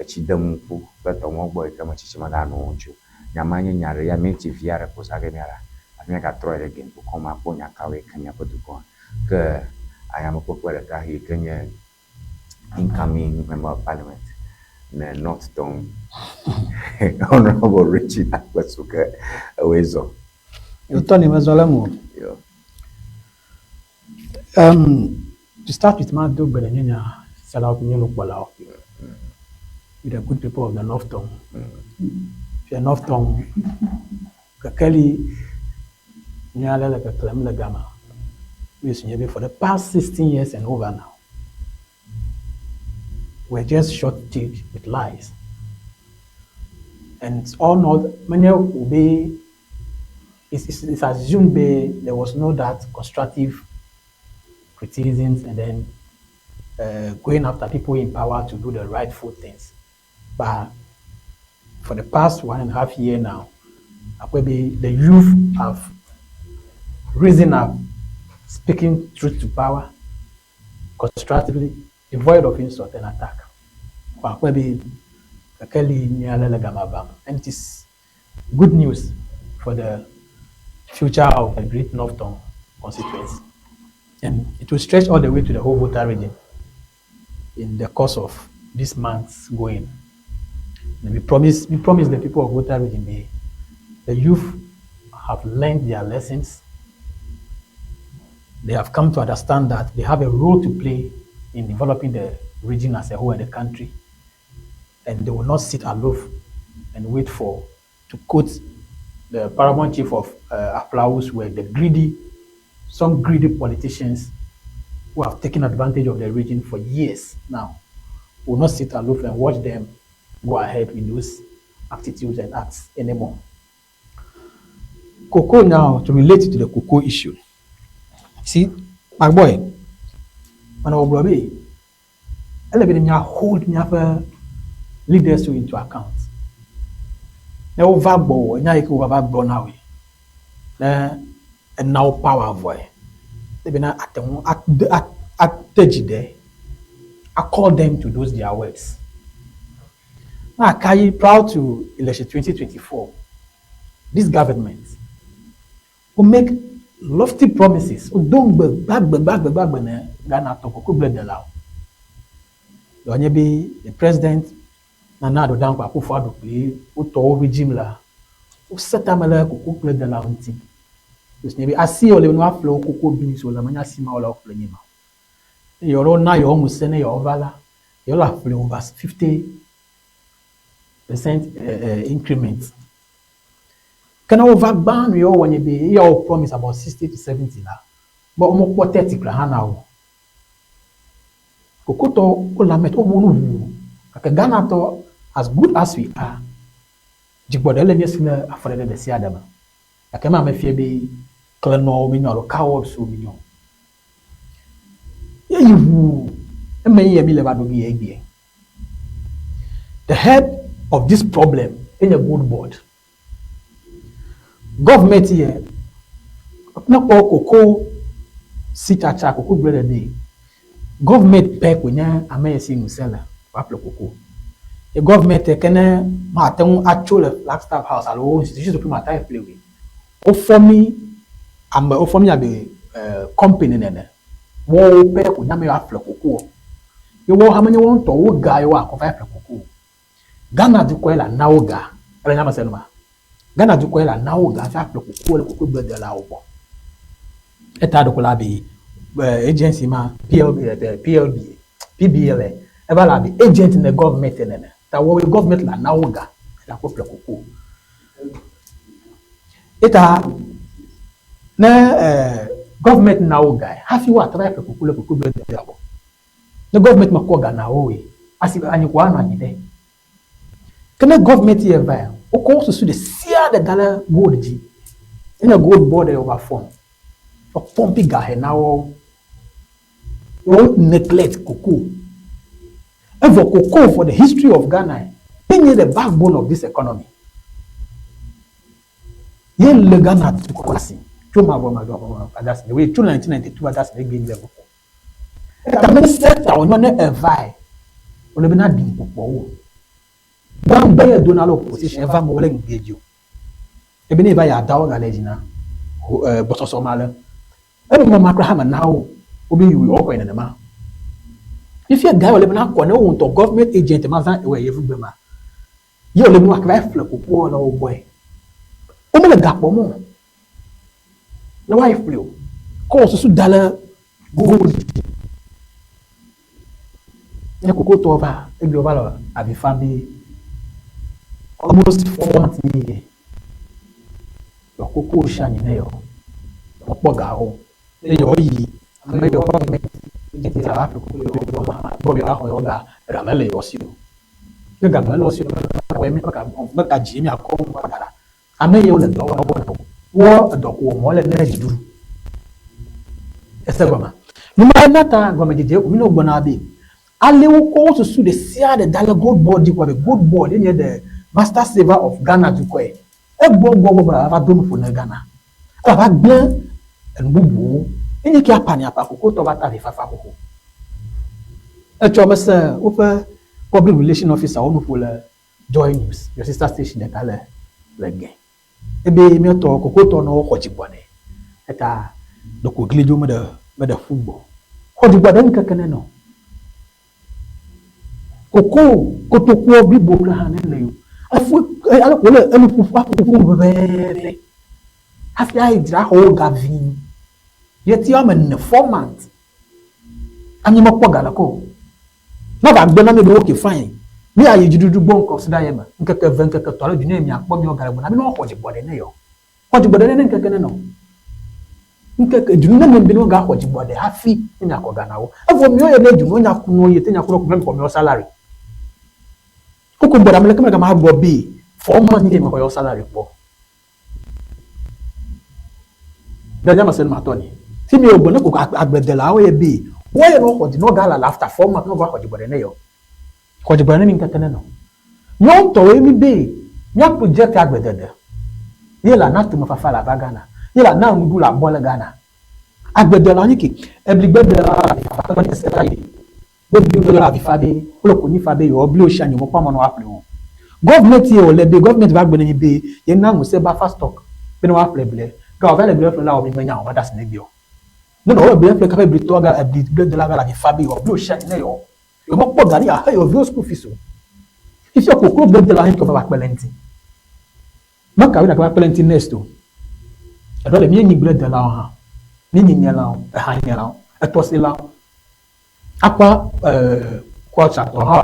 echidam pu beto mo boy kama chichima da no nchu nyamanye nyare ya meti viara ko sage miara amia ka troile gen ko koma ponya kawe kanya potu ko ke ayama ko kwela ka hi kenya incoming member of parliament na North Town Honorable Richie Akwasuka Awezo. You Tony Mazolamo. Yeah. To start with, my dog Benanya set out Nyelo Balao with the good people of the North Town. If you're North Town, Kakali nyale la kaklem la gama. For the past 16 years and over now, we're just shortage with lies. And it's all not, many will be, it's assumed there was no that constructive criticisms and then going after people in power to do the rightful things. But for the past 1.5 years now, the youth have risen up, speaking truth to power, constructively, devoid of insult and attack. And it is good news for the future of the Great Northern constituency. And it will stretch all the way to the whole voter region in the course of this month's going. And we promise the people of voter region, the youth have learned their lessons. They have come to understand that they have a role to play in developing the region as a whole and the country. And they will not sit aloof and wait to quote the paramount chief of Aflawus, where some greedy politicians who have taken advantage of the region for years now will not sit aloof and watch them go ahead with those attitudes and acts anymore. Cocoa now, to relate to the cocoa issue. See, my boy, when I was baby, everybody hold me up, leaders into account. Now, overboard, now you go overboard now. And now power boy. They be not at there. I call them to those their words. Now, I carry proud to election 2024. This government will make lofty promises. Don't back Ghana to cocoa blood allow. The president Nana do down kwa kufa do play uto regime la. Useta mala cocoa blood allow nti. Maybe I see all the flow cocoa beans or la manya sima all of plenty. Your own now you almost send your vala. You'll have over 50% increment. Can over ban you when you be your promise about 60 to 70 la. But almost 30 now. Kokoto olamet obunu. Ghana to as good as we are. Jigbodele ni sina afrede de siadama. Akema me fie be kleno minyo lo kawo so minyo. The head of this problem in a good board. Government here, not all cocoa sit at cocoa bread a day. Government pack when ya amazing seller, apple cocoa. The government can actual Flagstaff house alone, institution to put my time play with. Oh, for me, I'm a company in there. Wo pe ko nyame afle kokoo ye wo hamanye won to wo ga ye wa ko fa afle kokoo Ghana du ko la na wo ga ele nyama se no ma Ghana du ko la na wo ga fa afle kokoo le kokoo gbe de la wo bo eta do ko la bi agency ma PBL e ba la bi agent in the government ne ta wo government la na wo ga la ko afle kokoo eta na government now guy, have you what right for the government makoga na we as if any one day. Can the government here via or also to the sear the dollar gold G in a gold border over form for pumping guy now you neglect cocoa. And for cocoa for the history of Ghana, being the backbone of this economy. Yen le Ghana to Kwasi. The way 1992 that's the game level. The minister on one advice on the not being poor. One by a donor position, ever more engage you. Even if I are down a legina, but also Mala. Every Macraham now will be you open in the mouth. If you a guy will not want to government agent, Mazan away every bema. You will work right for poor old boy. Only a gap or more. The wife flew. Course $2 gold. You could go to over a global family almost 4 months. yo koko shani ne yo opo ga ho e yo yi ame yo government e ti la ko bo yo ho yo ga ra mele yo si yo ga mele yo si ko mi ka ji mi akọ padà ame yo le do wo do ko mo le ne ji duru ese goma no ma nata goma je mi no gbona bi alewo ko so su de sia de dale gold board ko be gold board any the master saver of Ghana to ko e gbogbo ba do mu fo na Ghana ba gbe en bubu any ki apani apa ko to ba ta fa ko e cho me se o pe public relation officer o mu fo le Joy News your sister station de kale le gen e be mi to ko to no ko jibone eta do ko glijo me de football ko jibone nka kene no koko kotoko bi bokra hanele yo afu ala ko le enu pufu bebe afi ai dra ho gavin yeti o men 4 months anyi mo pogala ko na ba gbe na me do okay fine mi ayi jududu bon consider yema nkeke venke ke tole dunu mi akpo mi ogara bona mi no hoje bode ne yo hoje bode ne nkeke ne no nkeke dunu na me bi no ga hoje bode afi mi akoga na wo afo mi o ye na dunu nya kuno ye te nya kuno ko mi salary koko bora mele kama kama bo bi 4 months ni ko yo salary po daja masel matoni ti mi ogbo na ko agbedela o ye bi wo ye no hoje no gala after 4 months no ga hoje bode ne yo hoje bode ne mi nkeke ne no yo to we mi be nya project agbedede ye la na to mo fa la Ghana ye la na ngu la bola Ghana agbedela ni ki ebligbedela fa ko se ta yi la vifabe lo ko ni fabe yo blo shani mo pa mo no apple won government ye o le be government ba gbe ni be ye na mo se ba fast stock be no apple ble ka o vele ble fun la o mi menya o das ne bi o no no be fun ka be to ga abdi de la ga la vifabe yo blo shani ne yo mo po gari a yo vio school fees o if you ko be de la hin ko ba plenty maka we na ka plenty next o e do le mi ni ble de la ha ni ni la ha ni la e to se la aqua quarter or how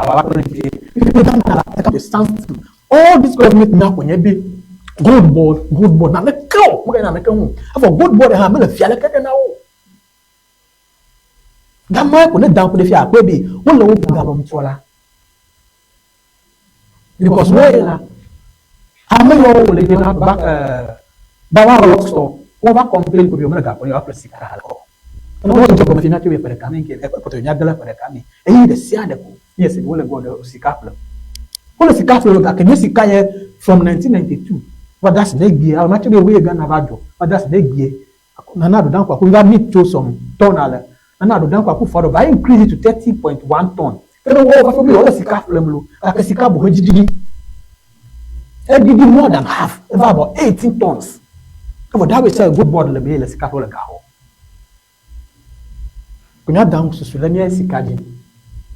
all this government now when you be good board na me ko mo na me ko for good board ha me le fia le keke na o da ma ko ne dan ko de fia ko bi won le wo ga bom tola because we la ha me yo le na ba wa rock store o va complain ko bi mo na ga ko yo place ka ha ko no mo to ko me fina ke be pere kamen ke ko to nya gala pere kamen e yi de sia de ko yes we le go de sikapla wole sikapla ga ke ni sikaye from 1992 but that's the year I'm actually we Ghana bado but that's the year na na do dan kwa ko ga meet to some tonal na na do dan kwa ku for by increase it to 30.1 ton e no wo fa bi wole sikapla mlo ka sikabo hojididi e did more than half about 18 tons so that we say good board le be le sikapla ga ho kunya dan susu le mi sikaji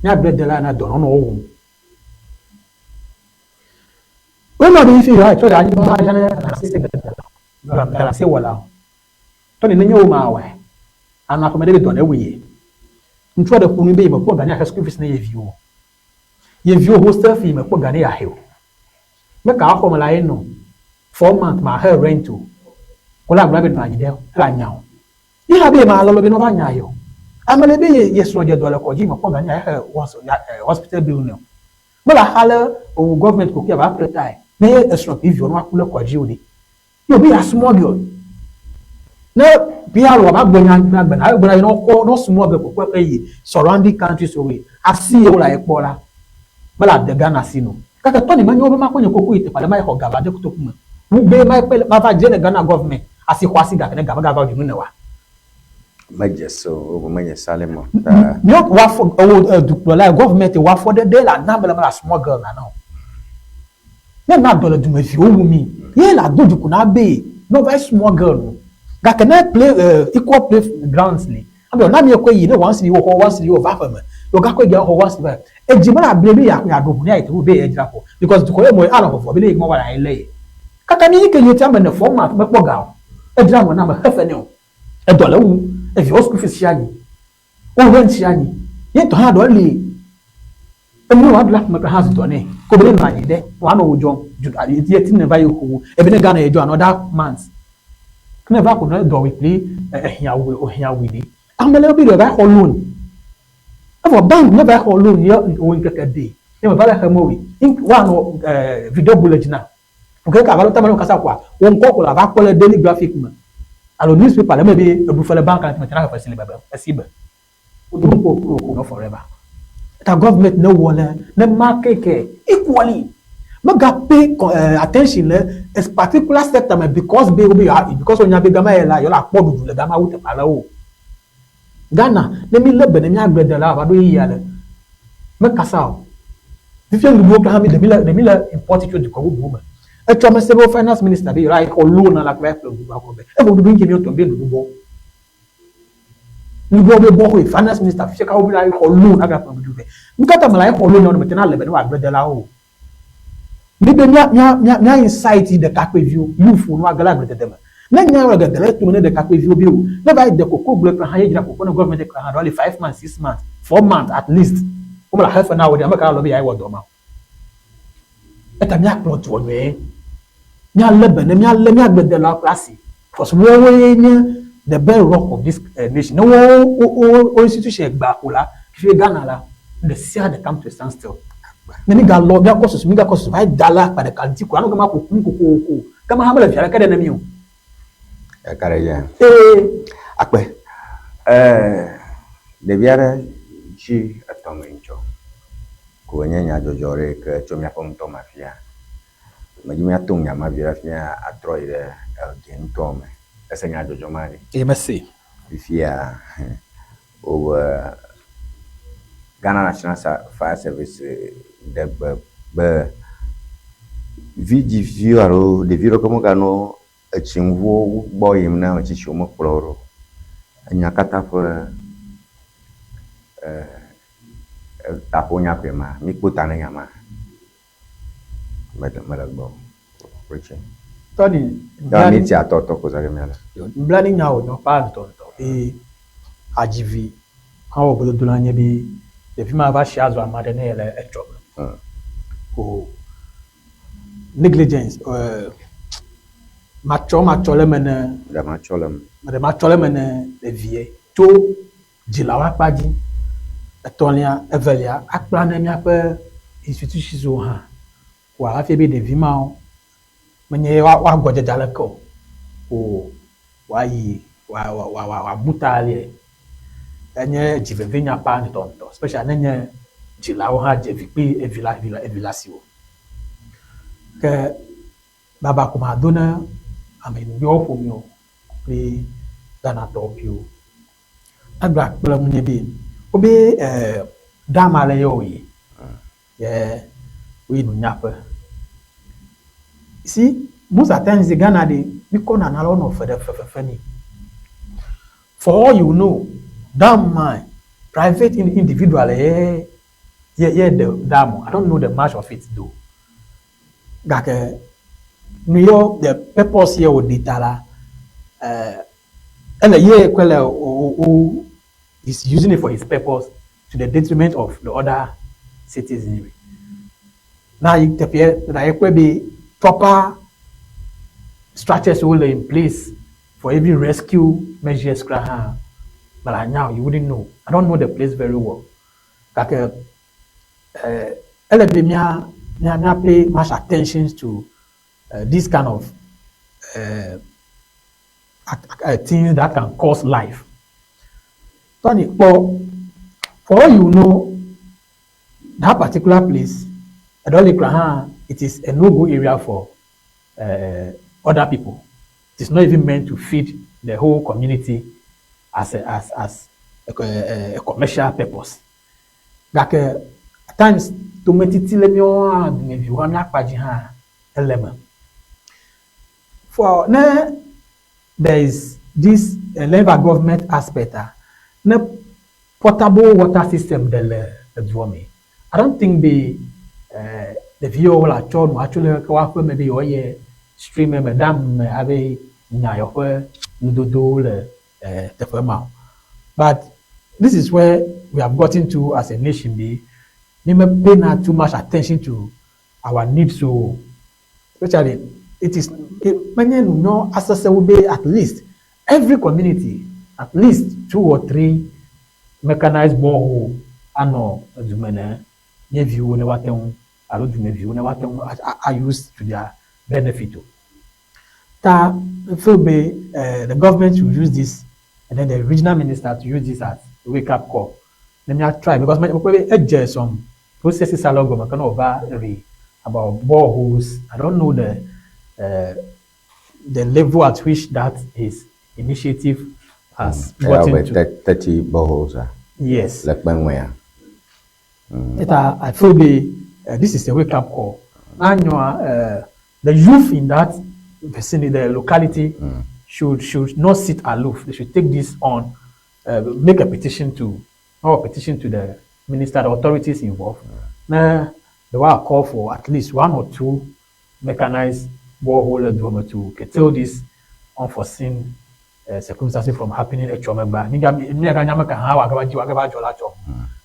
nya bread la na do no wo we no dey feel right so that you ma jana na se wala to ni nyo ma wa ana ko me dey do na wiye ntwa da kunu be ma ko gani aka school fees na ye view hostel fee ma ko gani ya hew me ka ko mala no 4 months ma her rent to ko la bra be na jide la nyawo ni ha be ma lo be no ba nyayo amele be yes roje do la ko ji ma ko gani ya hospital bill no mala hala o government ko ke ba pretai na extra if you no akule ko ji odi you be a small girl na bi alo ba gbonya na gba na gba no ko no small girl ko pe yi surrounding countries away asi e la epola mala de Ghana sino kaka to ni manyo be ma ko nye kokko ite pale mai ho gaba de kutoku mu be mai pe ma va je na Ghana government asi kwasi ga ne gaba gaba ju ne wa majeso manye salemo no wa for la government wa for the day la na bela mala small girl na no na dollar du me fi o wu mi ye la doju ku na be no very small girl ga can I play equal play grounds ni abi na mi ko yi ne once you over for me yo ga ko ge ho once ba e ji mara bre bi ya do bu ni ai to be e jira ko because ko e mo ala ko fo be le mo wala ai le kaka ni ke yeti am na format me po ga e jira mo na ma hefe ni o e dollar wu e fi school fees shani o rent shani ye to ha do le e mo wa black me ha to ne ko be na yi de wa no wo jo ju ari ti ne ba yi ko e be ne Ghana e jo another month Never could not do we play here with it. I'm never be the right alone. For bank never alone here in a day. Never very hemoy. In one video bullet now. Okay, Cavalotamo Casaqua, one couple of aqua daily graphic man. And newspaper, maybe a buffalo bank and material for a silver. Not forever. The government no one, no market equally. But got pay attention a particular sector because because when you be gama you like podu le gama wuta palawo. Ghana, let me let them agree the lava do here. Make us out. If you look at the miller important to the woman. A traumatizable finance minister be right or loan like that. Everybody bring him to be the book. You go be finance minister, check out like or loan. I got to do that. Because I'm like or loan on the maternal level, no, I read the law. Maybe nya insight the cap review, you for no agala with them. Then you get the rest to the cap review bill. Never the cocoa block and hire the government can only 5 months, 6 months, 4 months at least. Over half an hour, the American lobby I was doma. At a nya plot one way. Nya leben, nya lemia the law classy. Because we the bedrock of this nation. No institution bakula, if you Ghana, the sea that come to a standstill. Nani ga law ga courses mi ga courses vai dala pada kanti ko anu ga ma ko kama hamala fiara kada na miu e kare ya akpe de biara ji atomencho ko nyanya jojore ke chomia pom to mafia majimia tunya mavira fia atroire gen tome esenya jojomani e merci fia o Ghana National Fire Service de vidi de viro como gano a chimvo boy na a chichomo ploro nyakata for taponya pema mi kutana nyama madam preaching Tony ni ti atoto ko zare mela blani nyawo no pa tonto ajivi hawo bodo dulanya bi de fima ba shazo amade na ele job negligence machole mena da machole mena de vie to jilawa paji etonia evelia akpla na mi ape institution zo ha wa afi bi de vima menye wa gojejale ko o wa yi wa butale enye jivevenya pa ni tonto especially enye jilawa ha je vipi evila siwo ke baba kuma dona amen yo fo mi o pe Ghana topio agba pele munye bi obi dama le yo yi ye we no nyapa see most of times the Ghana dey because na lot of fefefeni for all you know that man private individual the damo I don't know the much of it though like New York the purpose here with data and who is using it for his purpose to the detriment of the other citizenry. Now you could be proper structures all in place for every rescue measures. But now you wouldn't know. I don't know the place very well. Like I pay much attention to this kind of things that can cause life. Tony, for all you know, that particular place, it is a no-go area for other people. It is not even meant to feed the whole community as a commercial purpose. Like at times, to make it element. For now, there is this level government aspect. The potable water system the drum. I don't think the view will actually maybe or stream madam have nyayo nudo the farmer. But this is where we have gotten to as a nation. We may pay not too much attention to our needs, so especially it is many no access will be at least every community at least 2 or 3 mechanized borehole ano adwumana nye view ne waten alo dwuma view ne waten are used to their benefit. Ta feel be the government should use this and then the regional minister to use this as a wake up call. Let me try because my some processes along go kind of about boreholes. I don't know the level at which that is initiative has brought into. 30 boreholes. Yes. Like where? I feel this is a wake up call. And the youth in that vicinity, the locality, should not sit aloof. They should take this on, make a petition to the minister, the authorities involved. Now, they will call for at least 1 or 2 mechanized borehole to curtail this unforeseen circumstances from happening at Chomegba.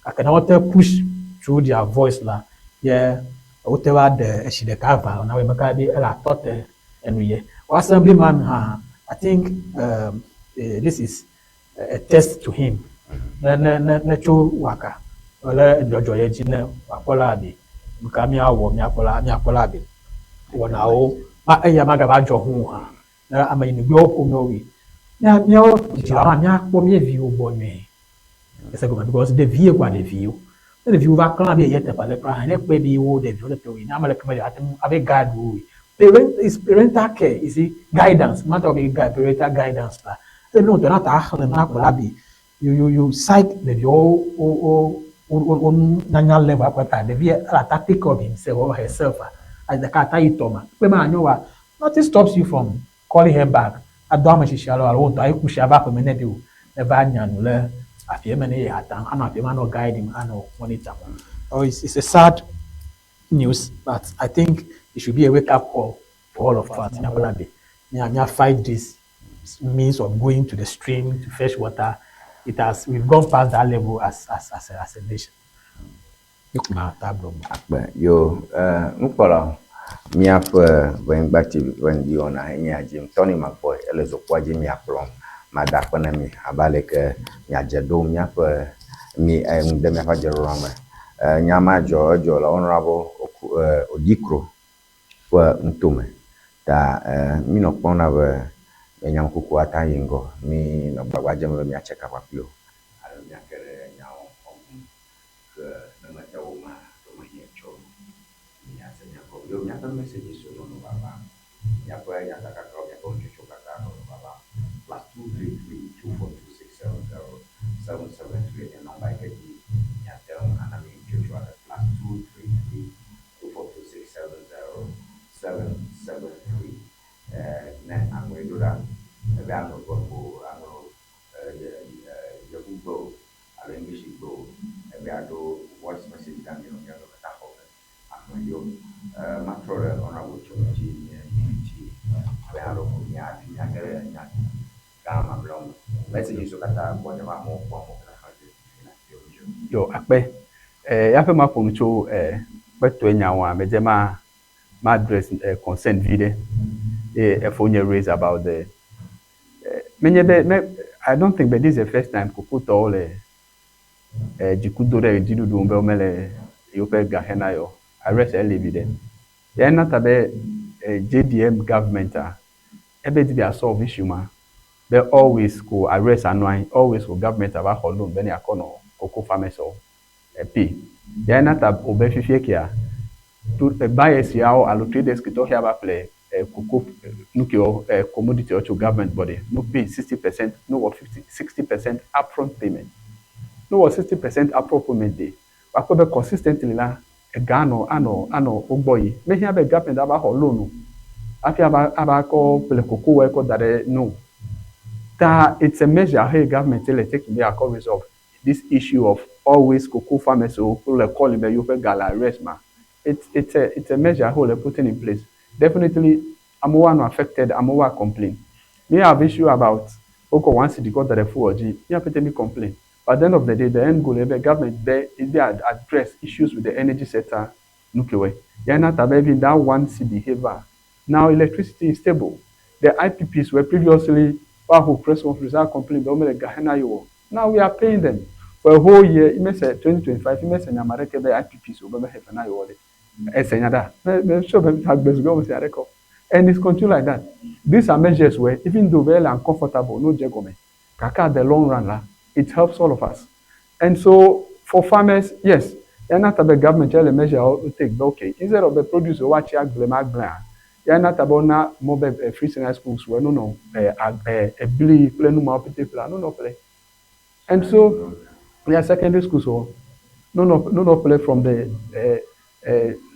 I can also push through their voice la. Yeah, whatever the she the cover now we make a thought and we assemblyman I think this is a test to him. Na cho waka wala jojo ye jina wakola bi mukami awo mi akola bi wona o ma eya maga ba jo hu ha na amayini gbe opo mi owi mi o jira mi akpo mi evi obo mi because the view kwa the view the view va kan bi ye te pale pra ne pe bi wo the view le pe wi na male kama ya ave guide wo parental care is guidance matter of parental guidance la se no to na ta akhle na kola bi you cite the on national level apa the view la take of himself or herself as the kata itoma pe ma anyo nothing stops you from calling her back adoma shishalo alwon to ayiku shaba pe menede o never anyanu le afie mene ya atan ana afie ma no guide him ana monitor. Oh, it's a sad news, but I think it should be a wake up call for all of us. We fight this means of going to the stream to fetch water. We've gone past that level as a nation. Yo, Nukpala, me up when back to Ŋdi Wɔna, Jim Tony McBoy, Elezo Kwaji, me up from Madakwanami, Abalek, Yajado, me up me and the Mafajarama, Nyama George, or Honorable Odikro, for Ntume, that me no pona Enyam kuku atayingo mi no bagwaje me mi check up you alo mi akere nyawo ke na mata uma to ma yecho mi asenya ko yo mi ata message so no baba ya ko ya ta ka ko ya ko chuchu ka ta no baba +2332426707773 and number ke di ya ta ana mi chuchu ka +2332426707773 na angwe dura ebe ano go ano Google alo English go ebe ado voice message dan yo ya lo ta ho ano yo matrore ona wo chochi ni ebe ado ko nya kere nya kama blom message so kata ko nyama mo na ha yo akpe ya fe ma ko ncho beto nyawa mejema ma address consent vide Efonya raised about the I don't think but this is the first time Kukuto all Jikudore Jidudu Mbele Yope Gahena yo arrest evidence. Then not a JDM government ebe to be a solve issue ma they always go arrest and always go government about hollow beni akono koko farmers or pay. Then not a obefifie kia to bias yao allocate this kito here about play cocoa nuclear commodity or to government body no pay 60%, no or 60% upfront payment, no or 60% upfront payment day. But consistently la a gano ano boy may have a government about loan. After about call cocoa work that no. That it's a measure hey government taking their coverage of this issue of always cocoa farmers so call him you gala arrest man. It's a measure who putting in place. Definitely, I'm one affected, I'm one complain. Me have issue about once city got the full G, you have to me complain. But at the end of the day, the end goal of the government there is they address issues with the energy sector nuclear. You're not having that one city behavior Now electricity is stable. The IPPs were previously press conference complaining about now we are paying them for a whole year. You may say 2025. You may say Namareke the IPPs will have an eye on it. And it's continued like that. These are measures where, even though very uncomfortable, no jegome, kaka the long run, it helps all of us. And so for farmers, yes, you're not about government measure to take, but okay, instead of the produce watch you're not about now mobile free senior schools where no a blee play no play. And so yeah, secondary schools so no play from the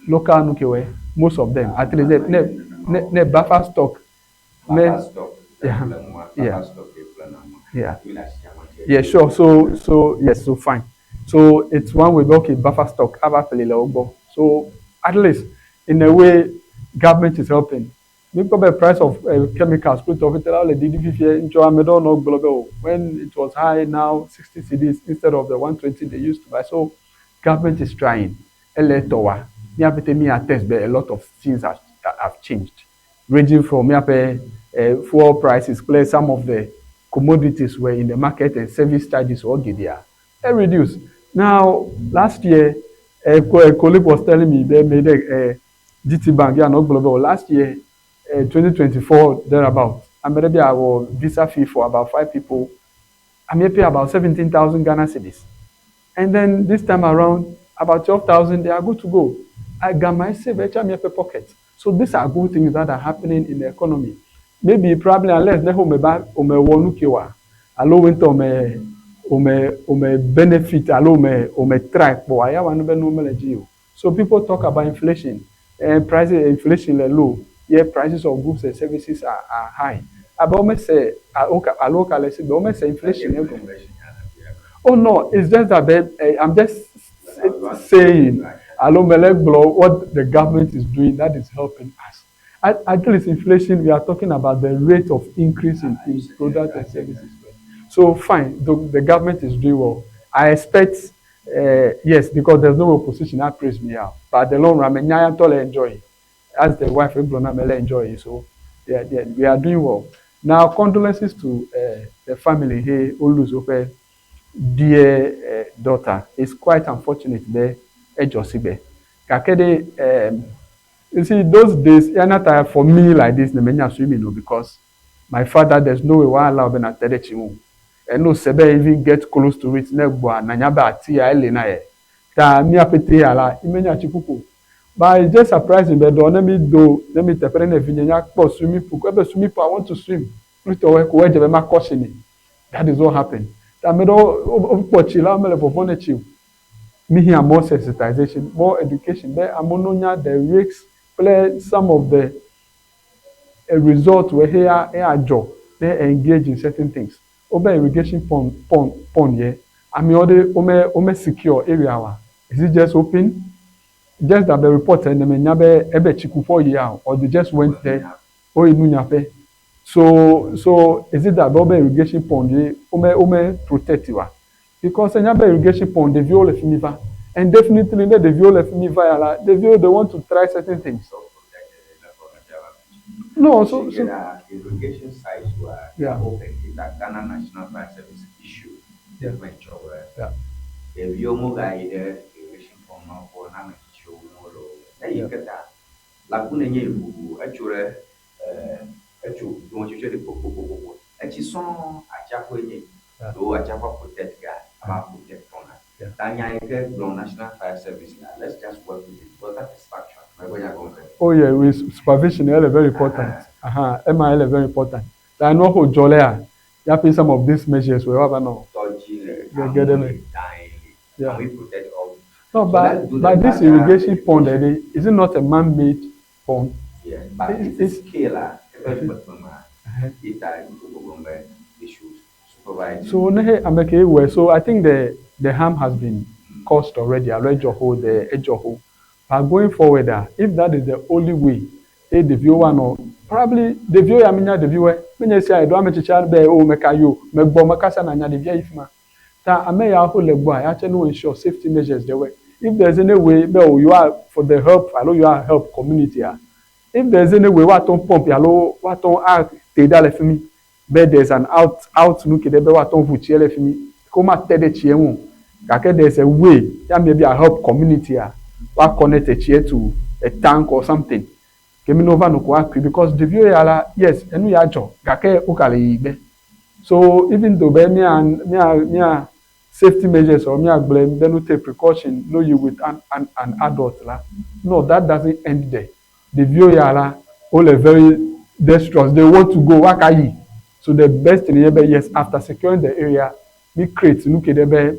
local nuke most of them at least ne buffer stock yeah sure so yes so fine so it's one way okay buffer stock so at least in a way government is helping. Because the price of chemicals put off when it was high now 60 cedis instead of the 120 they used to buy. So government is trying. A lot of things have changed, ranging from fuel prices, play some of the commodities were in the market and service charges or they reduced. Now last year, a colleague was telling me they made a GT Bank, yeah, no global. Last year, 2024, thereabout, I'm maybe our visa fee for about 5 people. I may pay about 17,000 Ghana cedis. And then this time around, about 12,000, they are good to go. I got my savings in my pocket. So these are good things that are happening in the economy. Maybe probably unless they benefit, track, but I have no. So people talk about inflation. Prices inflation are low. Yeah, prices of goods and services are high. About say local say inflation. Oh no, it's just that I'm just saying what the government is doing that is helping us. At least inflation, we are talking about the rate of increase in products and services. So fine, the government is doing well. I expect yes, because there's no opposition that praise me out. But the long run, I enjoy. As the wife of Blonamela enjoy. So yeah, we are doing well. Now condolences to the family. Hey, Oluzope, dear daughter. It's quite unfortunate there. Ejosibe. Kakede, you see, those days, you're not for me like this, because my father, there's no way why I allow Ben at Tedechimu. And no Sebe even get close to it, Negua, Nanyaba, Tia, Elena. Ta mi apete ala, imenya chikuku. But it's just surprising, but let me tell you, if swimming pool, I want to swim. That is what happened. Me here more sensitization, more education. There, ammonia, the risks, play some of the results where here job. They engage in certain things. Over irrigation pond, yeah. I mean, secure area. Is it just open? Just that the report and the menyabe ebe chiku 4 years, or they just went there, or in So is it that the irrigation pond protective? Because the irrigation pond, the viola finiva, and definitely the viola finiva, they want to try certain things. No, so irrigation sites were open. That Ghana National Fire Service issued different yeah. If you move irrigation pond now for now. You get that. Laguna Yebu, actually, don't you the popo? And she saw a chapel, though a chapel protect guy, about protect from her. Tanya, National Fire Service. Let's just work with it for satisfaction. Oh, yeah, with supervision, very important. MIL very important. I know who Jolea, you have some of these measures, we have no. Get them. Yeah. We protect all. No, but this irrigation pond, is it not a man-made pond? Yeah, but it's killer. So I think the harm has been caused already. I read your whole, the edge of hole. But going forward, if that is the only way, the viewer no, probably the viewer, the viewer, when you say I don't make a child be make you, make bomakasa na the viewer if ma. That I may have whole boy, actually ensure safety measures the way. If there's any way, no, you are for the help, I know you are help community. if there's any way what on pump yalo what on act te da le fimi but there's an out no kede be what on vuchi le fimi koma tede chie mu kake there's a way ya maybe a help community what connect a chie to a tank or something kemi no no ko akri because the view yala yes enu ya jo kake ukale ibe so even though be me safety measures or me blame then we take precaution no you with an adult la no that doesn't end there the view yala all are very dexterous they want to go wakayi so the best thing here yes after securing the area we create look at the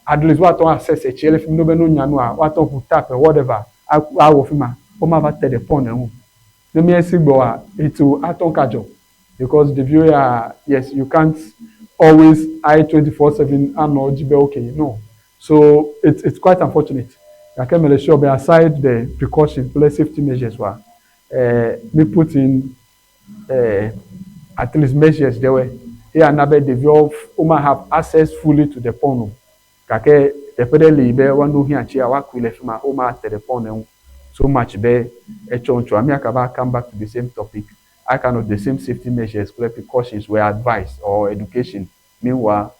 at least what on access a chele film no be no nyanu what on put tap or whatever I of him o ma va the phone e the me sigbo it will aton kajo because the view yes you can't always eye 24/7 and no jibe okay no so it's quite unfortunate I can make sure be aside the precaution plus safety measures were me put in at least measures there were here and now the view of Uma have access fully to the phone kake definitely be one no here chia wa kwile fima Uma at the phone so much be e choncho ami akaba come back to the same topic I cannot the same safety measures precautions were advised or education meanwhile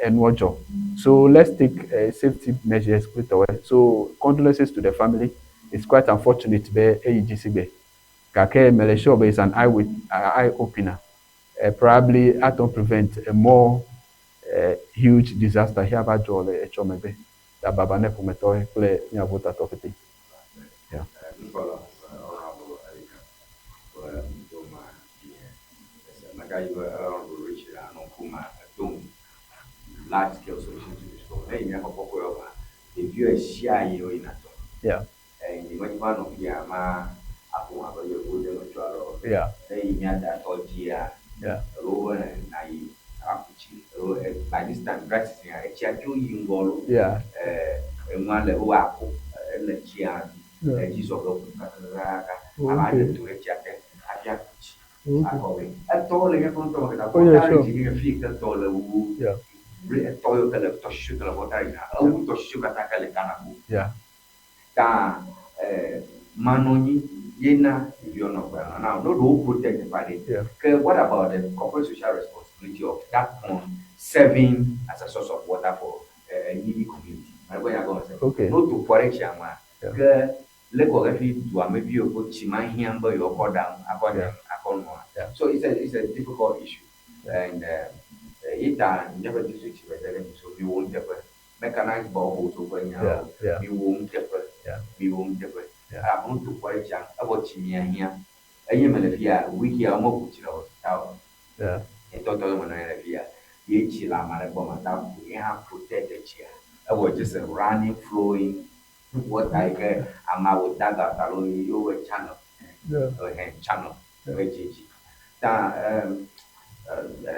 and job. So let's take safety measures put away. So condolences to the family. It's quite unfortunate be AEGC kake Malaysia is an eye opener. Probably I don't prevent a more huge disaster here about Jole Chomebe. That Baba Nepo Metoy play Nyavota Topeti. Yeah. Large scale solutions to this problem. Hey, you have a poco if you are shy, you in a Yeah. And you might want to be a man, a your good Yeah. Hey, you had that all year. Yeah. Over and I have to by this time, practicing a chat to you go. Yeah. And one level up and the chia, and she's all over. I had to a chat. I told you, I told you, Yeah. Toyo kele to shoot la bota ina au to shoot kata kele kanaku Yeah. ta manoni yena if you're not well now no do protect the body Yeah. what about the corporate social responsibility of that pond serving as a source of water for a needy community Okay. no to correct yama ke leko refi do maybe you go chima hiamba your go down akon so it's a difficult issue and never district so we won't ever mechanized boreholes over now. We won't ever. We won't ever. I want to quite young about Chimia here. I am a wiki almost put it out. Yeah. And total when I have here. Ye chila maraboma, we have protected chair. I was just a running, flowing. What I get, I'm out that alone over channel. Channel.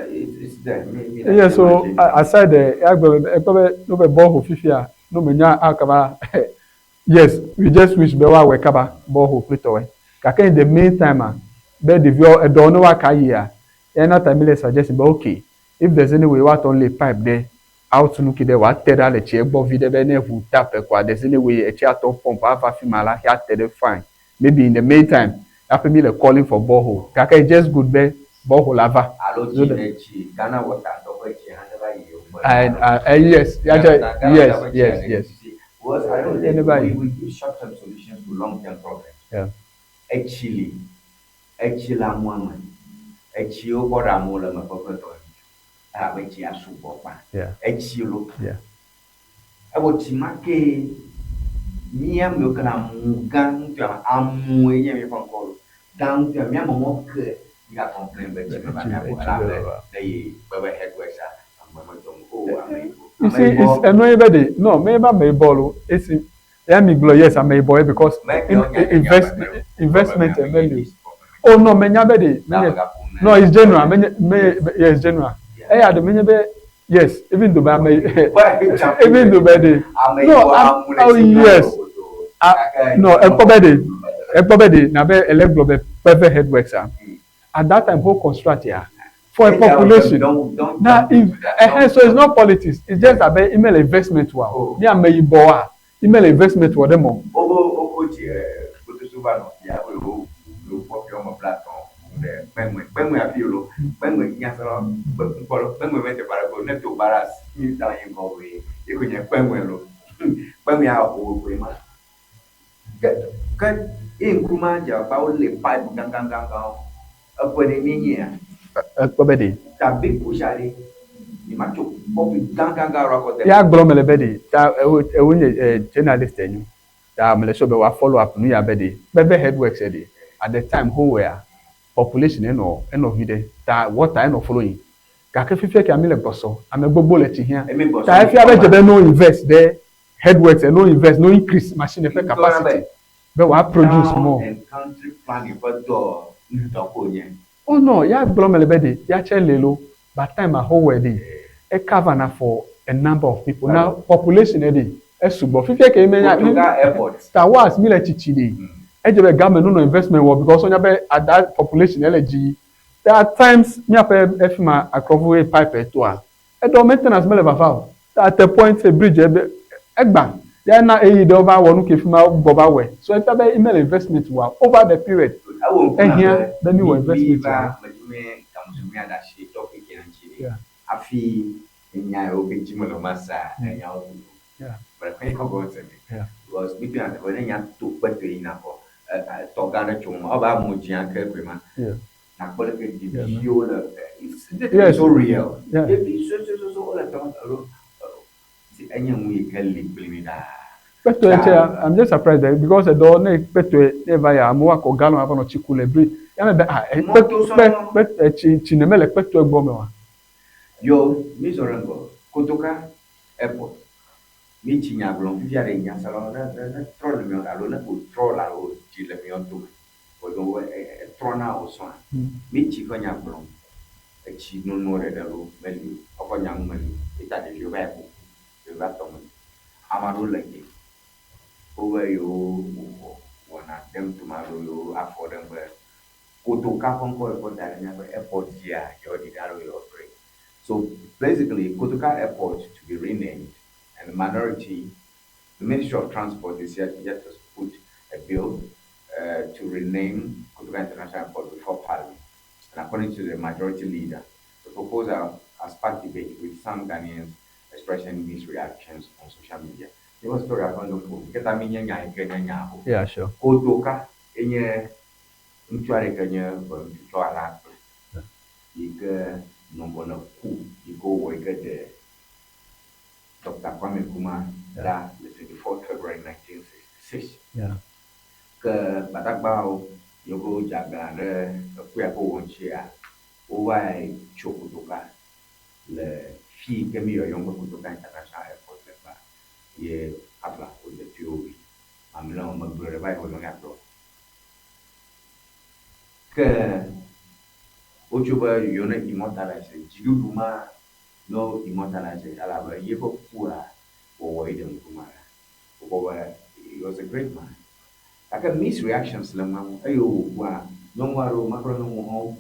It's there. Yeah, so aside the no be borehole fifia no menya akaba yes we just wish be wa we kaba borehole plitowe kaka in the meantime be the view e don no wa ka here na time le suggest be okay if there's any way what only pipe there out no kide wa tell the che gbo video be na fu tap kwa there's any way e che ato pump ava fimala here tell fine maybe in the meantime after me the calling for borehole kaka just good be borehole lava Ghana water yes, yes. Was I don't think we give short-term solutions to long-term problems. Yeah. Actually, I'm one. Actually, what I'm all of my problem. I have a super. Yeah. Actually, yeah. I would make me and milk and I'm going to am way from call down to a mamma. You have complained about the headworks. You see, it's anybody. No, maybe I'm a ball. It's yes, I'm a boy because investment and value. Oh no, many no, it's general. Yes, general. Hey, I the yes, even though I'm even though no, oh yes. No, a probably now be elect global perfect headworks. At that time, whole construct here for a population. Now, if so, it's not politics. It's just about email investment. Wow, yeah, may you borrow email investment for them all. copy on my platform. When we are few, when we get along, when we went to Barago, not to Baras, you dying away. You could have when we are old women. Get in Kumanja, Pauli pipe gang, upon a year. Ekpebedi. That big pushari, you might copy gang rock. Ya glomele bedi. Ta ewunye journalist enyu. Ta mele so be wa follow up nu ya bedi. Bebe headworks edi. At the time who were population eno vide. Ta water eno following. Ka ke fife ke amile boso. Ame gbogbo le ti hia. Ta efi abe jebe no invest there. Headworks no invest, no increase machine effect capacity. But we produce more. And country planning for door. Oh no, ya glomele bedi. Ya chelelo. But time a whole wedding. A cavern for a number of people. Now population edi. Esubo. Fife ke imenya. Airport. Ta was mile chichidi. Ejebe government no investment work because on be at that population LG. There are times me ape efima akrovu pipe to a. E do maintenance mele bafa. At a point a bridge egba. There na eyi de over wonu ke fima boba we. So if be email investment wa over the period. Here then you investment. Yeah. Afi nya obeji mo masa nya o. Yeah. But I go to me. Yeah. Because people are when nya to peto ina ko to gana chum oba mo jian ke kwema. Yeah. Na ko le ke di video it's so real. Yeah. So all the time see anya mu e kelli blimida. Peto I'm just surprised that because the door ne peto never ya mo ko galo ava no chikule bri. Ya me chinemele peto egbo me wa. Yo, mi sorango, Kotoka Airport. Mi chinya blon, via de nya salon na troll mi on alona ko troll la o chile mi on to. Ko do trona o so. Mi chi ko nya blon. E chi no re da lo meli. O ko nya meli. Ita de yo ba ko. Yo ba to meli. Amaro lagi. O we yo wana dem to maro yo afford them be. Kotoka kon ko da nya airport here, yo di daro yo. So basically, Kotoka Airport to be renamed, and the minority, the Ministry of Transport is yet to put a bill to rename Kotoka International Airport before Parliament. And according to the majority leader, the proposal has sparked debate with some Ghanaians expressing mixed reactions on social media. There was a story about the food. Yeah, sure. Kotoka, enye mtuare Kenya, mtuara number no coup, you go work at the Dr. Kwame Nkrumah that the 24th February 1966. Yeah. Badakbao, you go Jagana, a queer one chair, over Chokutoka, the fee came your younger Kutoka International Airport. Ye, Abla with the theory. I'm now a brother by Honorato. Ochoba yone immortalize jiduma no immortalize alaba yebo pura or widen kumara. He was a great man. I can miss reactions lamam ayo wa no waro makro no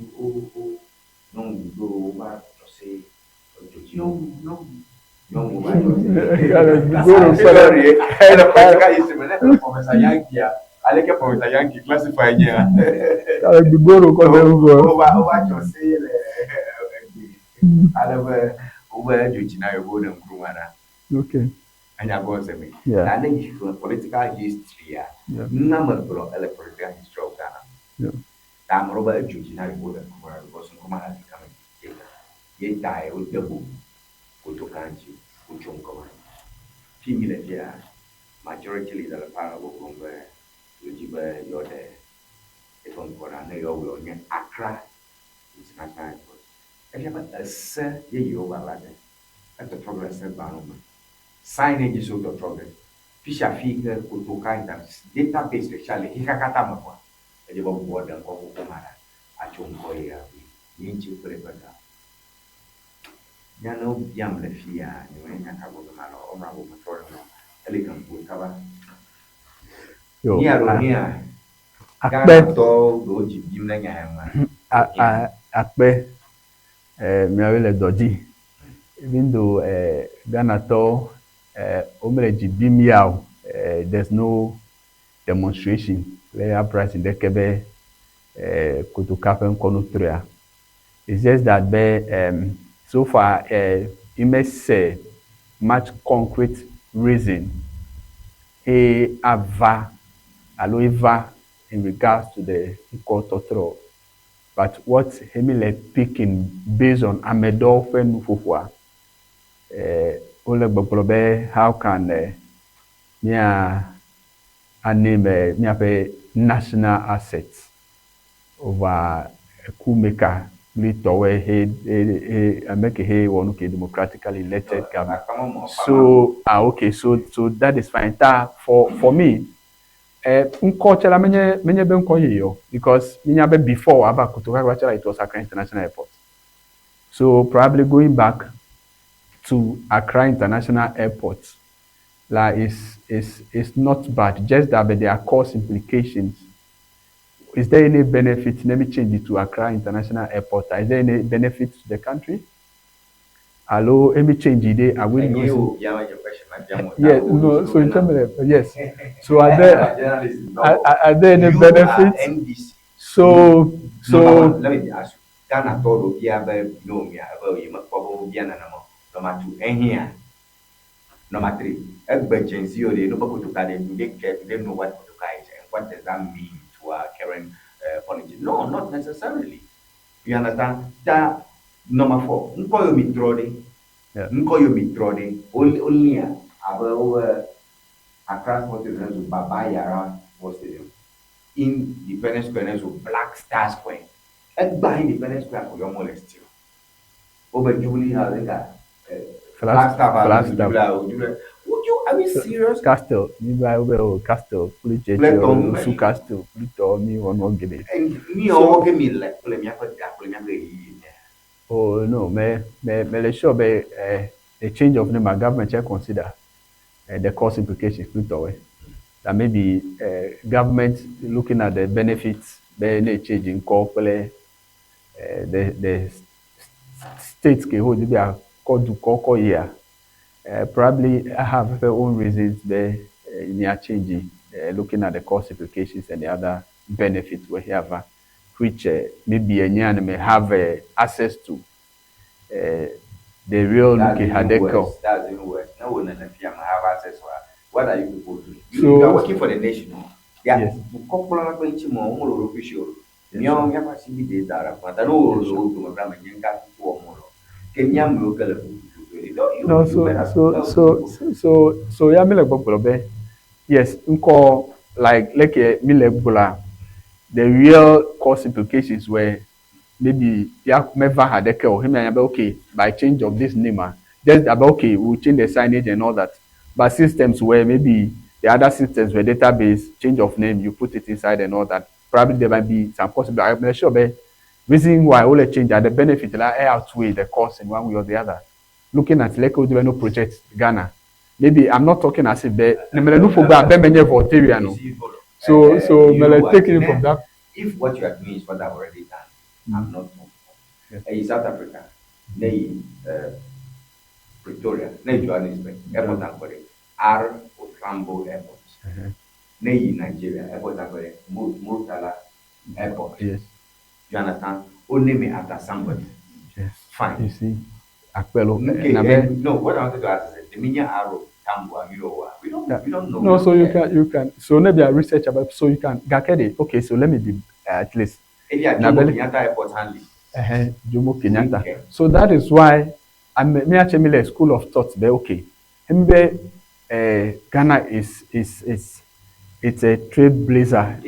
no go back to say no sorry Professor Yankee aleke Professor Yankee classify here Bigoro ko over to say alaba over Jojina yo na Nkrumah. Okay. Anya go say me. Yeah. And then political history number bro political history of Ghana. Yeah. Tam roba Jojina yo na Nkrumah because Nkrumah has become a dictator. Ye die with the book Kotokanji Uchonko. Female here majority leader of Parabo Gombe Ujiba Yode Ifon Korana Yo Accra International Airport. I have a sir ye over Laden at the progress of Banoma. Signage is out of progress. Fisher figure Kotoka database especially Hikakatamapa. A job of border of Omara Achonkoya Yinchi Prebata. Yano Yam Lefia, you ain't a couple of Mano or Rabo Matorno. Elegant will cover. Near Akpe go Jim akpe miawele doji. Even though Ghana to omereji bimiao there's no demonstration. Very uprising. There kebe kotoka ƒe ŋkɔnutria. It's just that so far it may say much concrete reason ava in regards to the ŋkɔtɔtrɔ. But what Hemile picking based on Amedo Fenufufua, how can name national assets over a coup maker make a one democratically elected government. So okay, so that is fine. For me, culture many because before about Kutuka it was Accra International Airport. So probably going back to Accra International Airport, like is not bad. Just that, but there are cost implications. Is there any benefit? Let me change it to Accra International Airport. Is there any benefit to the country? Hello, let me change it. I will use it. Yes, no. So in terms of yes. So are there any benefits? So let me ask you. Ghana told you no me about you probably number 2 number 3 emergency or they no go to they know what to guys and what does that mean to our current politics? No, not necessarily. You understand? That number 4, nko yo mitrode only about across what is to Babayara was Independence Square to Black Star Square. And by Independence Square for your molest you. Over Jubilee has Black Star. Would you? Are we serious? Castle, you buy over Castle, Su Castle, Pluto, me one get it. And me all give me like oh no, may sure be a change of name. Government shall consider the cost implications. Pluto, that maybe government looking at the benefits, they changing corporate. The states can hold their call here. Probably have their own reasons there in their changing, looking at the cost implications and the other benefits we have, which maybe a nyan may have access to the real Hadeco. That's even worse. No one in the firm have access to what are you people doing? You are working for the nation. Yeah. Yes. No, so yeah, me like yes, like the real cost implications were maybe never had a or him and okay by change of this name, just about okay we'll change the signage and all that, but systems where maybe the other systems were database change of name, you put it inside and all that. Probably there might be some possible. I'm not sure, but reason why all the change are the benefit like outweigh the cost in one way or the other. Looking at Leko Development Project Ghana, maybe I'm not talking as if the so taking it from that. If what you are doing is what I've already done, I'm not talking. South Africa, Pretoria, Johannesburg, Airport and R. Rambo Airport. Nigeria, Airport and Murtala Airport. Yes. You understand? Only me after somebody. Yes. Fine. You see, no, what I wanted to ask is the Minya Arrow, Tambua, we don't know. No, so you can. So maybe I research about. So you can. Gakede. Okay, so let me be at least. Jomo Kenyatta Airport handling. Jomo Kenyatta. Okay. So that is why me actually a school of thought. Be okay. Ghana is it's a trailblazer.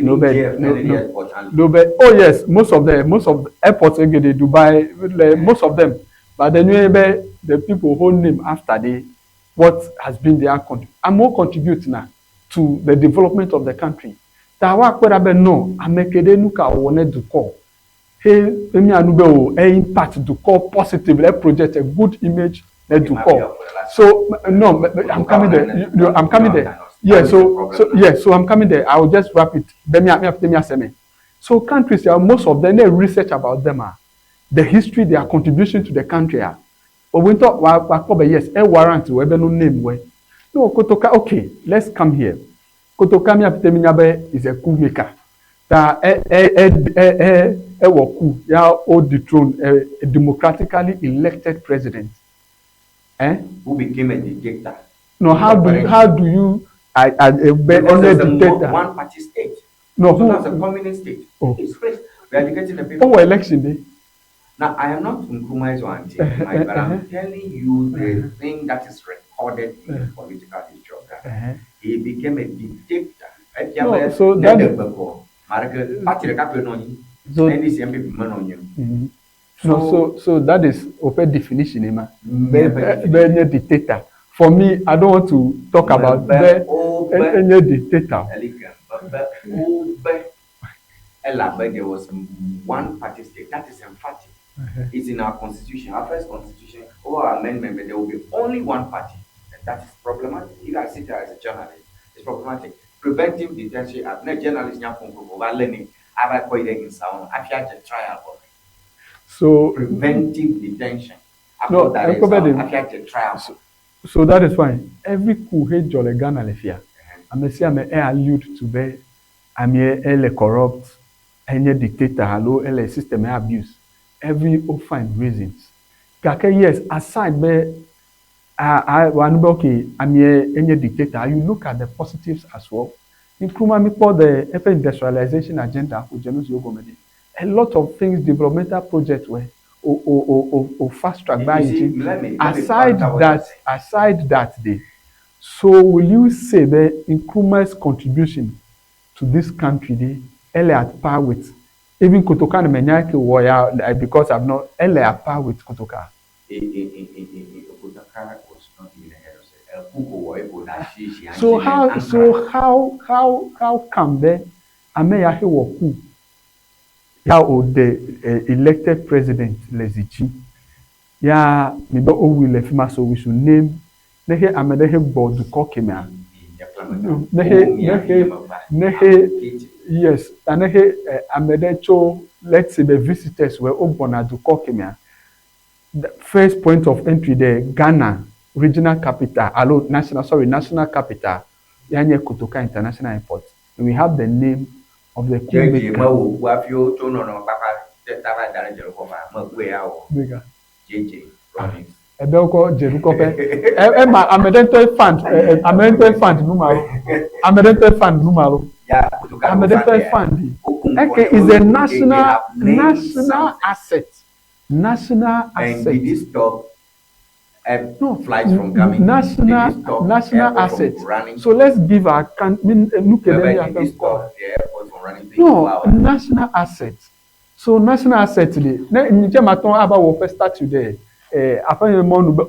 Oh yes, most of the airports in Dubai, most of them. But then the people who name after what has been their country. I'm more contributing now to the development of the country. Tawa kwera no amekede nuka wone do call. Hey, emi anube impact do call positively project a good image do call. So no, I'm coming there. I'm coming there. Yeah, so I'm coming there. I will just wrap it. So countries, most of them they research about them the history, their contribution to the country But we thought yes, a warrant we no name way. No, Kotoka, okay, let's come here. Kotoka is a coup maker. that Ewoku ya o dethrone a democratically elected president. Who became a dictator. No, how do you because there's a dictator? one-party state. No, so that's a communist state. Oh. It's free. We are educating the people. Oh, election day. Now, I am not Nkrumah's or anti-Nkrumah, but I'm telling you the thing that is recorded in the political history of Ghana. He became a dictator. No, so that so that is open definition, Emma. Be dictator. For me, I don't want to talk about any dictator. There was one party state. That is emphatic. It's in our constitution, our first constitution, or our amendment, but there will be only one party. And that is problematic. If I sit there as a journalist, it's problematic. Preventive detention, I've not journalists now from learning. I've quite in sound. I've had a trial for it. So preventive detention. No, I've had a trial. So that is fine. Every coup hate Jolly Ghana lefia. I'm say I'm allude to be I'm here corrupt, any dictator, hello, a system abuse. Every find reasons. Kaka yes, aside be I okay, I'm here any dictator. You look at the positives as well. Nkrumah me for the industrialization agenda for Janus Yogomedi. A lot of things, developmental projects were or fast track by it. Aside that day. So will you say that Nkrumah's contribution to this country dey at par with even Kotoka and Menyake warrior because I'm not at par with Kotoka. Kotoka was not in the head of it. So how come there Ameyahe Woku ya o the elected president Lezichi ya mido o will fima so we should name nehe amedehe bodu kokemia yes and nehe amedecho let's say the visitors were ogbonadu kokemia the first point of entry there Ghana regional capital national capital yanye Kotoka International Airport and we have the name of the Ebelko Jerukope. Emma Amedente fund numero. Yeah, Amedente fund. Okay, is a national asset. National and asset. did this stop No flights from coming? National asset. So let's give our look at no national asset. So national asset today. Na nje maton aba wo first start today. Afanye monu be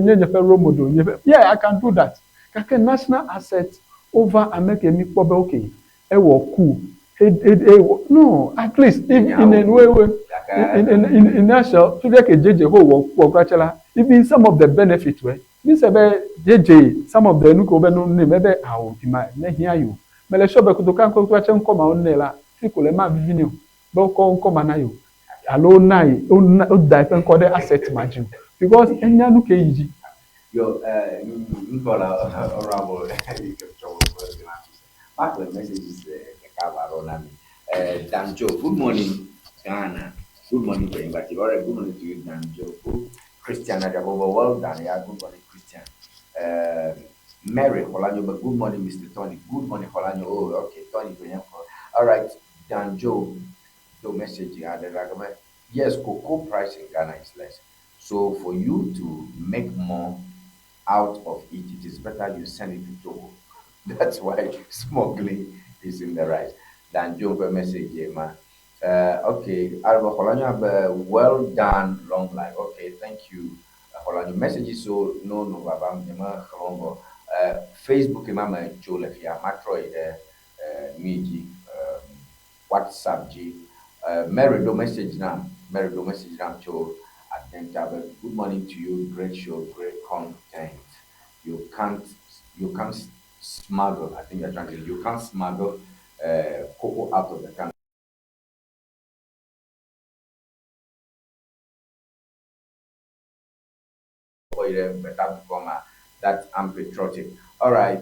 nyenye fe role model. Yeah, I can do that. Kake national asset over America mi po be okay. Wo cool. No, at least in a way in national to like a JJ ho wo kwachala. Even some of the benefits were this JJ some of the nuko be no name be awo na hear you. Mele show be kutoka ko kwacha nkoma onela. Fikole ma bivini be ko nkoma na yo. Allo nai o da pen ko the asset margin because enya nuke yiji. Yo Nicola honorable back the message is Danjo, good morning, Ghana. Good morning to everybody. All right, good morning to you, Danjo. Christian Adabova, well done. Yeah, good morning, Christian. Mary Holanyo, but good morning, Mr. Tony. Good morning, Holanyo. Oh, okay, Tony. All right, Danjo, the message you had. Yes, cocoa price in Ghana is less. So for you to make more out of it, it is better you send it to Togo. That's why smuggling is in the rise. Danjo, the message, man. Okay, Alba Holanyo, well done, long life. Okay, thank you, Holanyo. Messages so no babam Holongo. Facebook mama Jolef ya Matroid Miji WhatsApp G Mary do message now to Adenta. Good morning to you, great show, great content. You can't smuggle, I think you're trying to you can't smuggle cocoa out of the country. That I'm patriotic. All right.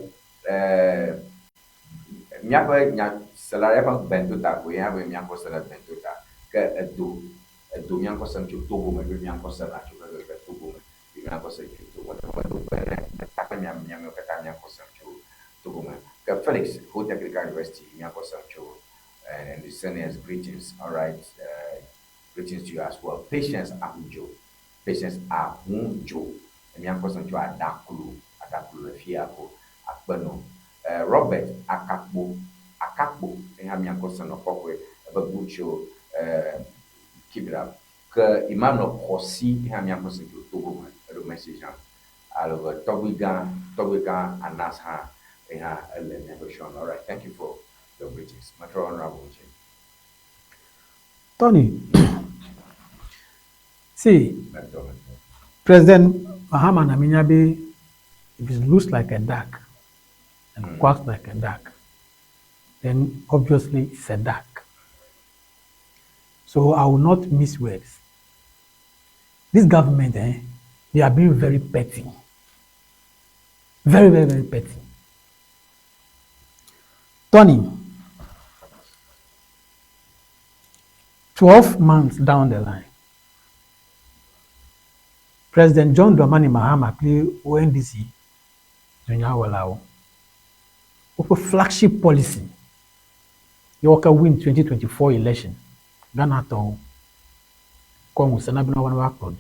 Miaƒe nyasela eƒe bentota ko ya be miakɔ se ɖe bentota ke edo miakɔ se tso Togo me be miakɔ se na tso Togo me be miakɔ se tso Togo me do be ne takpe miamewo katã miakɔ se tso Togo me ke Felix Ho Technical University miakɔ se tso and the seniors greetings, all right, greetings to you as well. Patience Ahujo, Patience Ahujo, miakɔ se tso Adaklu le fia ko akpeno. Robert Akakbo, and Hamiako son of Pokwe, about Bucho, keep it up. Imano Kosi, Hamiako son to Togo, a message. All over Tobiga, and Nasha, and her never shown. All right, thank you for your greetings. Much honorable. Tony, see, President Mahama Naminyabe, if it looks like a duck, and quacks like a duck, then obviously it's a duck. So I will not miss words. This government, they are being very petty. Very, very, very petty. Tony, 12 months down the line, President John Dramani Mahama play ONDC, Junior of a flagship policy. You can win 2024 election. Ghana to come Sanabina one work to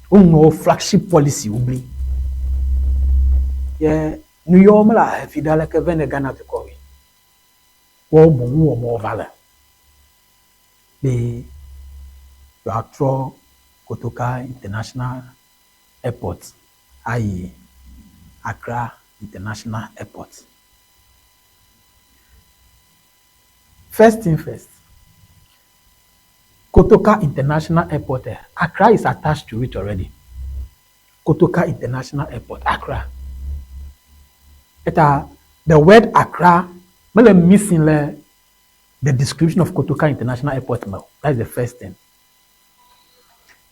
do. Flagship policy will be. Yeah, New York mala fidala ke vene Ghana to come. Wo more valor. The you are through Kotoka International Airport. i.e. Accra International Airport. First thing first, Kotoka International Airport, Accra is attached to it already. Kotoka International Airport, Accra. The word Accra, I'm missing the description of Kotoka International Airport now. That's the first thing.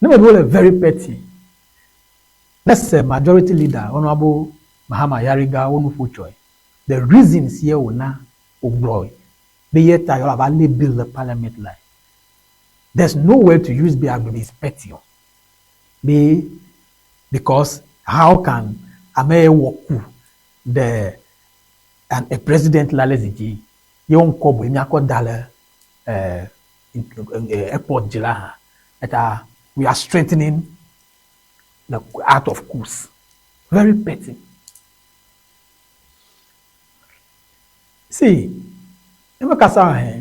No, we very petty. Let's say majority leader, Honorable Mahama Yariga Onufuchoy. The reasons here will now obloy. The year you have only built the parliament line. There's no way to use Biagbis petty. Because how can a mayor walk a president Laleziji, young Kobo, Nyako Dollar airport Jila, we are strengthening the art of course. Very petty. See, I'm a cassa.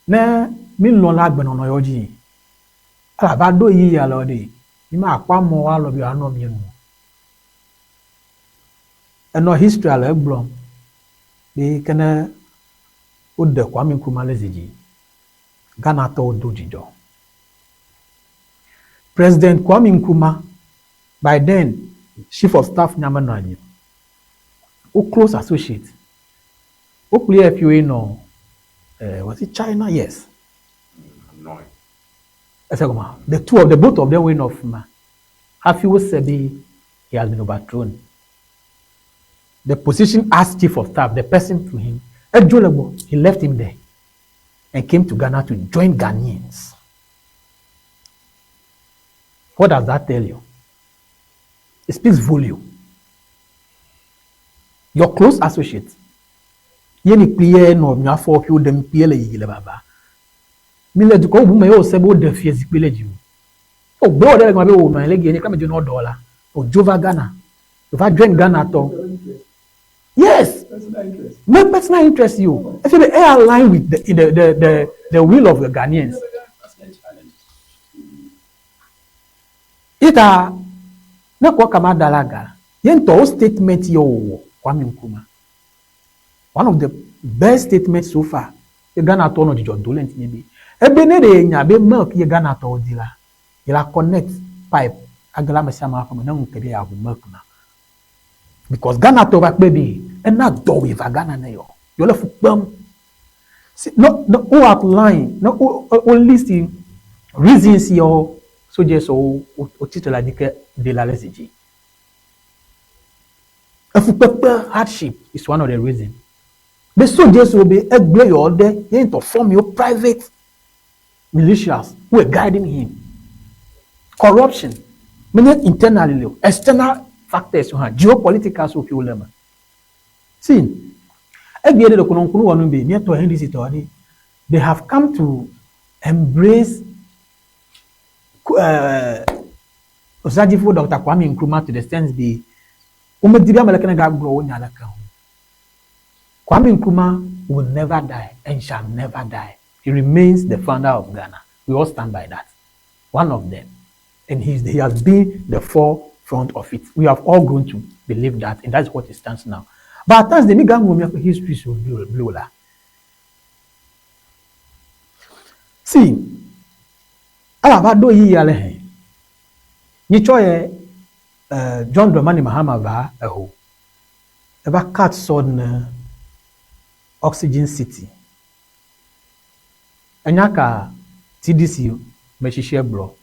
Na min lo lag beno no yoji. Ala ba do yi ya lo de. Ni ma kwa mo wa lo bi ano mi nu. Eno history ala blom. Bi kana o de kwa min kuma leziji. Ghana to do jijo. President Kwame Nkrumah, by then, Chief of Staff Nyamananyi, who close associate, who play a few was it China? Yes. No. Both of them went off. Hafiu Sebi, he has been overthrown. The position as Chief of Staff, the person to him, he left him there and came to Ghana to join Ghanaians. What does that tell you? It speaks volume. Your close associate. Yeni clear no mya for you dem piele yile baba. Mile du ko bu me o sebo de fiezi pele ji. O gbo de ma be o no legi ni kama je no dollar. O Jova Ghana. If I join Ghana to. Yes. My personal interest you. If they are aligned with the will of the Ghanaians. Ita na kwa kama dalaga yento statement yo Kwame Nkrumah. One of the best statements so far. The Ghana to no dijo dolent maybe. Ebe ne de nya be milk ye Ghana to dila. Ila connect pipe agala masama ko na nkebe ya milk na. Because Ghana to back baby and not do with Ghana na yo. Yo le fukbam. No all outline, no all listing reasons yo. So just o titre la dike de la LSG. Hardship is one of the reasons. The soldiers will be a all day, to form your private militias who are guiding him. Corruption, many internally, external factors, geopolitical so few. See, they have come to embrace Osajifo Dr. Kwame Nkrumah to the sense the Kwame Nkrumah will never die and shall never die. He remains the founder of Ghana. We all stand by that. One of them. And he has been the forefront of it. We have all grown to believe that, and that's what it stands now. But at times, the Nigga history is blue. See, Alabado yi yale hen. Nichoye John Dramani Mahama va eho. Eba cut sword na Oxygen City. Enyaka TDC meshishe bro.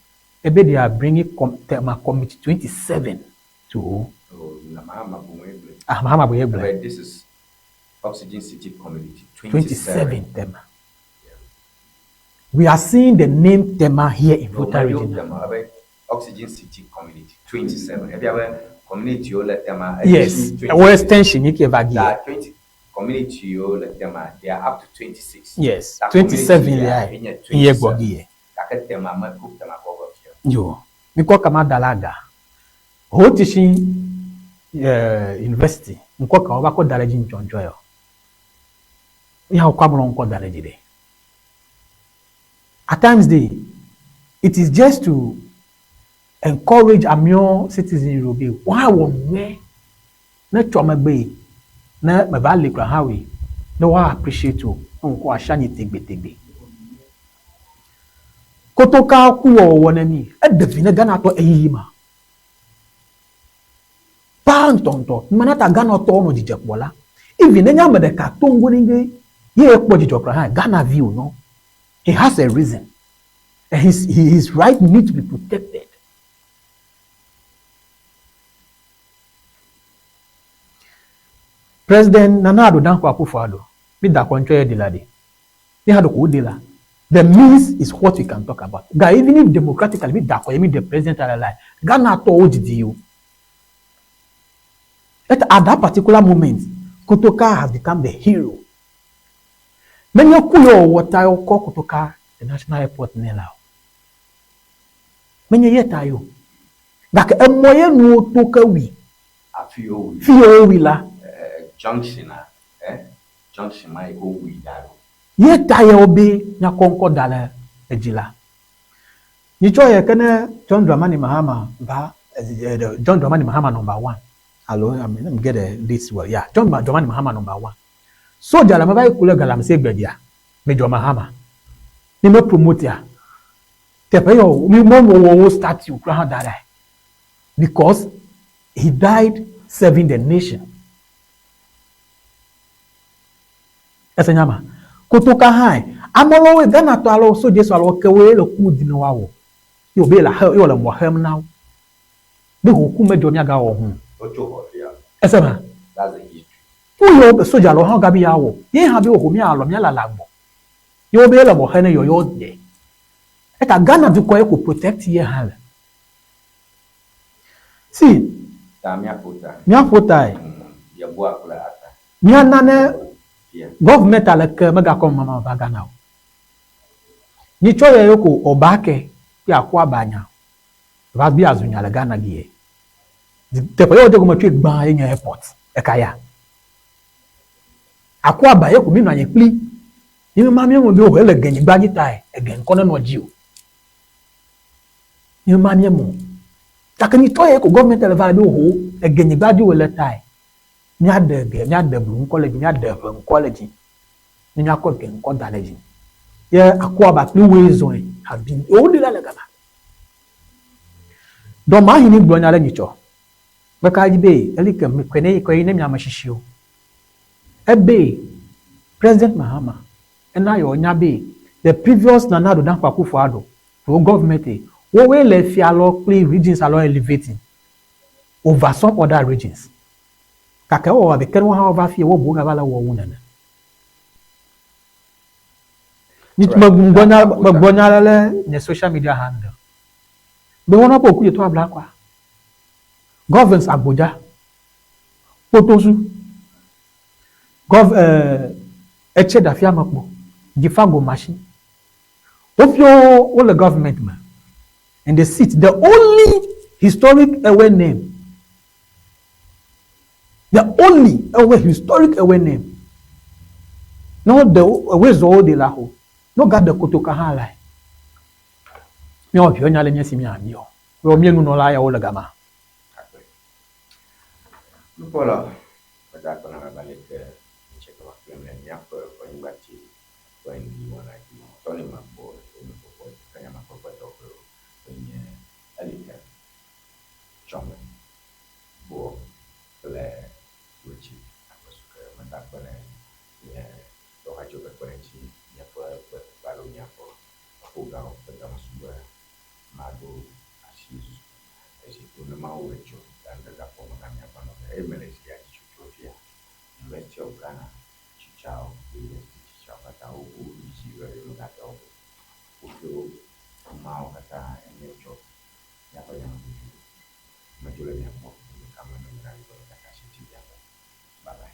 Ebe they are bringing committee 27 to Mahama Buyeble. This is Oxygen City Community 27 tema. We are seeing the name Tema here in Volta region. Oxygen City Community 27. Have you ever community you let Tema? Yes. Western Shiniki Vagi. 20 community you let Tema. They are up to 26. Yes. 27 in Yebogie. Yo. Miko kama dalaga. Ho teaching university. Mko ka obako dalaji njonjo yo. Ya ukwabro nko dalaji de. At times, it is just to encourage Amiens citizens in Ruby. Why won't we? Not to me, not my value, Hawi. No, I appreciate you. Unko ashani tegbe. Kotoka kuwo wonemi. Edevine Ghana to eyima. Pantonto. Manata Ghana to ono jijekwola. Even enya medeka tongo ninge ye ekpo jijokra Ghana view no. He has a reason. And his right need to be protected. President Nana Addo Dankwa Akufo-Addo, me da control delade. He had a good dealer. The means is what we can talk about. Guy, even if democratically, me da the president alive, Ghana told you. At that particular moment, Kotoka has become the hero. Many kuyo water Kotoka the national airport nela. Many yetayo. Dak emoye no toka wi. Afio wi la. Junction junction mai go wi daro. Yetayo obe nya konko dala ejila. Nicho ye kana John Dramani Mahama ba John Dramani Mahama number 1. Hello, let me get this well. Yeah, John Dramani Mahama number 1. So jala mabai kule galam se gbedia Major Mahama ni me promote ya tepe yo mi mo statue kra dada because he died serving the nation. Esenyama Kotoka hai amolo we Ghana to alo so jesu alo kewe lo ku di no wawo yo be la yo le mo hem now be ho ku mejo mi aga wo hu ojo ya esema that's the history. Uyo soja lo han gabi yawo ye ha bi ohumi alo mi ala lagbo yo be le mo hene yo de e ka Ghana du ko e ko protect ye ha see mi afota ya bo akula ata mi anane government ala ke mega kom mama ba Ghana o ni cho ye ko obake ya kwa banya ba bi azunya la Ghana gi e te po yo de ko ma twe gba ye airport e ka ya akwa ba ye ko mi no anye pli ni ma mi mo bi o ele ganyi gbaji tai again kono no ji o ni ma mi mo takani to ye ko government level bi o ho ganyi gbaji o le tai mi ade blue college mi ade college ni nya ko gen ko daleji ye akwa ba pli we zone have been o de la Ghana do ma hini gbo nya le nyicho meka ji be elike me kwene ko yin mi amashishio ebe President Mahama and now nyabe the previous Nana Addo Dankwa Akufo-Addo for government we le fi alo play regions alo elevating over some other regions Kaka wa be kerwa ha ba fie wo buga bala wo wuna na. Ni magbonya le ne social media handle. Be wona po ku ye to abla kwa. Governance Abuja. Potosu. Eche da fia makbo. Gifago machine. Ofio all the government man. And the seat, the only historic away name. The only away historic away name. No the away zo de la ho. No got the kotoka halai. Mi o pio nyale nyesi mi amio. We o mienu no la ya ola gama. Lupola, pada kona balik ke cek waktu yang lainnya apa yang baca, apa yang Ŋdi Wɔna di Tony Mambo, ini pokok kaya mampu pada punya alikan, cuma, buat pelai, lucu, apa suka mata pelai, ya, doa juga koneksi, ya barunya apa gau pertama sudah, madu, asis, itu nama lucu. Dan terdapat makanya apa namanya Malaysia cuci ya, Malaysia Ghana, cicau, cicau kata isi dari kata itu mau kata ini cok, apa yang maju lagi apa, kamu dengar itu kata sih ya, bye.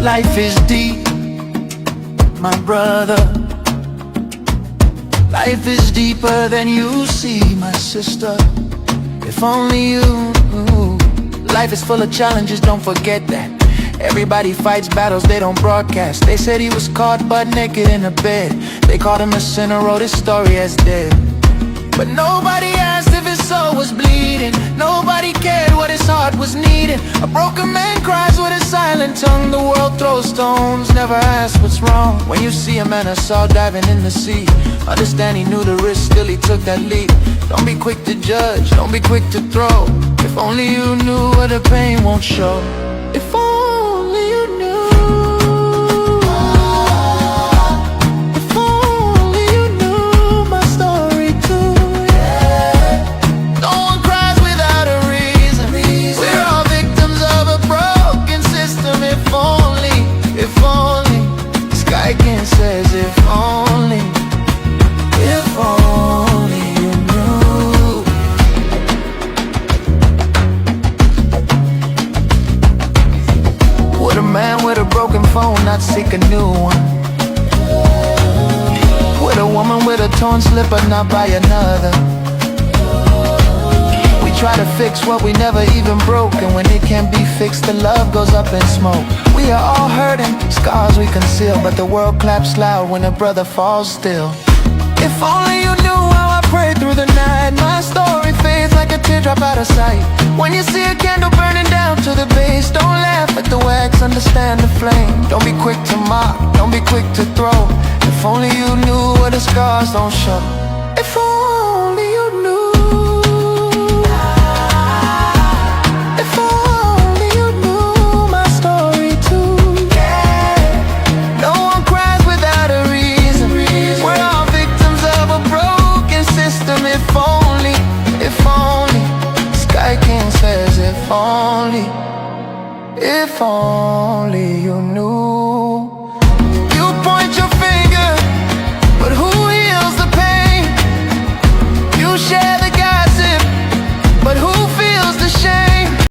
Life is deep, my brother. Life is deeper than you see, my sister. If only you knew. Life is full of challenges, don't forget that. Everybody fights battles they don't broadcast. They said he was caught butt naked in a bed. They called him a sinner, wrote his story as dead. But nobody asked if his soul was bleeding. Nobody cared what his heart was needing. A broken man cries with a silent tongue. The world throws stones, never asks what's wrong. When you see a man I saw diving in the sea, understand he knew the risk, still he took that leap. Don't be quick to judge, don't be quick to throw. If only you knew what the pain won't show. If only you knew. If only you knew my story too, yeah. No one cries without a reason. We're all victims of a broken system. If only the sky can says if only you knew. Would a man with a broken phone not seek a new one? Would a woman with a torn slipper not buy another? We try to fix what we never even broke, and when it can't be fixed, the love goes up in smoke. We are all hurting, scars we conceal, but the world claps loud when a brother falls still. If only you knew how I prayed through the night. My story fades like a teardrop out of sight. When you see a candle burning down to the base, don't laugh at the wax, understand the flame. Don't be quick to mock, don't be quick to throw. If only you knew what the scars don't show. If only you knew. If only you knew my story too, yeah. No one cries without a reason. We're all victims of a broken system. If only only